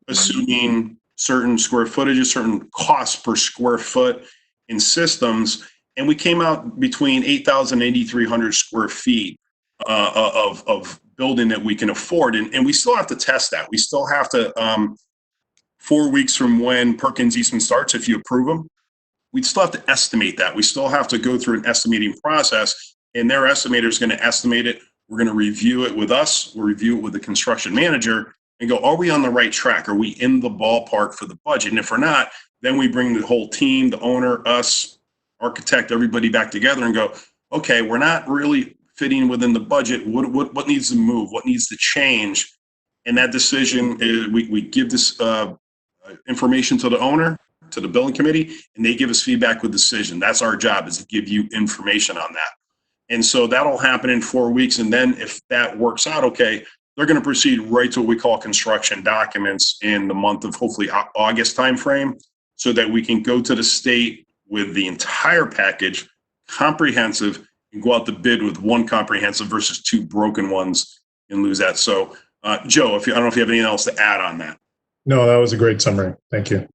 Speaker 14: assuming certain square footages, certain costs per square foot in systems. And we came out between 8,000 and 8,300 square feet of building that we can afford. And we still have to test that. We still have to, 4 weeks from when Perkins Eastman starts, if you approve them, we'd still have to estimate that. We still have to go through an estimating process, and their estimator is going to estimate it. We're going to review it with us. We'll review it with the construction manager and go, are we on the right track? Are we in the ballpark for the budget? And if we're not, then we bring the whole team, the owner, us, architect, everybody back together and go, okay, we're not really fitting within the budget. What needs to move? What needs to change? And that decision is we give this information to the owner, to the building committee, and they give us feedback with decision. That's our job, is to give you information on that. And so that'll happen in 4 weeks. And then if that works out, okay, they're going to proceed right to what we call construction documents in the month of hopefully August timeframe, so that we can go to the state with the entire package, comprehensive, and go out to bid with one comprehensive versus two broken ones and lose that. So Joe, I don't know if you have anything else to add on that.
Speaker 15: No, that was a great summary. Thank you.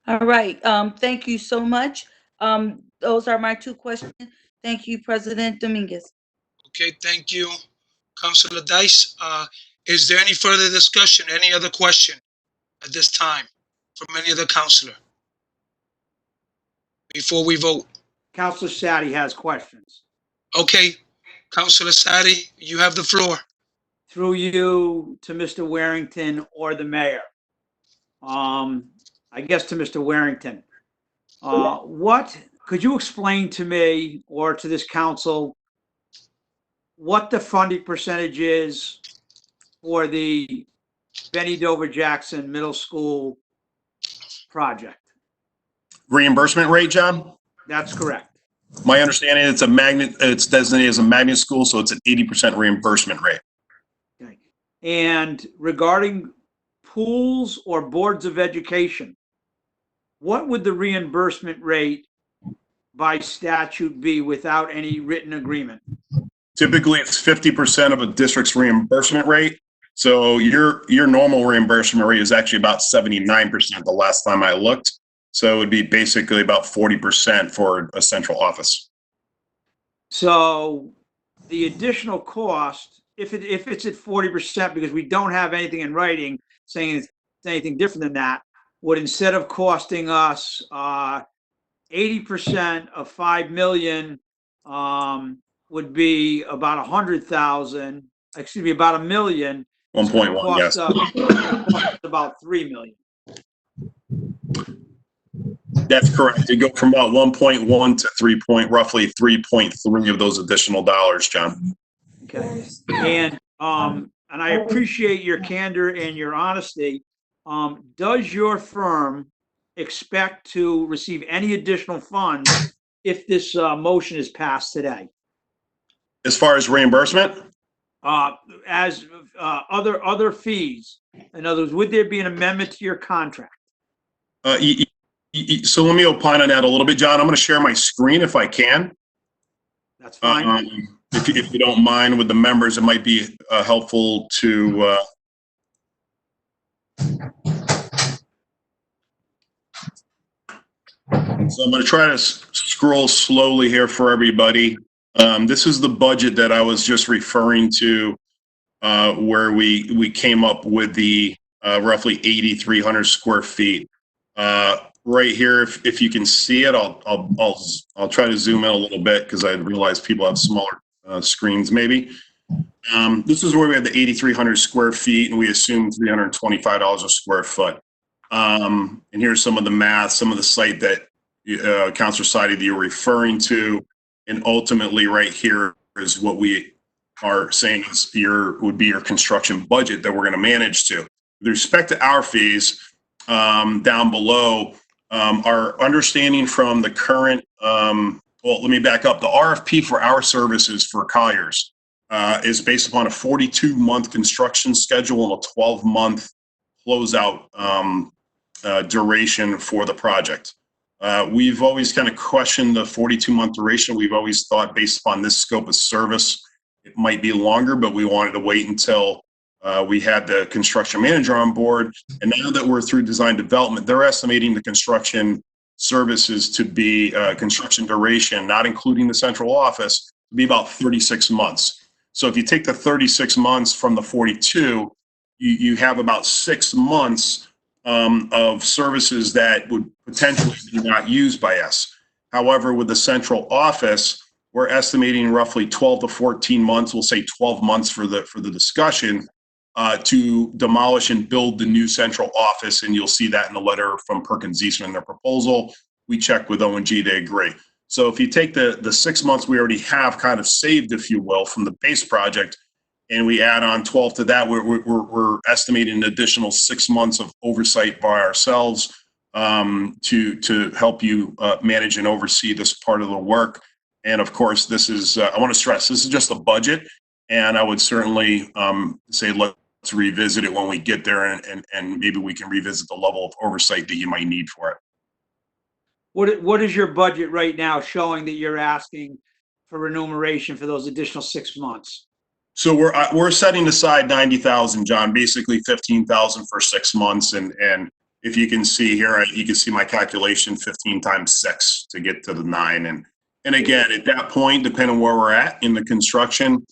Speaker 1: All right, thank you so much. Those are my two questions. Thank you, President Dominguez.
Speaker 7: Okay, thank you, Councilor Dice. Is there any further discussion, any other question at this time from any other councilor before we vote?
Speaker 11: Counselor Sadi has questions.
Speaker 7: Okay, Councilor Sadi, you have the floor.
Speaker 11: Through you to Mr. Warrington or the mayor. I guess to Mr. Warrington. Could you explain to me or to this council what the funding percentage is for the Benny Dover Jackson Middle School project?
Speaker 14: Reimbursement rate, John?
Speaker 11: That's correct.
Speaker 14: My understanding, it's designated as a magnet school, so it's an 80% reimbursement rate.
Speaker 11: Okay. And regarding pools or boards of education, what would the reimbursement rate by statute be without any written agreement?
Speaker 14: Typically, it's 50% of a district's reimbursement rate. So your normal reimbursement rate is actually about 79% the last time I looked. So it would be basically about 40% for a central office.
Speaker 11: So the additional cost, if it's at 40%, because we don't have anything in writing saying it's anything different than that, would, instead of costing us 80% of 5 million, would be about 100,000, excuse me, about $1 million.
Speaker 14: 1.1, yes.
Speaker 11: Cost about 3 million.
Speaker 14: That's correct. You go from about 1.1 to roughly 3.3 of those additional dollars, John.
Speaker 11: Okay. And I appreciate your candor and your honesty. Does your firm expect to receive any additional funds if this motion is passed today?
Speaker 14: As far as reimbursement?
Speaker 11: As other fees. In other words, would there be an amendment to your contract?
Speaker 14: So let me opine on that a little bit, John. I'm going to share my screen if I can.
Speaker 11: That's fine.
Speaker 14: If you don't mind with the members, it might be helpful to. So I'm going to try to scroll slowly here for everybody. This is the budget that I was just referring to, where we came up with the roughly 8,300 square feet. Right here, if you can see it, I'll try to zoom in a little bit because I realize people have smaller screens maybe. This is where we have the 8,300 square feet, and we assume $325 a square foot. And here's some of the math, some of the site that Councilor Sadi that you're referring to, and ultimately right here is what we are saying is would be your construction budget that we're going to manage to. With respect to our fees, down below, our understanding from the current, well, let me back up. The RFP for our services for Colliers is based upon a 42-month construction schedule and a 12-month closeout duration for the project. We've always kind of questioned the 42-month duration. We've always thought based upon this scope of service, it might be longer, but we wanted to wait until we had the construction manager on board. And now that we're through design development, they're estimating the construction services to be construction duration, not including the central office, to be about 36 months. So if you take the 36 months from the 42, you have about 6 months of services that would potentially be not used by us. However, with the central office, we're estimating roughly 12 to 14 months. We'll say 12 months for the discussion to demolish and build the new central office. And you'll see that in the letter from Perkins Eastman, their proposal. We checked with O&G, they agree. So if you take the 6 months we already have kind of saved, if you will, from the base project, and we add on 12 to that, we're estimating an additional 6 months of oversight by ourselves to help you manage and oversee this part of the work. And of course, this is, I want to stress, this is just a budget. And I would certainly say, let's revisit it when we get there, and maybe we can revisit the level of oversight that you might need for it.
Speaker 11: What is your budget right now showing that you're asking for remuneration for those additional 6 months?
Speaker 14: So we're setting aside 90,000, John, basically 15,000 for 6 months. And if you can see here, you can see my calculation, 15 times 6 to get to the 9. And again, at that point, depending on where we're at in the construction,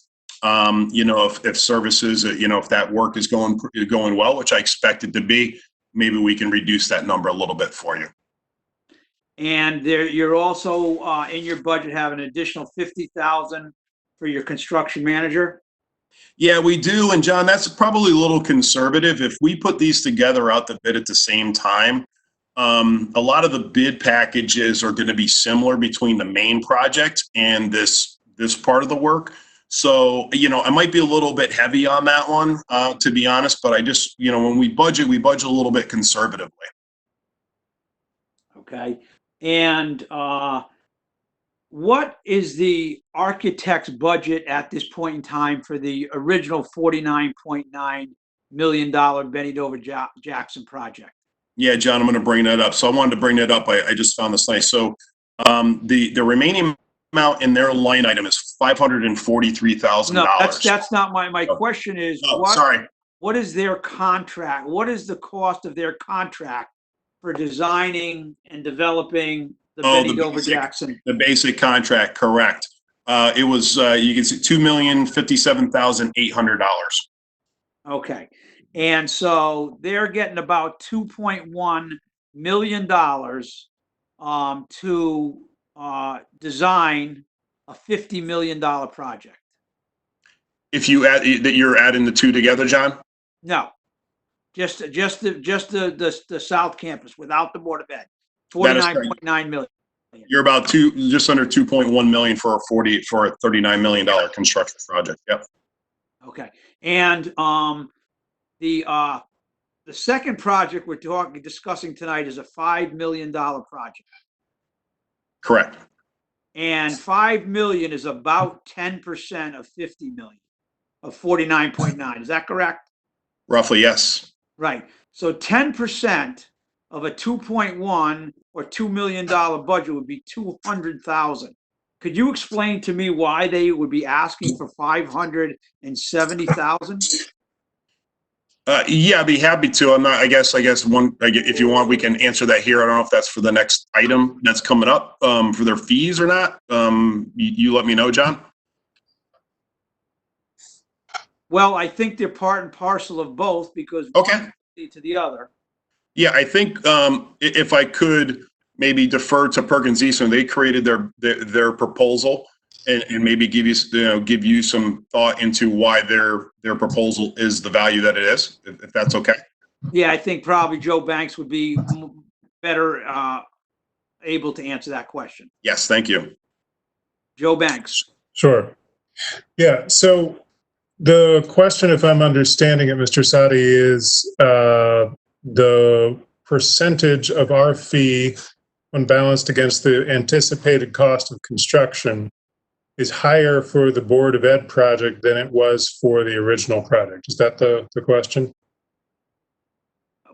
Speaker 14: if services, if that work is going well, which I expect it to be, maybe we can reduce that number a little bit for you.
Speaker 11: And you're also in your budget have an additional 50,000 for your construction manager.
Speaker 14: Yeah, we do. And John, that's probably a little conservative. If we put these together out the bid at the same time, a lot of the bid packages are going to be similar between the main project and this part of the work. So, I might be a little bit heavy on that one, to be honest, but I just, when we budget a little bit conservatively.
Speaker 11: Okay. And what is the architect's budget at this point in time for the original $49.9 million Benny Dover Jackson project?
Speaker 14: Yeah, John, I'm going to bring that up. So I wanted to bring that up. I just found this nice. So the remaining amount in their line item is $543,000.
Speaker 11: No, that's not my question is, what is their contract? What is the cost of their contract for designing and developing the Benny Dover Jackson?
Speaker 14: The basic contract, correct. It was, you can see $2,057,800.
Speaker 11: Okay. And so they're getting about $2.1 million to design a $50 million project.
Speaker 14: If you add that, you're adding the two together, John?
Speaker 11: No, just the South Campus without the Board of Ed. 49.9 million.
Speaker 14: You're about just under 2.1 million for a $39 million construction project. Yep.
Speaker 11: Okay. And the second project we're discussing tonight is a $5 million project.
Speaker 14: Correct.
Speaker 11: And 5 million is about 10% of 50 million of 49.9. Is that correct?
Speaker 14: Roughly, yes.
Speaker 11: Right. So 10% of a 2.1 or $2 million budget would be 200,000. Could you explain to me why they would be asking for 570,000?
Speaker 14: Yeah, I'd be happy to. I guess if you want, we can answer that here. I don't know if that's for the next item that's coming up, for their fees or not. You let me know, John.
Speaker 11: Well, I think they're part and parcel of both because one leads to the other.
Speaker 14: Yeah, I think, if I could maybe defer to Perkins Eastern, they created their proposal and maybe give you some thought into why their proposal is the value that it is, if that's okay.
Speaker 11: Yeah, I think probably Joe Banks would be better able to answer that question.
Speaker 14: Yes, thank you.
Speaker 11: Joe Banks.
Speaker 15: Sure. Yeah, so the question, if I'm understanding it, Mr. Sadi, is the percentage of our fee when balanced against the anticipated cost of construction is higher for the Board of Ed project than it was for the original project. Is that the question?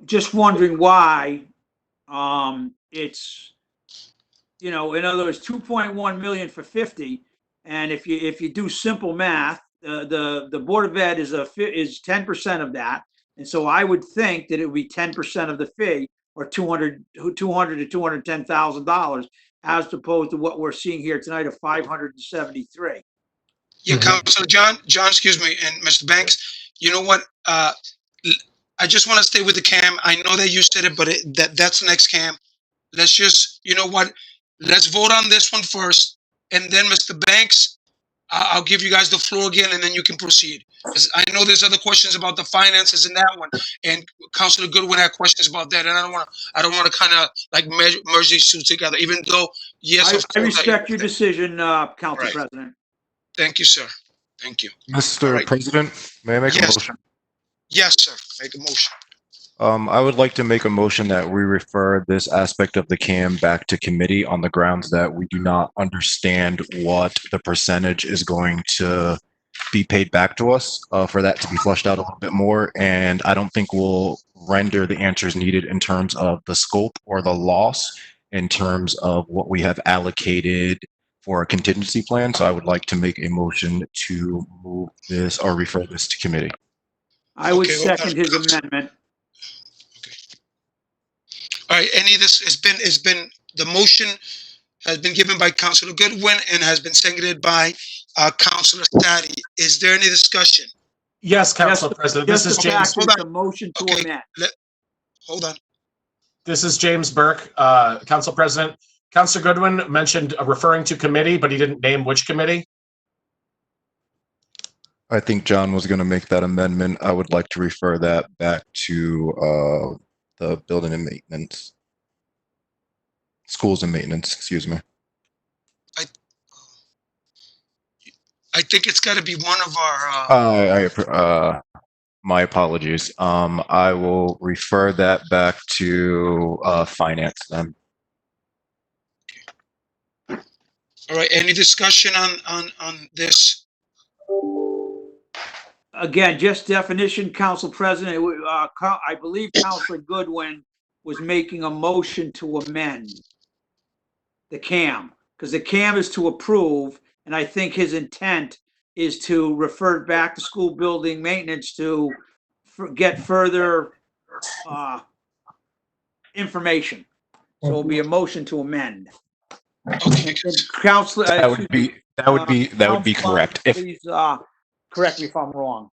Speaker 11: Just wondering why it's, in other words, 2.1 million for 50. And if you do simple math, the Board of Ed is 10% of that. And so I would think that it would be 10% of the fee, or $200,000 to $210,000, as opposed to what we're seeing here tonight of 573.
Speaker 7: Yeah, Councilor John, excuse me, and Mr. Banks, you know what? I just want to stay with the CAM. I know that you said it, but that's the next CAM. Let's just, you know what? Let's vote on this one first, and then Mr. Banks, I'll give you guys the floor again, and then you can proceed. Because I know there's other questions about the finances in that one, and Councilor Goodwin had questions about that, and I don't want to kind of like merge these two together. Even though, yes,
Speaker 11: I respect your decision, Council President.
Speaker 7: Thank you, sir. Thank you.
Speaker 3: Mr. President, may I make a motion?
Speaker 7: Yes, sir. Make a motion.
Speaker 3: I would like to make a motion that we refer this aspect of the CAM back to committee on the grounds that we do not understand what the percentage is going to be paid back to us, for that to be flushed out a little bit more. And I don't think we'll render the answers needed in terms of the scope or the loss in terms of what we have allocated for a contingency plan. So I would like to make a motion to move this or refer this to committee.
Speaker 11: I would second his amendment.
Speaker 7: All right, the motion has been given by Councilor Goodwin and has been seconded by Councilor Sadi. Is there any discussion?
Speaker 12: Yes, Council President. This is James.
Speaker 11: The motion to amend.
Speaker 7: Hold on.
Speaker 12: This is James Burke, Council President. Councilor Goodwin mentioned referring to committee, but he didn't name which committee.
Speaker 3: I think John was going to make that amendment. I would like to refer that back to the building and maintenance, schools and maintenance, excuse me.
Speaker 7: I think it's got to be one of our.
Speaker 3: My apologies. I will refer that back to finance then.
Speaker 7: All right. Any discussion on this?
Speaker 11: Again, just definition, Council President. I believe Councilor Goodwin was making a motion to amend the CAM, because the CAM is to approve, and I think his intent is to refer back to school building maintenance to get further information. So it'll be a motion to amend.
Speaker 7: Okay.
Speaker 11: Councilor,
Speaker 3: that would be correct.
Speaker 11: Please correct me if I'm wrong.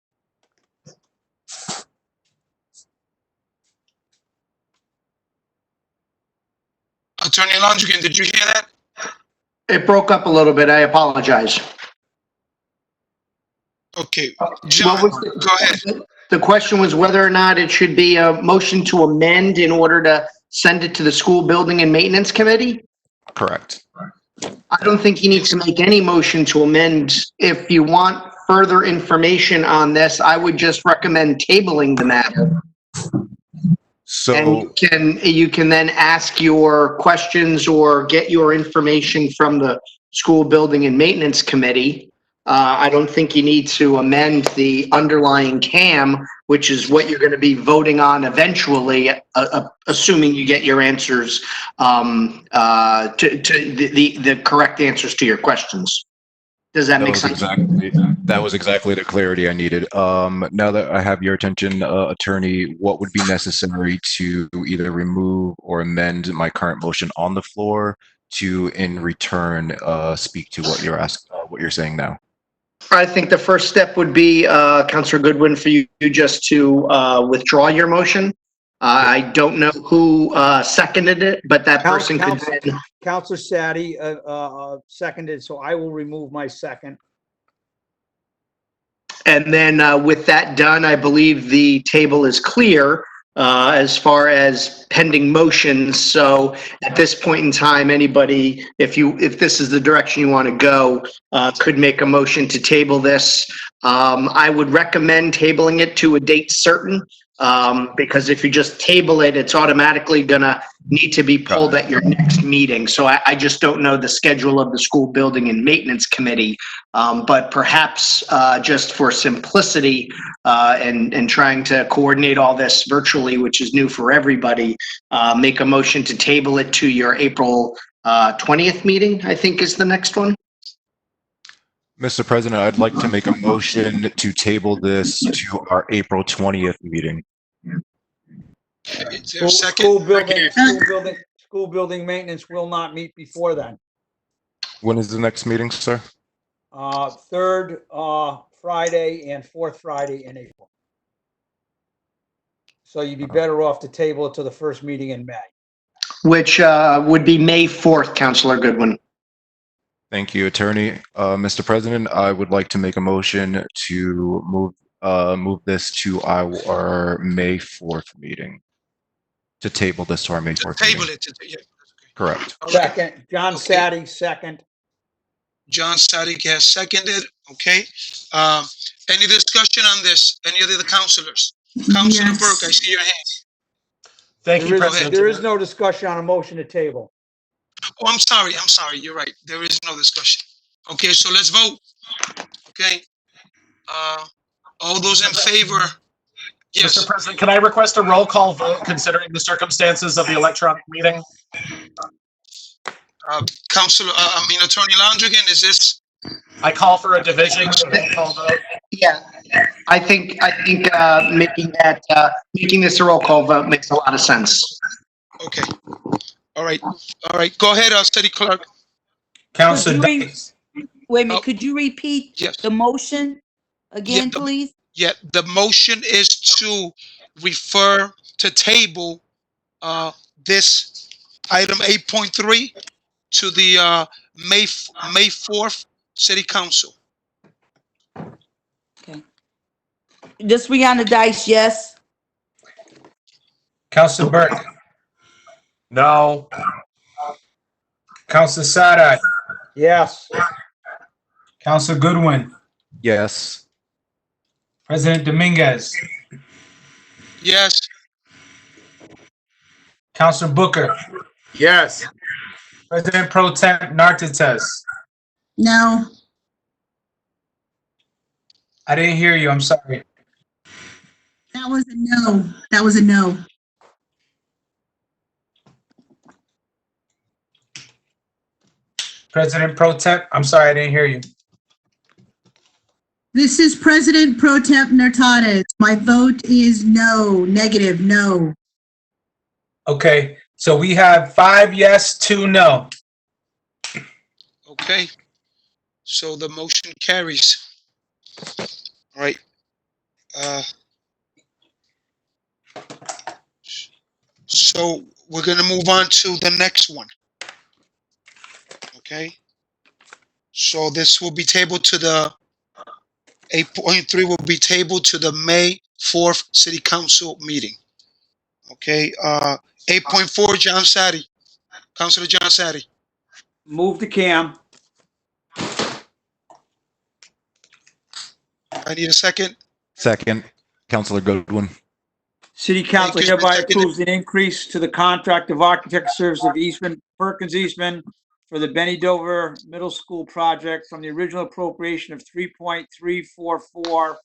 Speaker 7: Attorney Londrigan, did you hear that?
Speaker 13: It broke up a little bit. I apologize.
Speaker 7: Okay. John, go ahead.
Speaker 13: The question was whether or not it should be a motion to amend in order to send it to the School Building and Maintenance Committee?
Speaker 3: Correct.
Speaker 13: I don't think you need to make any motion to amend. If you want further information on this, I would just recommend tabling the matter.
Speaker 3: So
Speaker 13: And you can then ask your questions or get your information from the School Building and Maintenance Committee. I don't think you need to amend the underlying CAM, which is what you're going to be voting on eventually, assuming you get your answers, to the correct answers to your questions. Does that make sense?
Speaker 3: That was exactly the clarity I needed. Now that I have your attention, attorney, what would be necessary to either remove or amend my current motion on the floor to, in return, speak to what you're saying now?
Speaker 13: I think the first step would be, Councilor Goodwin, for you just to withdraw your motion. I don't know who seconded it, but that person could then.
Speaker 11: Counselor Sadi seconded, so I will remove my second.
Speaker 13: And then with that done, I believe the table is clear as far as pending motions. So at this point in time, anybody, if this is the direction you want to go, could make a motion to table this. I would recommend tabling it to a date certain, because if you just table it, it's automatically gonna need to be pulled at your next meeting. So I just don't know the schedule of the school building and maintenance committee. But perhaps just for simplicity and trying to coordinate all this virtually, which is new for everybody, make a motion to table it to your April 20th meeting, I think is the next one.
Speaker 3: Mr. President, I'd like to make a motion to table this to our April 20th meeting.
Speaker 7: Is there a second?
Speaker 11: School building maintenance will not meet before then.
Speaker 3: When is the next meeting, sir?
Speaker 11: Third Friday and fourth Friday in April. So you'd be better off to table it to the first meeting in May.
Speaker 13: Which would be May 4th, Councilor Goodwin.
Speaker 3: Thank you, attorney. Mr. President, I would like to make a motion to move this to our May 4th meeting. To table this to our May 4th meeting.
Speaker 7: Table it. Yeah.
Speaker 3: Correct.
Speaker 11: Second, John Sadi, second.
Speaker 7: John Sadik has seconded. Okay. Any discussion on this? Any of the councilors? Councilor
Speaker 2: Yes.
Speaker 7: Burke, I see your hand.
Speaker 12: Thank you, President.
Speaker 11: There is no discussion on a motion to table.
Speaker 7: Oh, I'm sorry. You're right. There is no discussion. Okay, so let's vote. Okay. All those in favor? Yes.
Speaker 12: Mr. President, can I request a roll call vote considering the circumstances of the electronic meeting?
Speaker 7: Attorney Landrigan, is this?
Speaker 12: I call for a division roll call vote.
Speaker 13: Yeah, I think making this a roll call vote makes a lot of sense.
Speaker 7: Okay. All right. Go ahead, City Clerk.
Speaker 8: Councilor
Speaker 1: Could you
Speaker 8: Dice.
Speaker 1: Wait a minute, could you repeat
Speaker 7: Yes.
Speaker 1: the motion again, please?
Speaker 7: Yeah, the motion is to refer to table this item 8.3 to the May 4th City Council.
Speaker 1: Okay. Just Rihanna Dice, yes.
Speaker 8: Councilor Burke.
Speaker 12: No.
Speaker 8: Councilor Sadat.
Speaker 11: Yes.
Speaker 8: Councilor Goodwin.
Speaker 3: Yes.
Speaker 8: President Dominguez.
Speaker 7: Yes.
Speaker 8: Councilor Booker.
Speaker 10: Yes.
Speaker 8: President Pro Tem Nartates.
Speaker 2: No.
Speaker 8: I didn't hear you. I'm sorry.
Speaker 2: That was a no. That was a no.
Speaker 8: President Pro Tem. I'm sorry. I didn't hear you.
Speaker 2: This is President Pro Temp Nartates. My vote is no, negative, no.
Speaker 8: Okay. So we have 5 yes, 2 no.
Speaker 7: Okay. So the motion carries. All right. So we're going to move on to the next one. Okay. So this will be tabled to the 8.3 will be tabled to the May 4th City Council meeting. Okay. 8.4, John Sadi. Councilor John Sadi.
Speaker 11: Move the CAM.
Speaker 7: I need a second.
Speaker 3: Second, Councilor Goodwin.
Speaker 11: City Council
Speaker 7: Thank you.
Speaker 11: hereby approves an increase to the contract of architect service of Eastman, Perkins Eastman for the Benny Dover Middle School project from the original appropriation of $3.344,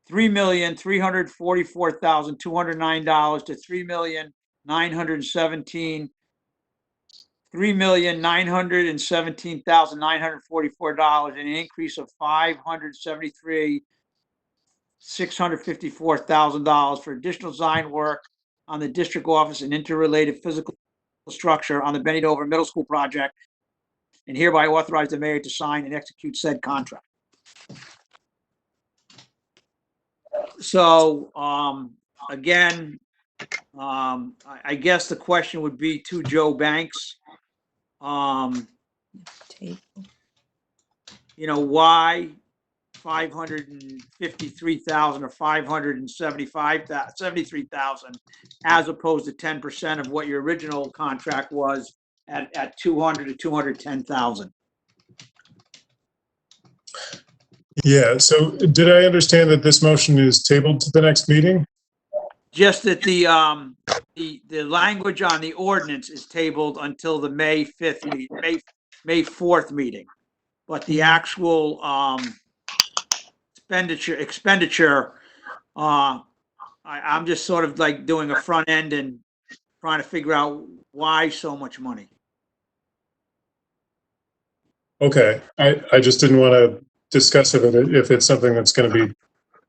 Speaker 11: $3,344,209 to $3,917,944, an increase of $573,654,000 for additional design work on the district office and interrelated physical structure on the Benny Dover Middle School project, and hereby authorize the mayor to sign and execute said contract. So, again, I guess the question would be to Joe Banks. You know, why 553,000 or 573,000 as opposed to 10% of what your original contract was at 200 to 210,000?
Speaker 15: Yeah, so did I understand that this motion is tabled to the next meeting?
Speaker 11: Just that the language on the ordinance is tabled until the May 4th meeting. But the actual expenditure, I'm just sort of like doing a front end and trying to figure out why so much money.
Speaker 15: Okay, I just didn't want to discuss it if it's something that's going to be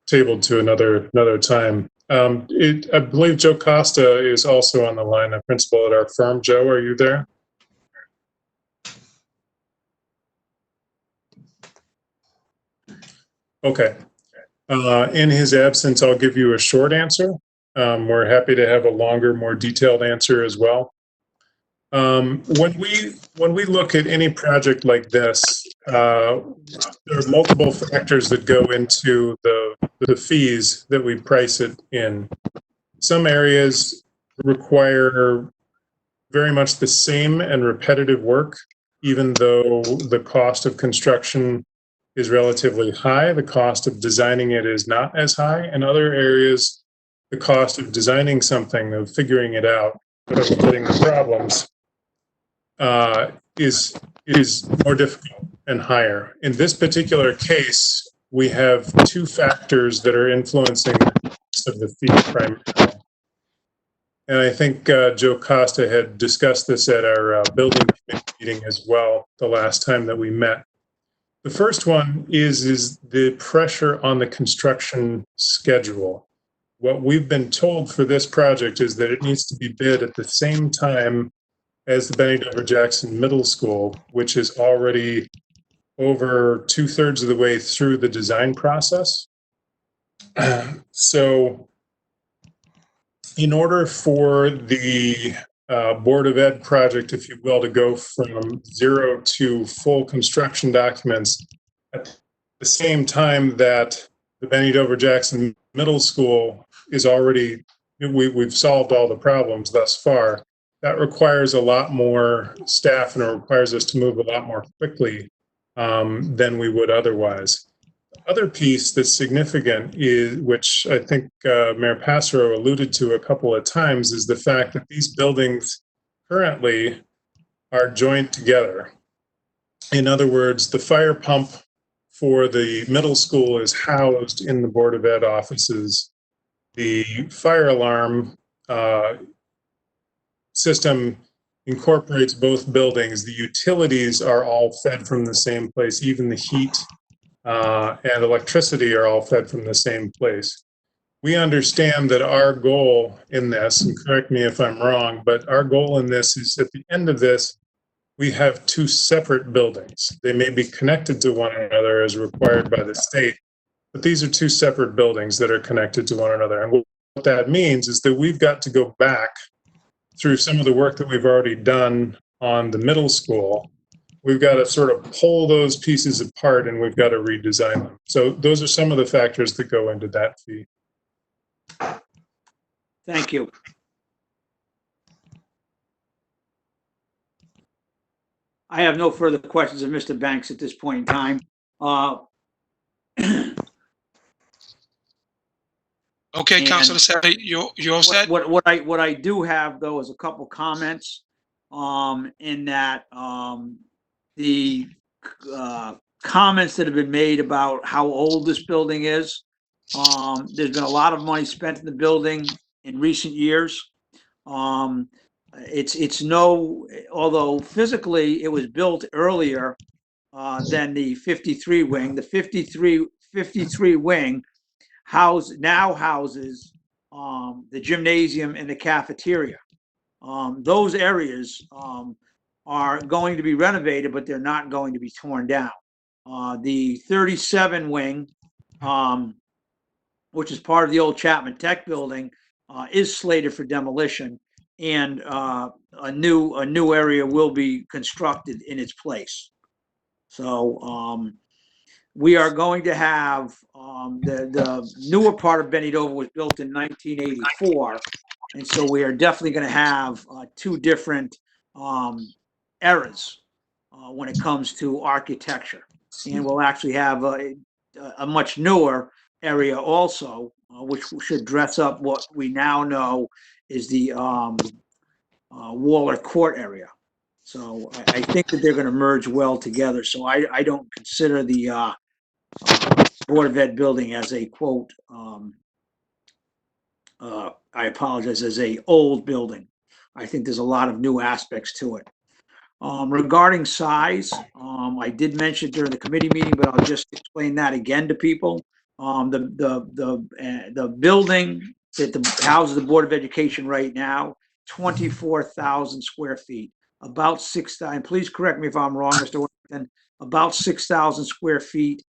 Speaker 15: tabled to another time. I believe Joe Costa is also on the line, a principal at our firm. Joe, are you there? Okay. In his absence, I'll give you a short answer. We're happy to have a longer, more detailed answer as well. When we look at any project like this, there are multiple factors that go into the fees that we price it in. Some areas require very much the same and repetitive work, even though the cost of construction is relatively high. The cost of designing it is not as high. In other areas, the cost of designing something, of figuring it out, of getting the problems, is more difficult and higher. In this particular case, we have two factors that are influencing the cost of the fee primarily. And I think Joe Costa had discussed this at our building committee meeting as well the last time that we met. The first one is the pressure on the construction schedule. What we've been told for this project is that it needs to be bid at the same time as the Benny Dover Jackson Middle School, which is already over 2/3 of the way through the design process. So in order for the Board of Ed project, if you will, to go from zero to full construction documents at the same time that the Benny Dover Jackson Middle School is already, we've solved all the problems thus far, that requires a lot more staff and it requires us to move a lot more quickly than we would otherwise. The other piece that's significant is, which I think Mayor Passero alluded to a couple of times, is the fact that these buildings currently are joined together. In other words, the fire pump for the middle school is housed in the Board of Ed offices. The fire alarm system incorporates both buildings. The utilities are all fed from the same place. Even the heat and electricity are all fed from the same place. We understand that our goal in this, and correct me if I'm wrong, but our goal in this is at the end of this, we have two separate buildings. They may be connected to one another as required by the state, but these are two separate buildings that are connected to one another. And what that means is that we've got to go back through some of the work that we've already done on the middle school. We've got to sort of pull those pieces apart and we've got to redesign them. So those are some of the factors that go into that fee.
Speaker 11: Thank you. I have no further questions of Mr. Banks at this point in time.
Speaker 7: Okay, Councilor Sadi, you all set?
Speaker 11: What I do have though is a couple comments in that the comments that have been made about how old this building is. There's been a lot of money spent in the building in recent years. Although physically it was built earlier than the 53 wing. The 53 wing now houses the gymnasium and the cafeteria. Those areas are going to be renovated, but they're not going to be torn down. The 37 wing, which is part of the old Chapman Tech building, is slated for demolition, and a new area will be constructed in its place. So we are going to have the newer part of Benny Dover was built in 1984, and so we are definitely going to have two different eras when it comes to architecture, and we'll actually have a much newer area also, which should dress up what we now know is the Waller Court area. So I think that they're going to merge well together. So I don't consider the Board of Ed building as a quote, I apologize, as a old building. I think there's a lot of new aspects to it. Regarding size, I did mention during the committee meeting, but I'll just explain that again to people. The building that houses the Board of Education right now, 24,000 square feet, about 6,000. Please correct me if I'm wrong, Mr. Whittington. About 6,000 square feet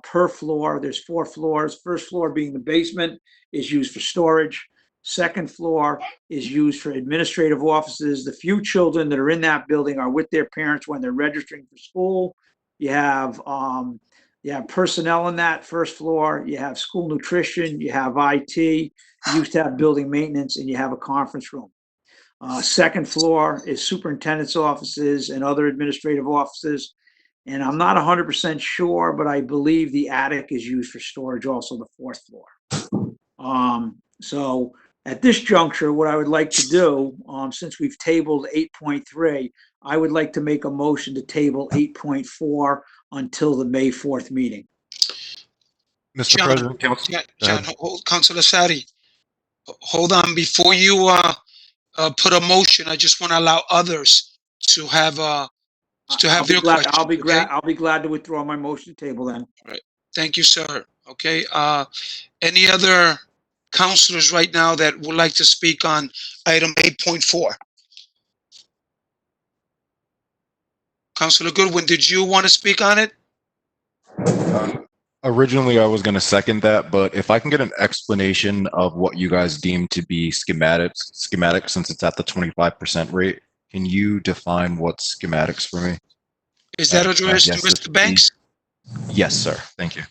Speaker 11: per floor. There's 4 floors. First floor being the basement is used for storage. Second floor is used for administrative offices. The few children that are in that building are with their parents when they're registering for school. You have personnel in that first floor. You have school nutrition. You have IT. You used to have building maintenance, and you have a conference room. Second floor is superintendent's offices and other administrative offices. And I'm not 100% sure, but I believe the attic is used for storage, also the 4th floor. So at this juncture, what I would like to do, since we've tabled 8.3, I would like to make a motion to table 8.4 until the May 4th meeting.
Speaker 3: Mr.
Speaker 7: John,
Speaker 3: President,
Speaker 7: John, Councilor Sadi, hold on. Before you put a motion, I just want to allow others to have their question.
Speaker 11: I'll be glad to withdraw my motion to table then.
Speaker 7: Right. Thank you, sir. Okay. Any other councilors right now that would like to speak on item 8.4? Councilor Goodwin, did you want to speak on it?
Speaker 3: Originally, I was going to second that, but if I can get an explanation of what you guys deem to be schematic, since it's at the 25% rate, can you define what's schematics for me?
Speaker 7: Is that addressed to Mr. Banks?
Speaker 3: Yes, sir. Thank you.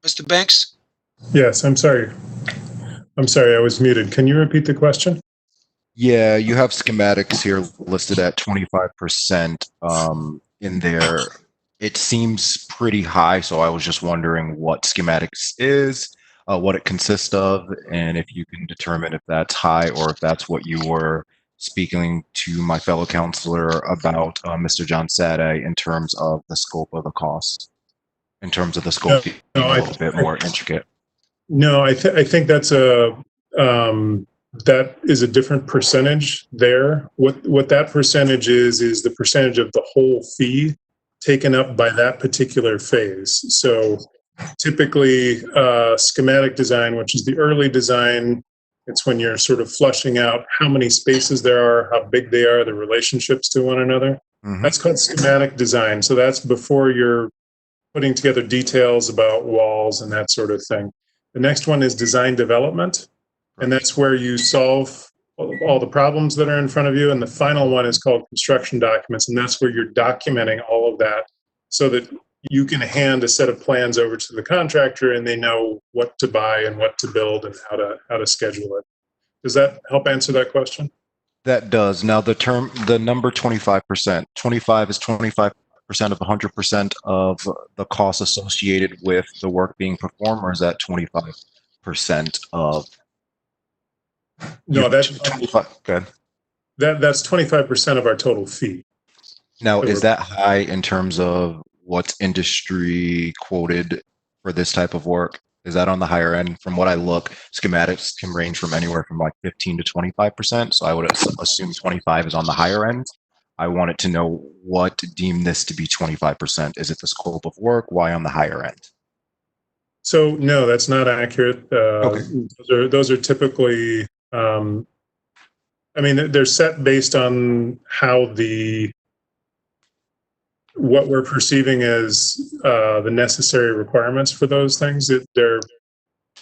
Speaker 7: Mr. Banks?
Speaker 15: Yes, I'm sorry. I was muted. Can you repeat the question?
Speaker 3: Yeah, you have schematics here listed at 25% in there. It seems pretty high, so I was just wondering what schematics is, what it consists of, and if you can determine if that's high or if that's what you were speaking to my fellow counselor about, Mr. John Sade, in terms of the scope of the cost, in terms of the scope being a little bit more intricate.
Speaker 15: No, I think that's that is a different percentage there. What that percentage is the percentage of the whole fee taken up by that particular phase. So typically schematic design, which is the early design, it's when you're sort of flushing out how many spaces there are, how big they are, the relationships to one another. That's called schematic design. So that's before you're putting together details about walls and that sort of thing. The next one is design development, and that's where you solve all the problems that are in front of you. And the final one is called construction documents, and that's where you're documenting all of that so that you can hand a set of plans over to the contractor and they know what to buy and what to build and how to schedule it. Does that help answer that question?
Speaker 3: That does. Now the number 25%, 25 is 25% of 100% of the costs associated with the work being performed, or is that 25% of?
Speaker 15: No, that's
Speaker 3: 25. Good.
Speaker 15: That's 25% of our total fee.
Speaker 3: Now, is that high in terms of what's industry quoted for this type of work? Is that on the higher end? From what I look, schematics can range from anywhere from like 15 to 25%. So I would assume 25 is on the higher end. I wanted to know what deem this to be 25%. Is it the scope of work? Why on the higher end?
Speaker 15: So no, that's not accurate. Those are typically, I mean, they're set based on how what we're perceiving as the necessary requirements for those things. There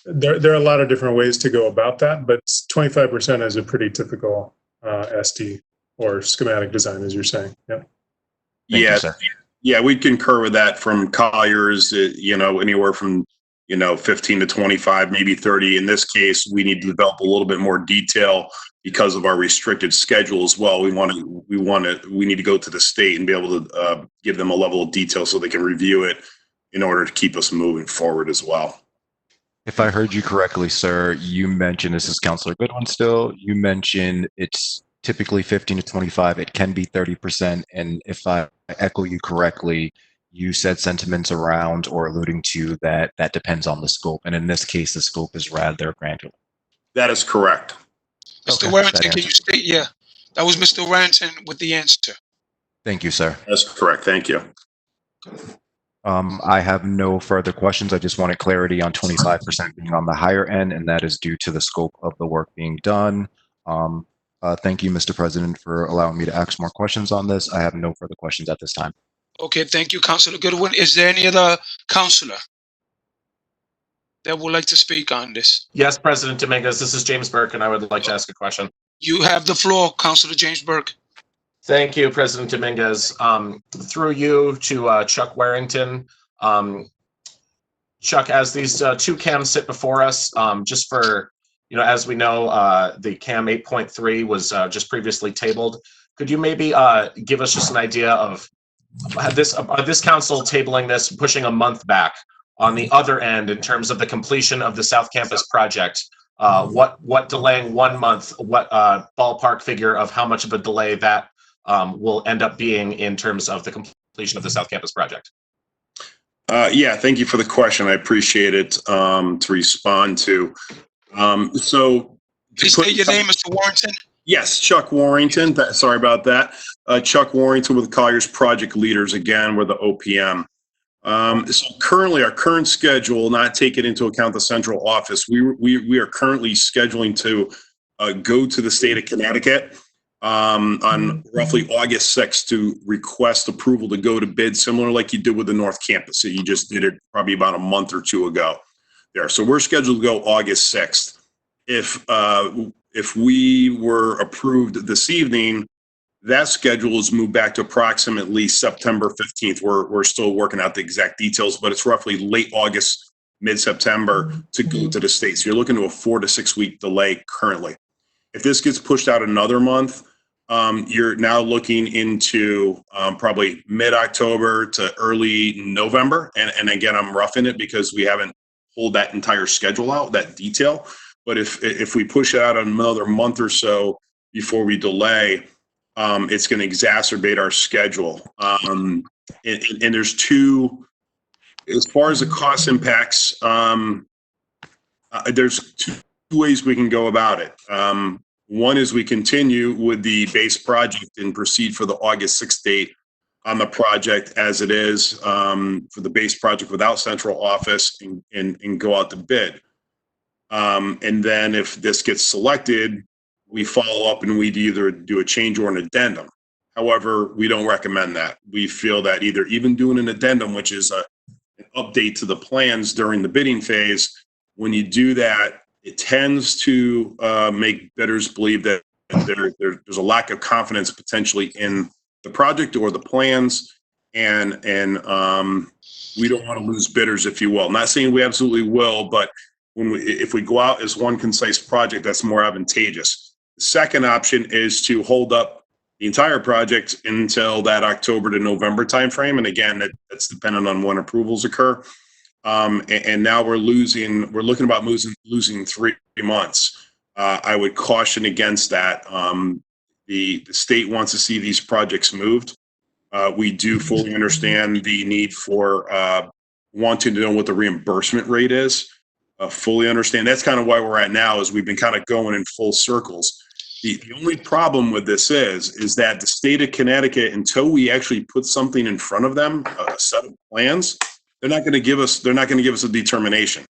Speaker 15: are a lot of different ways to go about that, but 25% is a pretty typical SD or schematic design, as you're saying. Yep.
Speaker 14: Yeah, yeah, we concur with that from Colliers, anywhere from, 15 to 25, maybe 30. In this case, we need to develop a little bit more detail because of our restricted schedule as well. We need to go to the state and be able to give them a level of detail so they can review it in order to keep us moving forward as well.
Speaker 3: If I heard you correctly, sir, you mentioned, this is Councilor Goodwin still, you mentioned it's typically 15 to 25, it can be 30%. And if I echo you correctly, you said sentiments around or alluding to that depends on the scope. And in this case, the scope is rather granular.
Speaker 14: That is correct.
Speaker 7: Mr. Warrington, can you state? Yeah, that was Mr. Warrington with the answer.
Speaker 3: Thank you, sir.
Speaker 14: That's correct. Thank you.
Speaker 3: I have no further questions. I just wanted clarity on 25% being on the higher end, and that is due to the scope of the work being done. Thank you, Mr. President, for allowing me to ask more questions on this. I have no further questions at this time.
Speaker 7: Okay, thank you, Councilor Goodwin. Is there any other councilor that would like to speak on this?
Speaker 12: Yes, President Dominguez, this is James Burke, and I would like to ask a question.
Speaker 7: You have the floor, Councilor James Burke.
Speaker 12: Thank you, President Dominguez. Through you to Chuck Warrington. Chuck, as these two cams sit before us, just for, as we know, the cam 8.3 was just previously tabled. Could you maybe give us just an idea of this council tabling this, pushing a month back on the other end in terms of the completion of the South Campus project? What delaying 1 month, what ballpark figure of how much of a delay that will end up being in terms of the completion of the South Campus project?
Speaker 14: Yeah, thank you for the question. I appreciate it to respond to.
Speaker 7: Please state your name, Mr. Warrington.
Speaker 14: Yes, Chuck Warrington. Sorry about that. Chuck Warrington with Colliers Project Leaders. Again, we're the OPM. So currently, our current schedule, not taking into account the central office, we are currently scheduling to go to the state of Connecticut on roughly August 6th to request approval to go to bid, similar like you did with the North Campus. So you just did it probably about a month or two ago there. So we're scheduled to go August 6th. If we were approved this evening, that schedule is moved back to approximately September 15th. We're still working out the exact details, but it's roughly late August, mid-September to go to the state. So you're looking to a 4 to 6 week delay currently. If this gets pushed out another month, you're now looking into probably mid-October to early November. And again, I'm roughing it because we haven't pulled that entire schedule out, that detail. But if we push it out another month or so before we delay, it's going to exacerbate our schedule. And there's two, as far as the cost impacts, there's two ways we can go about it. One is we continue with the base project and proceed for the August 6th date on the project as it is for the base project without central office and go out to bid. And then if this gets selected, we follow up and we'd either do a change or an addendum. However, we don't recommend that. We feel that either even doing an addendum, which is an update to the plans during the bidding phase, when you do that, it tends to make bidders believe that there's a lack of confidence potentially in the project or the plans, and we don't want to lose bidders, if you will. Not saying we absolutely will, but if we go out as one concise project, that's more advantageous. The second option is to hold up the entire project until that October to November timeframe, and again, that's dependent on when approvals occur. And now we're looking about losing 3 months. I would caution against that. The state wants to see these projects moved. We do fully understand the need for wanting to know what the reimbursement rate is. Fully understand. That's kind of why we're at now, is we've been kind of going in full circles. The only problem with this is that the state of Connecticut, until we actually put something in front of them, a set of plans, they're not going to give us a determination.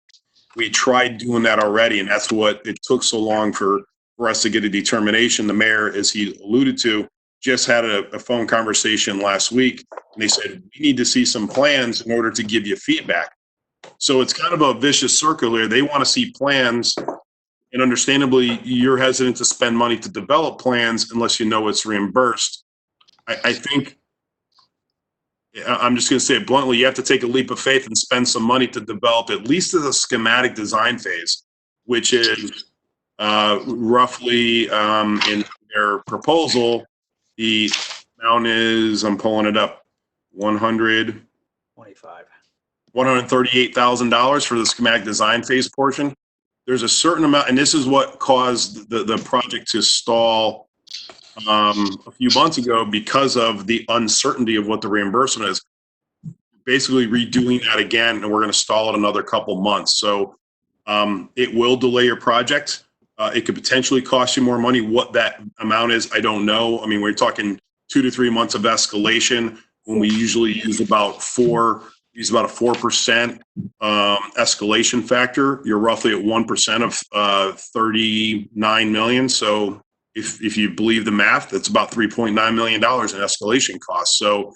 Speaker 14: We tried doing that already, and that's what it took so long for us to get a determination. The mayor, as he alluded to, just had a phone conversation last week, and they said, we need to see some plans in order to give you feedback. So it's kind of a vicious circle here. They want to see plans, and understandably, you're hesitant to spend money to develop plans unless you know it's reimbursed. I think, I'm just going to say it bluntly, you have to take a leap of faith and spend some money to develop at least the schematic design phase, which is roughly in their proposal, the amount is, I'm pulling it up, $138,000 for the schematic design phase portion. There's a certain amount, and this is what caused the project to stall a few months ago because of the uncertainty of what the reimbursement is. Basically redoing that again, and we're going to stall it another couple months. So it will delay your project. It could potentially cost you more money. What that amount is, I don't know. I mean, we're talking 2 to 3 months of escalation when we usually use about a 4% escalation factor. You're roughly at 1% of 39 million. So if you believe the math, that's about $3.9 million in escalation costs. So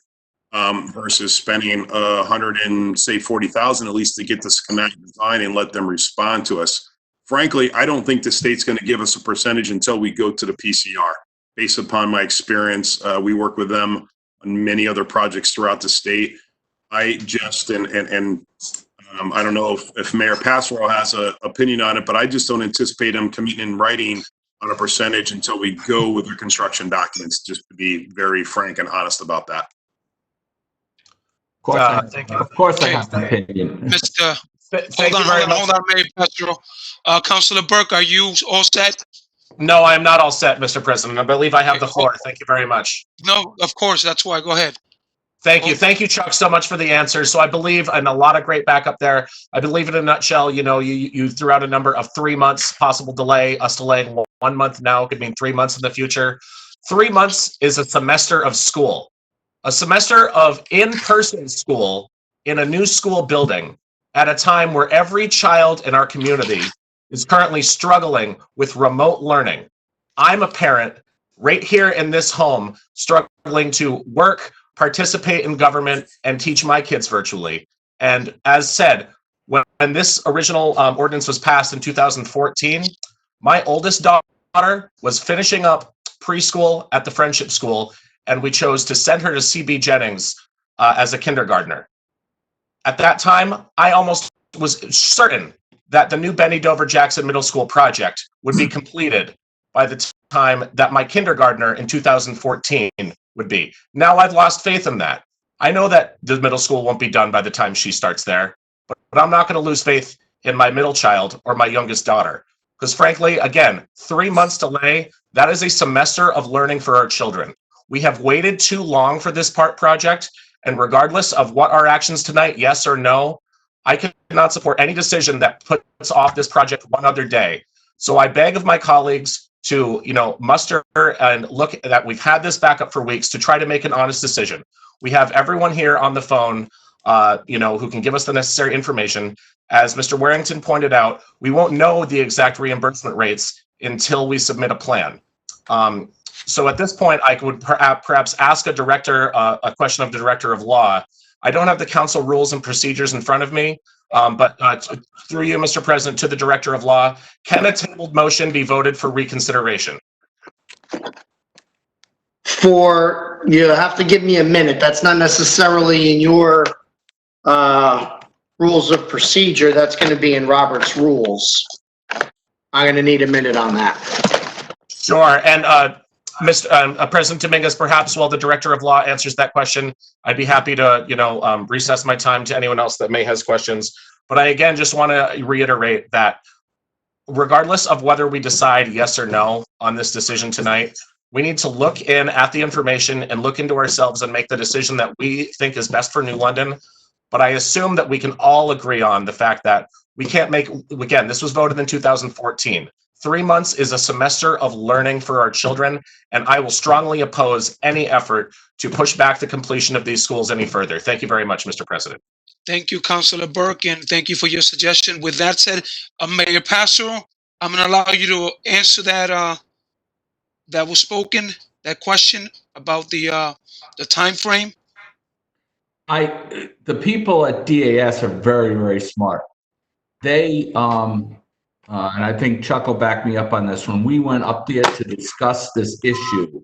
Speaker 14: versus spending $140,000 at least to get the schematic design and let them respond to us. Frankly, I don't think the state's going to give us a percentage until we go to the PCR. Based upon my experience, we work with them on many other projects throughout the state. I just, I don't know if Mayor Passero has an opinion on it, but I just don't anticipate him committing in writing on a percentage until we go with the construction documents, just to be very frank and honest about that.
Speaker 6: Of course I have an opinion.
Speaker 7: Mr.
Speaker 8: Thank you very much.
Speaker 7: Hold on, Mayor Passero. Councilor Burke, are you all set?
Speaker 12: No, I am not all set, Mr. President. I believe I have the floor. Thank you very much.
Speaker 7: No, of course, that's why. Go ahead.
Speaker 12: Thank you. Thank you, Chuck, so much for the answers. So I believe, and a lot of great backup there. I believe in a nutshell, you threw out a number of 3 months possible delay, us delaying 1 month now, could mean 3 months in the future. 3 months is a semester of school. A semester of in-person school in a new school building at a time where every child in our community is currently struggling with remote learning. I'm a parent right here in this home, struggling to work, participate in government, and teach my kids virtually. And as said, when this original ordinance was passed in 2014, my oldest daughter was finishing up preschool at the Friendship School, and we chose to send her to CB Jennings as a kindergartner. At that time, I almost was certain that the new Benny Dover Jackson Middle School project would be completed by the time that my kindergartner in 2014 would be. Now I've lost faith in that. I know that the middle school won't be done by the time she starts there, but I'm not going to lose faith in my middle child or my youngest daughter. Because frankly, again, 3 months delay, that is a semester of learning for our children. We have waited too long for this project, and regardless of what our actions tonight, yes or no, I cannot support any decision that puts off this project one other day. So I beg of my colleagues to, muster and look that we've had this backup for weeks to try to make an honest decision. We have everyone here on the phone, who can give us the necessary information. As Mr. Warrington pointed out, we won't know the exact reimbursement rates until we submit a plan. So at this point, I would perhaps ask a question of the Director of Law. I don't have the council rules and procedures in front of me, but through you, Mr. President, to the Director of Law, can a tabled motion be voted for reconsideration?
Speaker 13: You have to give me a minute. That's not necessarily in your rules of procedure. That's going to be in Robert's rules. I'm going to need a minute on that.
Speaker 12: Sure. And Mr. President Dominguez, perhaps while the Director of Law answers that question, I'd be happy to, recess my time to anyone else that may has questions. But I, again, just want to reiterate that regardless of whether we decide yes or no on this decision tonight, We need to look in at the information and look into ourselves and make the decision that we think is best for New London. But I assume that we can all agree on the fact that we can't make, again, this was voted in 2014. 3 months is a semester of learning for our children, and I will strongly oppose any effort to push back the completion of these schools any further. Thank you very much, Mr. President.
Speaker 7: Thank you, Councilor Burke, and thank you for your suggestion. With that said, Mayor Passero, I'm going to allow you to answer that that was spoken, that question about the time frame.
Speaker 6: The people at DAS are very, very smart. They, and I think Chuck will back me up on this, when we went up there to discuss this issue,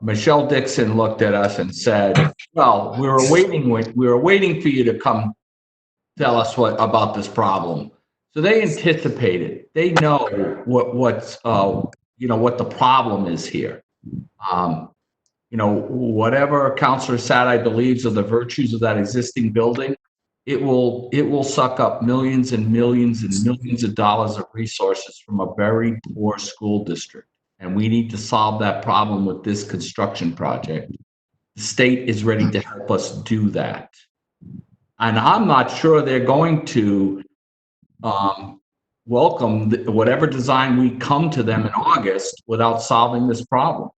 Speaker 6: Michelle Dixon looked at us and said, well, we were waiting for you to come tell us about this problem. So they anticipated, they know what the problem is here. Whatever Councilor Sadi believes are the virtues of that existing building, it will suck up millions and millions and millions of dollars of resources from a very poor school district. And we need to solve that problem with this construction project. The state is ready to help us do that. And I'm not sure they're going to welcome whatever design we come to them in August without solving this problem.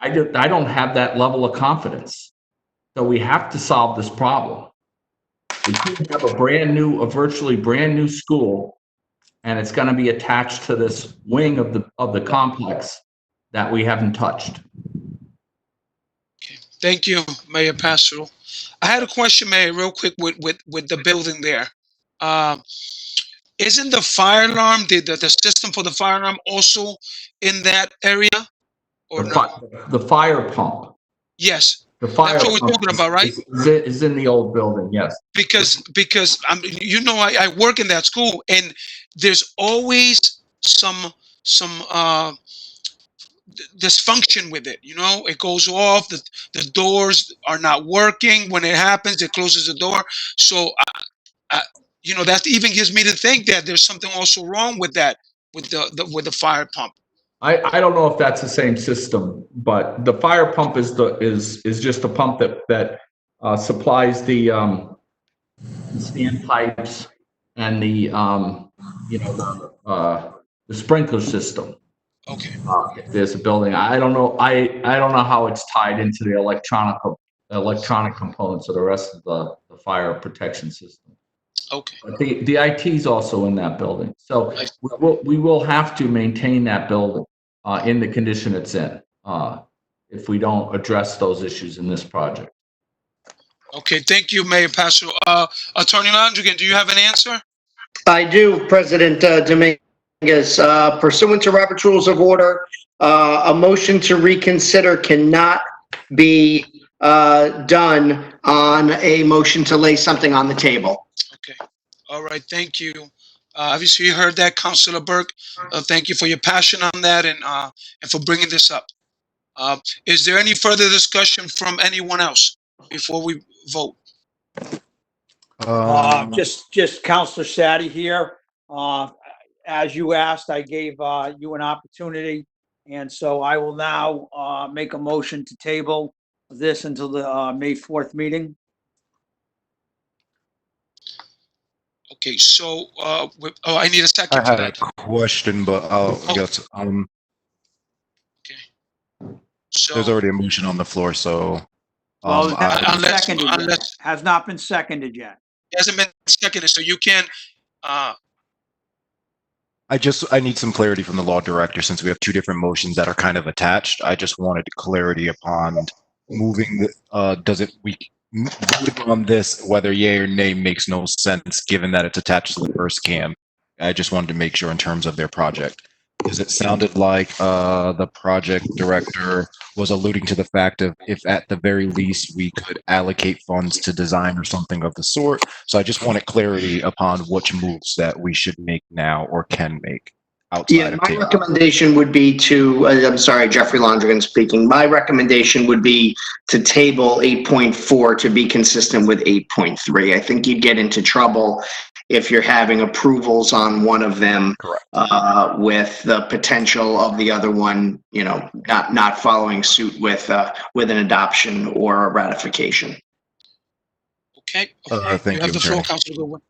Speaker 6: I don't have that level of confidence. So we have to solve this problem. We have a virtually brand new school, and it's going to be attached to this wing of the complex that we haven't touched.
Speaker 7: Okay. Thank you, Mayor Passero. I had a question, Mayor, real quick with the building there. Isn't the fire alarm, the system for the fire alarm also in that area? Or
Speaker 6: the fire pump.
Speaker 7: Yes.
Speaker 6: The fire
Speaker 7: That's what we're talking about, right?
Speaker 6: Is in the old building, yes.
Speaker 7: Because I work in that school, and there's always some dysfunction with it. It goes off. The doors are not working. When it happens, it closes the door. So, that even gives me to think that there's something also wrong with that, with the fire pump.
Speaker 6: I don't know if that's the same system, but the fire pump is just a pump that supplies the standpipes and the sprinkler system.
Speaker 7: Okay.
Speaker 6: If there's a building, I don't know how it's tied into the electronic components of the rest of the fire protection system.
Speaker 7: Okay.
Speaker 6: But the IT is also in that building, so we will have to maintain that building in the condition it's in if we don't address those issues in this project.
Speaker 7: Okay, thank you, Mayor Passero. Attorney Landrigan, do you have an answer?
Speaker 13: I do, President Dominguez. Pursuant to Robert's Rules of Order, a motion to reconsider cannot be done on a motion to lay something on the table.
Speaker 7: Okay. All right. Thank you. Obviously, you heard that, Councilor Burke. Thank you for your passion on that and for bringing this up. Is there any further discussion from anyone else before we vote?
Speaker 11: Just Councilor Sadi here. As you asked, I gave you an opportunity, and so I will now make a motion to table this until the May 4th meeting.
Speaker 7: Okay, so I need a second.
Speaker 3: I had a question, but I'll get.
Speaker 7: So
Speaker 3: There's already a motion on the floor, so.
Speaker 11: Well, it hasn't been
Speaker 7: unless-
Speaker 11: seconded yet.
Speaker 7: unless-
Speaker 11: Has not been seconded yet.
Speaker 7: it hasn't been seconded, so you can.
Speaker 3: I need some clarity from the law director since we have two different motions that are kind of attached. I just wanted clarity upon moving voting on this, whether yay or nay makes no sense given that it's attached to the first cam. I just wanted to make sure in terms of their project. Because it sounded like the project director was alluding to the fact of if at the very least we could allocate funds to design or something of the sort. So I just wanted clarity upon which moves that we should make now or can make outside
Speaker 13: Yeah,
Speaker 3: of
Speaker 13: my
Speaker 3: table.
Speaker 13: recommendation would be to, I'm sorry, Jeffrey Landrigan speaking. My recommendation would be to table 8.4 to be consistent with 8.3. I think you'd get into trouble if you're having approvals on one of them, with the potential of the other one, not following suit with an adoption or a ratification.
Speaker 7: Okay.
Speaker 3: Thank
Speaker 7: You have
Speaker 3: you,
Speaker 7: the floor,
Speaker 3: Attorney.
Speaker 7: Councilor Goodwin.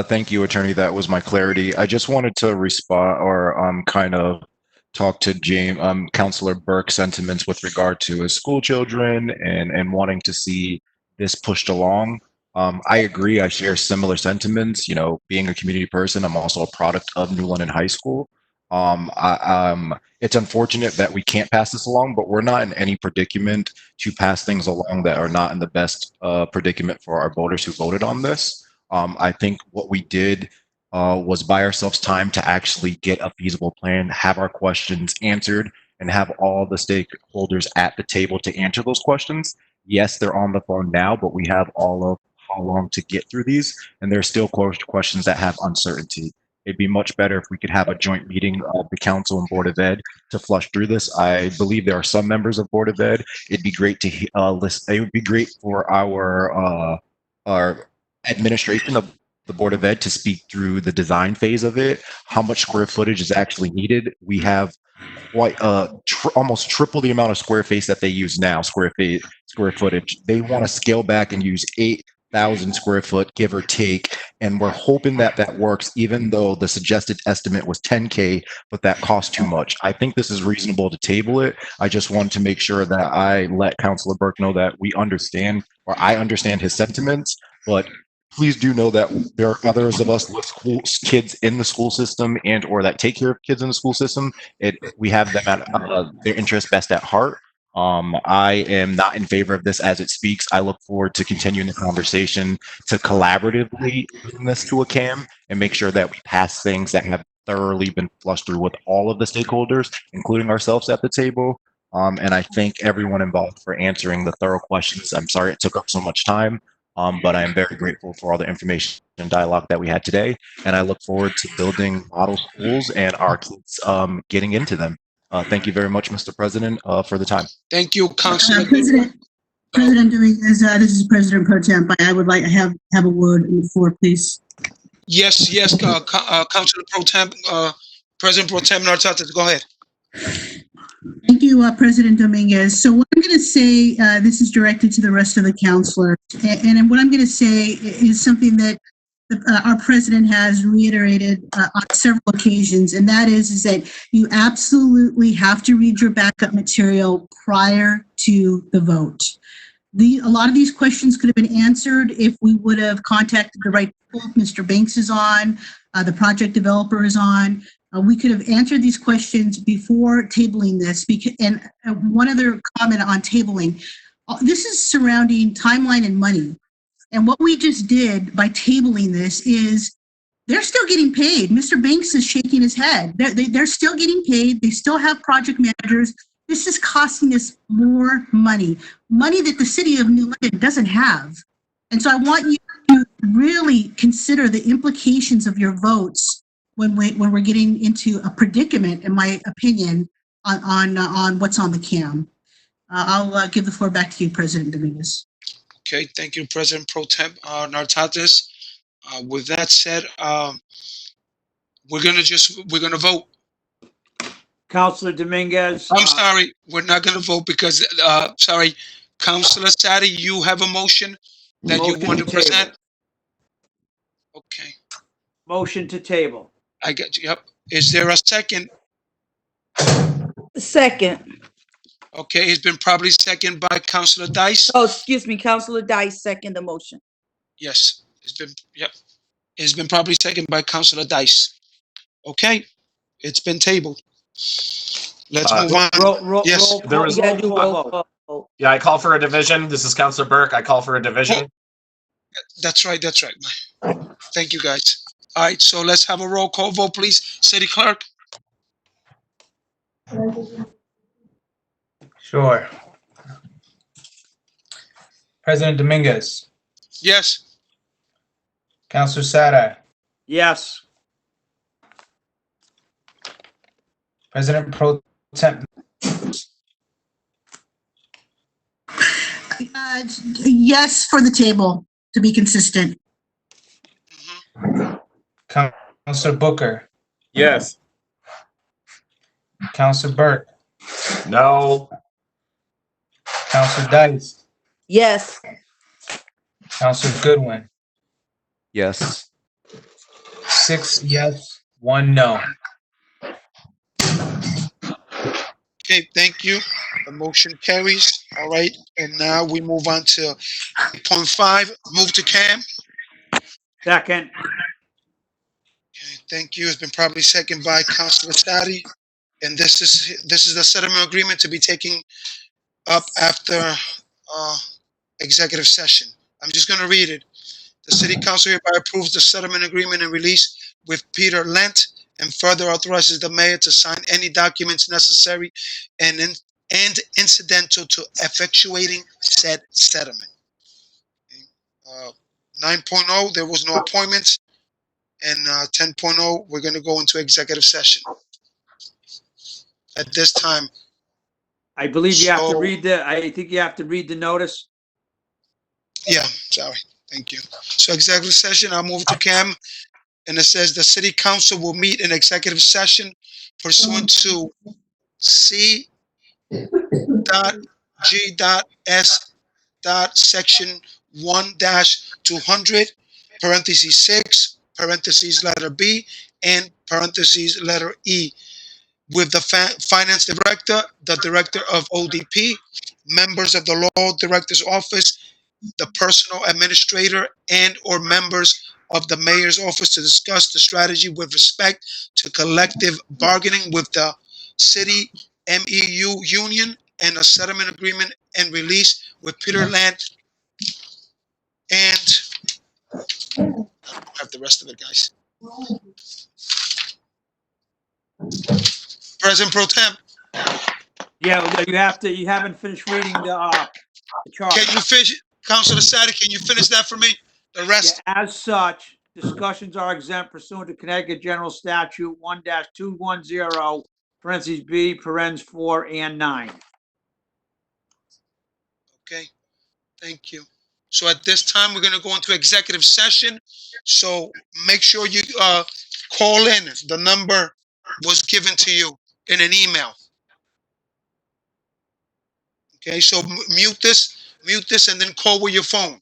Speaker 3: Thank you, Attorney. That was my clarity. I just wanted to respond or kind of talk to Councilor Burke's sentiments with regard to his school children and wanting to see this pushed along. I agree. I share similar sentiments. Being a community person, I'm also a product of New London High School. It's unfortunate that we can't pass this along, but we're not in any predicament to pass things along that are not in the best predicament for our voters who voted on this. I think what we did was buy ourselves time to actually get a feasible plan, have our questions answered, and have all the stakeholders at the table to answer those questions. Yes, they're on the phone now, but we have all of how long to get through these, and there's still questions that have uncertainty. It'd be much better if we could have a joint meeting of the council and Board of Ed to flush through this. I believe there are some members of Board of Ed. It'd be great to list. It would be great for our administration of the Board of Ed to speak through the design phase of it, how much square footage is actually needed. We have quite almost triple the amount of square face that they use now, square footage. They want to scale back and use 8,000 square foot, give or take, and we're hoping that that works, even though the suggested estimate was 10K, but that costs too much. I think this is reasonable to table it. I just want to make sure that I let Councilor Burke know that we understand, or I understand his sentiments, but please do know that there are others of us with kids in the school system and or that take care of kids in the school system. We have them at their interest best at heart. I am not in favor of this as it speaks. I look forward to continuing the conversation to collaboratively bring this to a CAM and make sure that we pass things that have thoroughly been flushed through with all of the stakeholders, including ourselves at the table. And I thank everyone involved for answering the thorough questions. I'm sorry it took up so much time. But I am very grateful for all the information and dialogue that we had today. And I look forward to building model schools and our kids getting into them. Thank you very much, Mr. President, for the time.
Speaker 7: Thank you, Councilor.
Speaker 2: President Dominguez, this is President Pro Temp. I would like to have a word on the floor, please.
Speaker 7: Yes, Councilor Pro Temp, President Pro Temp Nartatis, go ahead.
Speaker 2: Thank you, President Dominguez. So what I'm going to say, this is directed to the rest of the councilors, and what I'm going to say is something that our president has reiterated on several occasions, and that is that you absolutely have to read your backup material prior to the vote. A lot of these questions could have been answered if we would have contacted the right people. Mr. Banks is on, the project developer is on. We could have answered these questions before tabling this. And one other comment on tabling, this is surrounding timeline and money. And what we just did by tabling this is they're still getting paid. Mr. Banks is shaking his head. They're still getting paid. They still have project managers. This is costing us more money that the city of New London doesn't have. And so I want you to really consider the implications of your votes when we're getting into a predicament, in my opinion, on what's on the CAM. I'll give the floor back to you, President Dominguez.
Speaker 7: Okay, thank you, President Pro Temp Nartatis. With that said, we're gonna vote.
Speaker 11: Councilor Dominguez.
Speaker 7: I'm sorry, we're not gonna vote because, Councilor Sadi, you have a motion that you want to present? Okay.
Speaker 11: Motion to table.
Speaker 7: I get you. Yep. Is there a second?
Speaker 1: Second.
Speaker 7: Okay, it's been probably second by Councilor Dice.
Speaker 1: Oh, excuse me, Councilor Dice, second the motion.
Speaker 7: Yes, it's been probably second by Councilor Dice. Okay, it's been tabled. Let's move on. Yes,
Speaker 12: there was. Yeah, I call for a division. This is Councilor Burke. I call for a division.
Speaker 7: That's right. Thank you, guys. All right, so let's have a roll call vote, please. City Clerk.
Speaker 8: Sure. President Dominguez.
Speaker 7: Yes.
Speaker 8: Councilor Sada.
Speaker 11: Yes.
Speaker 8: President Pro Temp.
Speaker 2: Yes, for the table, to be consistent.
Speaker 8: Counselor Booker,
Speaker 10: Yes.
Speaker 8: Counselor Burke,
Speaker 12: No.
Speaker 8: Counselor Dice,
Speaker 1: Yes.
Speaker 8: Counselor Goodwin.
Speaker 3: Yes.
Speaker 8: 6 yes, 1 no.
Speaker 7: Okay, thank you. The motion carries. All right, and now we move on to 8.5. Move to Cam.
Speaker 11: Second.
Speaker 7: Okay, thank you. It's been probably seconded by Councilor Stadi. And this is the settlement agreement to be taken up after executive session. I'm just going to read it. The City Council hereby approves the settlement agreement and release with Peter Lent and further authorizes the mayor to sign any documents necessary and incidental to effectuating said settlement. 9.0, there was no appointments. And 10.0, we're going to go into executive session at this time.
Speaker 11: I believe you have to
Speaker 7: So-
Speaker 11: read I think you have to read the notice.
Speaker 7: Yeah, sorry. Thank you. So executive session, I'll move to Cam. And it says the city council will meet in executive session pursuant to C dot G dot S dot section 1-200 parentheses 6 parentheses letter B and parentheses letter E with the finance director, the director of ODP, members of the law director's office, the personal administrator, and or members of the mayor's office to discuss the strategy with respect to collective bargaining with the city MEU union and a settlement agreement and release with Peter Land. And I don't have the rest of it, guys. President Pro Tem,
Speaker 11: Yeah, you haven't finished reading the chart.
Speaker 7: can you finish, Councilor Sadi, can you finish that for me? The rest?
Speaker 11: Yeah, as such, discussions are exempt pursuant to Connecticut General Statute 1-210, parentheses B, parens 4 and 9.
Speaker 7: Okay, thank you. So at this time, we're gonna go into executive session. So make sure you call in. The number was given to you in an email. Okay, so mute this and then call with your phone.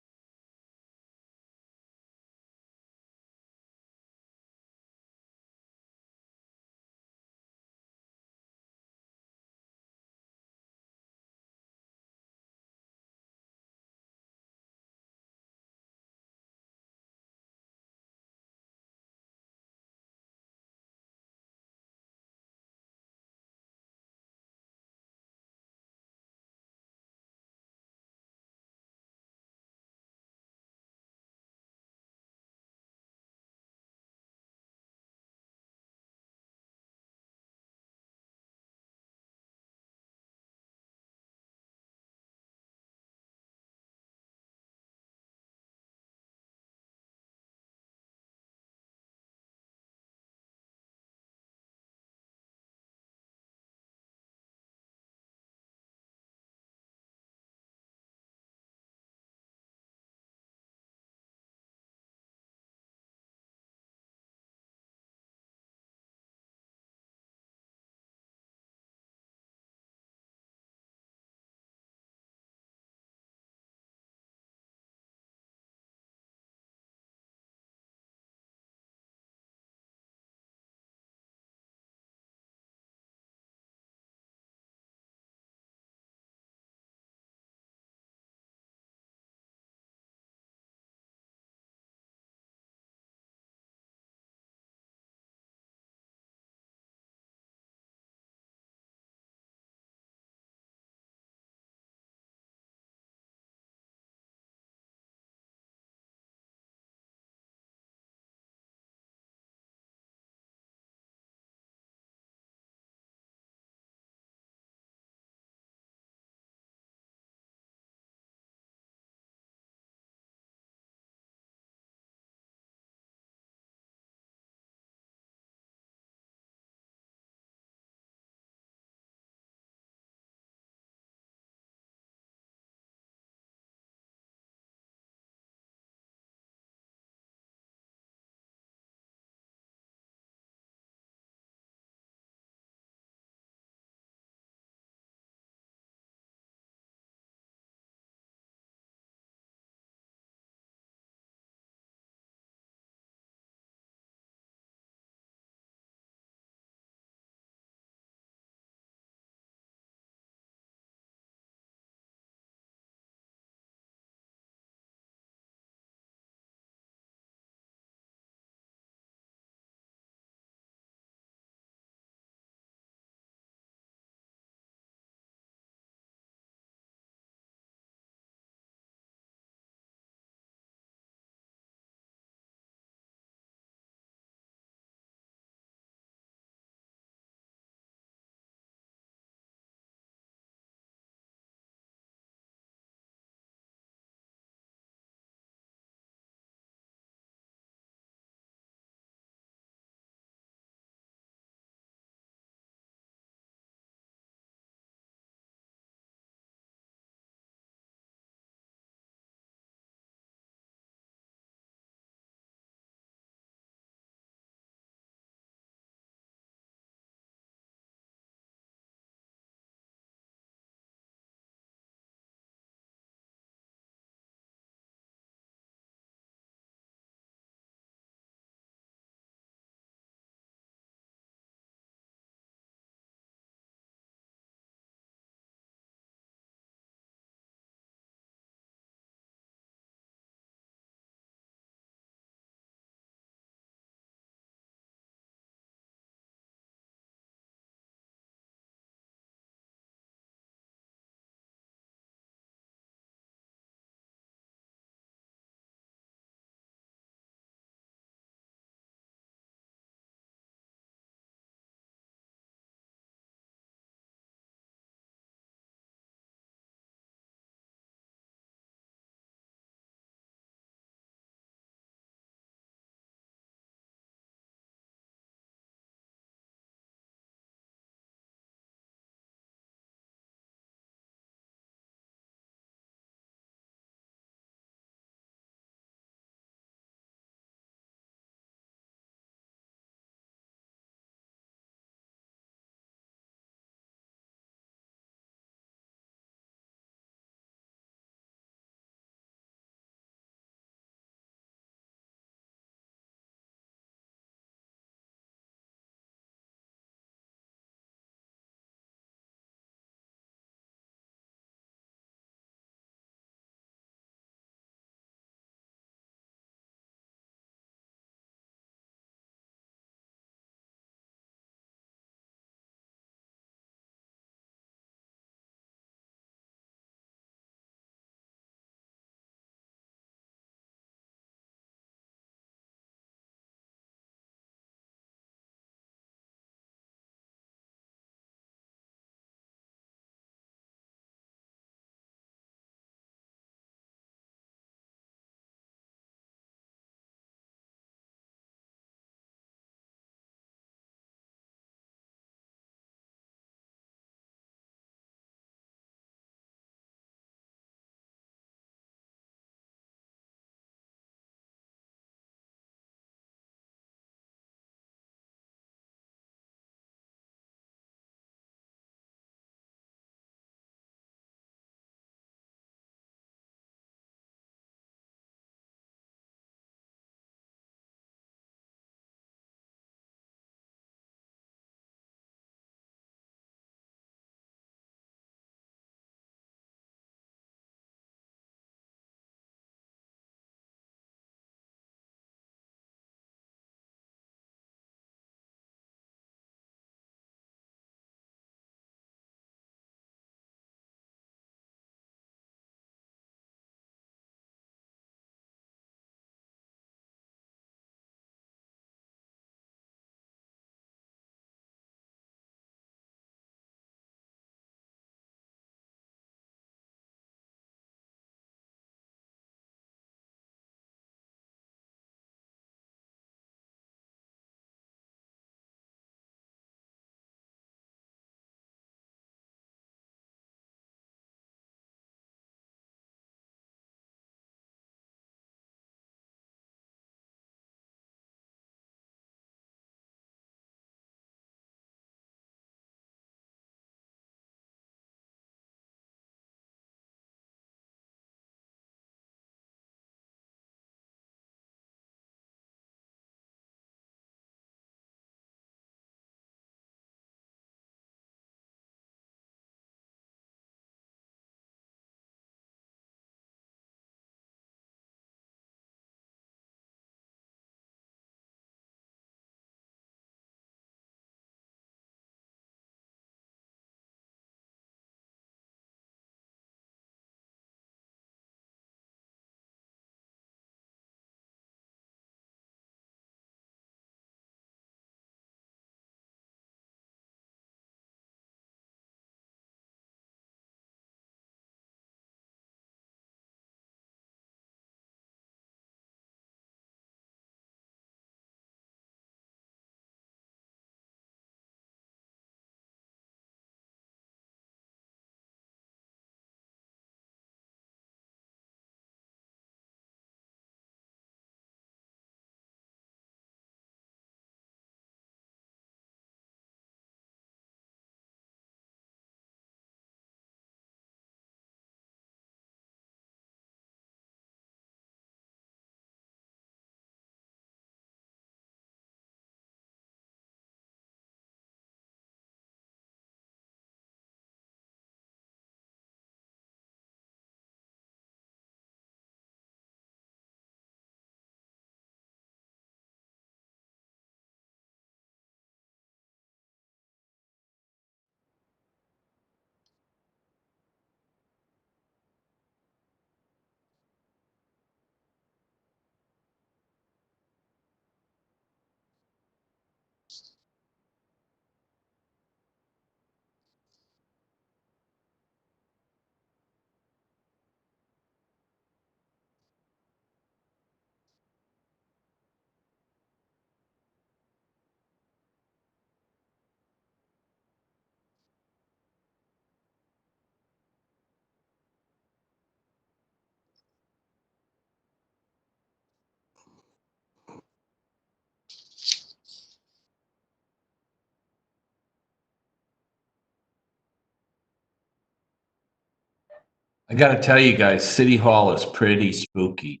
Speaker 6: I gotta tell you guys, City Hall is pretty spooky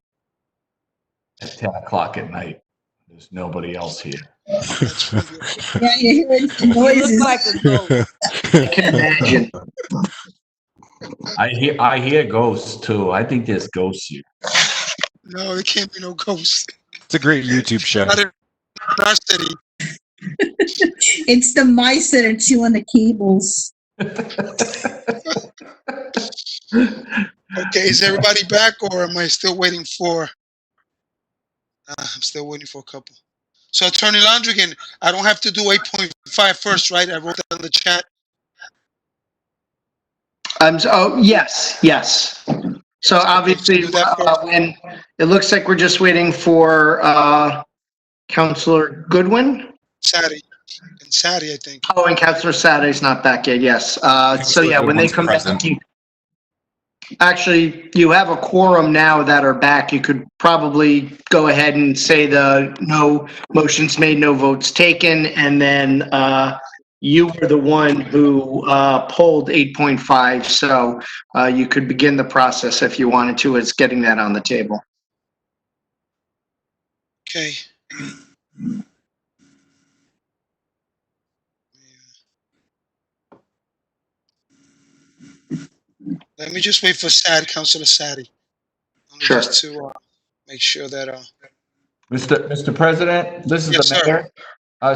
Speaker 6: at 10 o'clock at night. There's nobody else here.
Speaker 2: Yeah, you're hearing some
Speaker 1: You look
Speaker 2: noises.
Speaker 1: like a ghost.
Speaker 13: I can imagine.
Speaker 6: I hear ghosts too. I think there's ghosts here.
Speaker 7: No, there can't be no ghosts.
Speaker 3: It's a great YouTube show.
Speaker 7: Not in our city.
Speaker 2: It's the mice that are chewing the cables.
Speaker 7: Okay, is everybody back, or am I still waiting for? I'm still waiting for a couple. So, Attorney Londrigan, I don't have to do 8.5 first, right? I wrote that in the chat.
Speaker 13: Yes. So obviously, when it looks like we're just waiting for Counselor Goodwin.
Speaker 7: Sadie, I think.
Speaker 13: Oh, and Counselor Saturday's not back yet. Yes. So yeah, when they come back, actually, you have a quorum now that are back. You could probably go ahead and say the no motions made, no votes taken, and then you were the one who polled 8.5, so you could begin the process if you wanted to, as getting that on the table.
Speaker 7: Okay. Let me just wait for Counselor Sadie.
Speaker 13: Sure.
Speaker 7: Just to make sure that.
Speaker 6: Mr. President, this is
Speaker 7: Yes,
Speaker 6: the
Speaker 7: sir.
Speaker 6: mayor.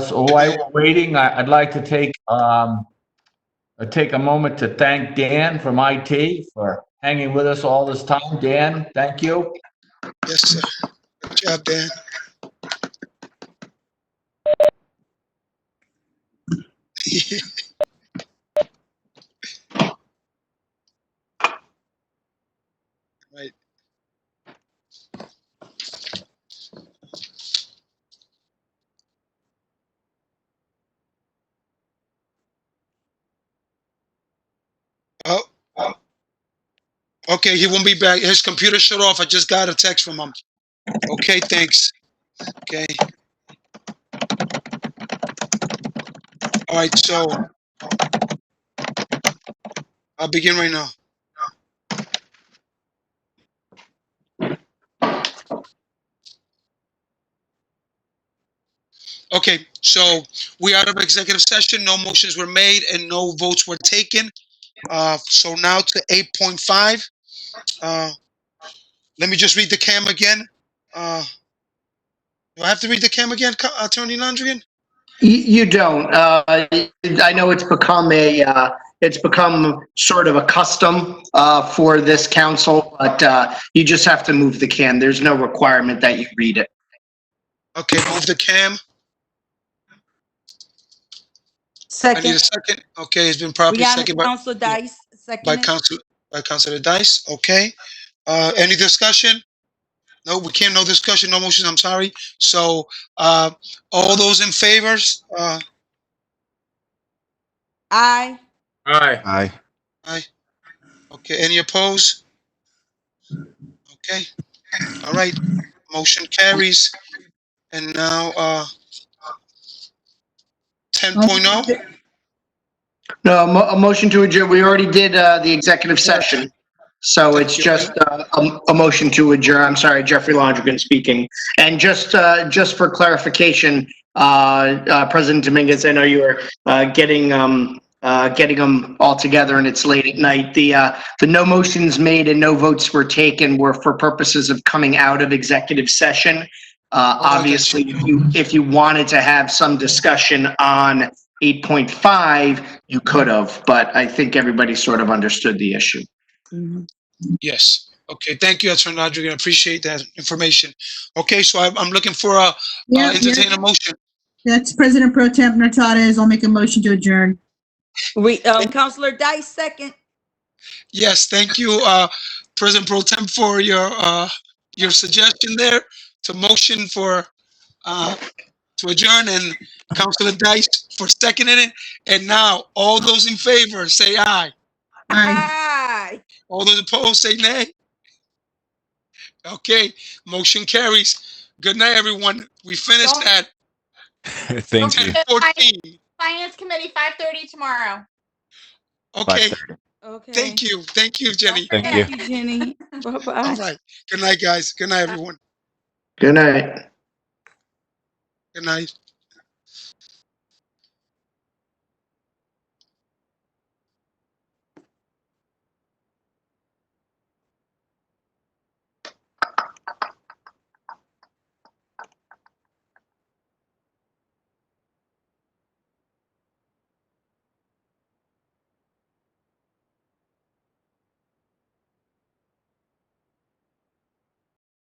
Speaker 6: So while we're waiting, I'd like to take a moment to thank Dan from IT for hanging with us all this time. Dan, thank you.
Speaker 7: Yes, sir. Good job, Dan. Right. Oh. Okay, he won't be back. His computer shut off. I just got a text from him. Okay, thanks. Okay. All right, so I'll begin right now. Okay, so we are out of executive session. No motions were made and no votes were taken. So now to 8.5. Let me just read the CAM again. Do I have to read the CAM again, Attorney Londrigan?
Speaker 13: You don't. I know it's become sort of a custom for this council, but you just have to move the CAM. There's no requirement that you read it.
Speaker 7: Okay, move the CAM. I need a
Speaker 1: Second,
Speaker 7: second. Okay, it's been properly
Speaker 1: Brianna
Speaker 7: seconded
Speaker 1: Councilor Dice,
Speaker 7: by
Speaker 1: second.
Speaker 7: Councilor Dice. Okay. Any discussion? No, we can't. No discussion. No motion. I'm sorry. So, all those in favors?
Speaker 1: Aye.
Speaker 3: Aye.
Speaker 7: Aye. Okay. Any opposed? Okay. All right. Motion carries. And now, 10.0.
Speaker 13: No, a motion to adjourn. We already did the executive session. So it's just a motion to adjourn. I'm sorry, Jeffrey Londrigan speaking. And just for clarification, President Dominguez, I know you were getting them all together and it's late at night. The no motions made and no votes were taken were for purposes of coming out of executive session. Obviously, if you wanted to have some discussion on 8.5, you could have, but I think everybody sort of understood the issue.
Speaker 7: Yes. Okay. Thank you, Attorney Londrigan. I appreciate that information. Okay. So I'm looking for entertain a motion.
Speaker 2: That's President Pro Temp Natadis. I'll make a motion to adjourn.
Speaker 1: Councilor Dice, second.
Speaker 7: Yes. Thank you, President Pro Tem, for your suggestion there to motion for to adjourn, and Councilor Dice for seconding it. And now all those in favor say aye.
Speaker 1: Aye.
Speaker 7: All those opposed say nay. Okay, motion carries. Good night, everyone. We finished at
Speaker 3: Thank you.
Speaker 7: 10:14.
Speaker 4: Finance Committee, 5:30 tomorrow.
Speaker 7: Okay.
Speaker 3: 5:30.
Speaker 1: Okay.
Speaker 7: Thank you, Jenny.
Speaker 3: Thank
Speaker 1: Thank
Speaker 3: you.
Speaker 1: you, Jenny. Bye-bye.
Speaker 7: All right. Good night, guys. Good night, everyone.
Speaker 13: Good night.
Speaker 7: Good night.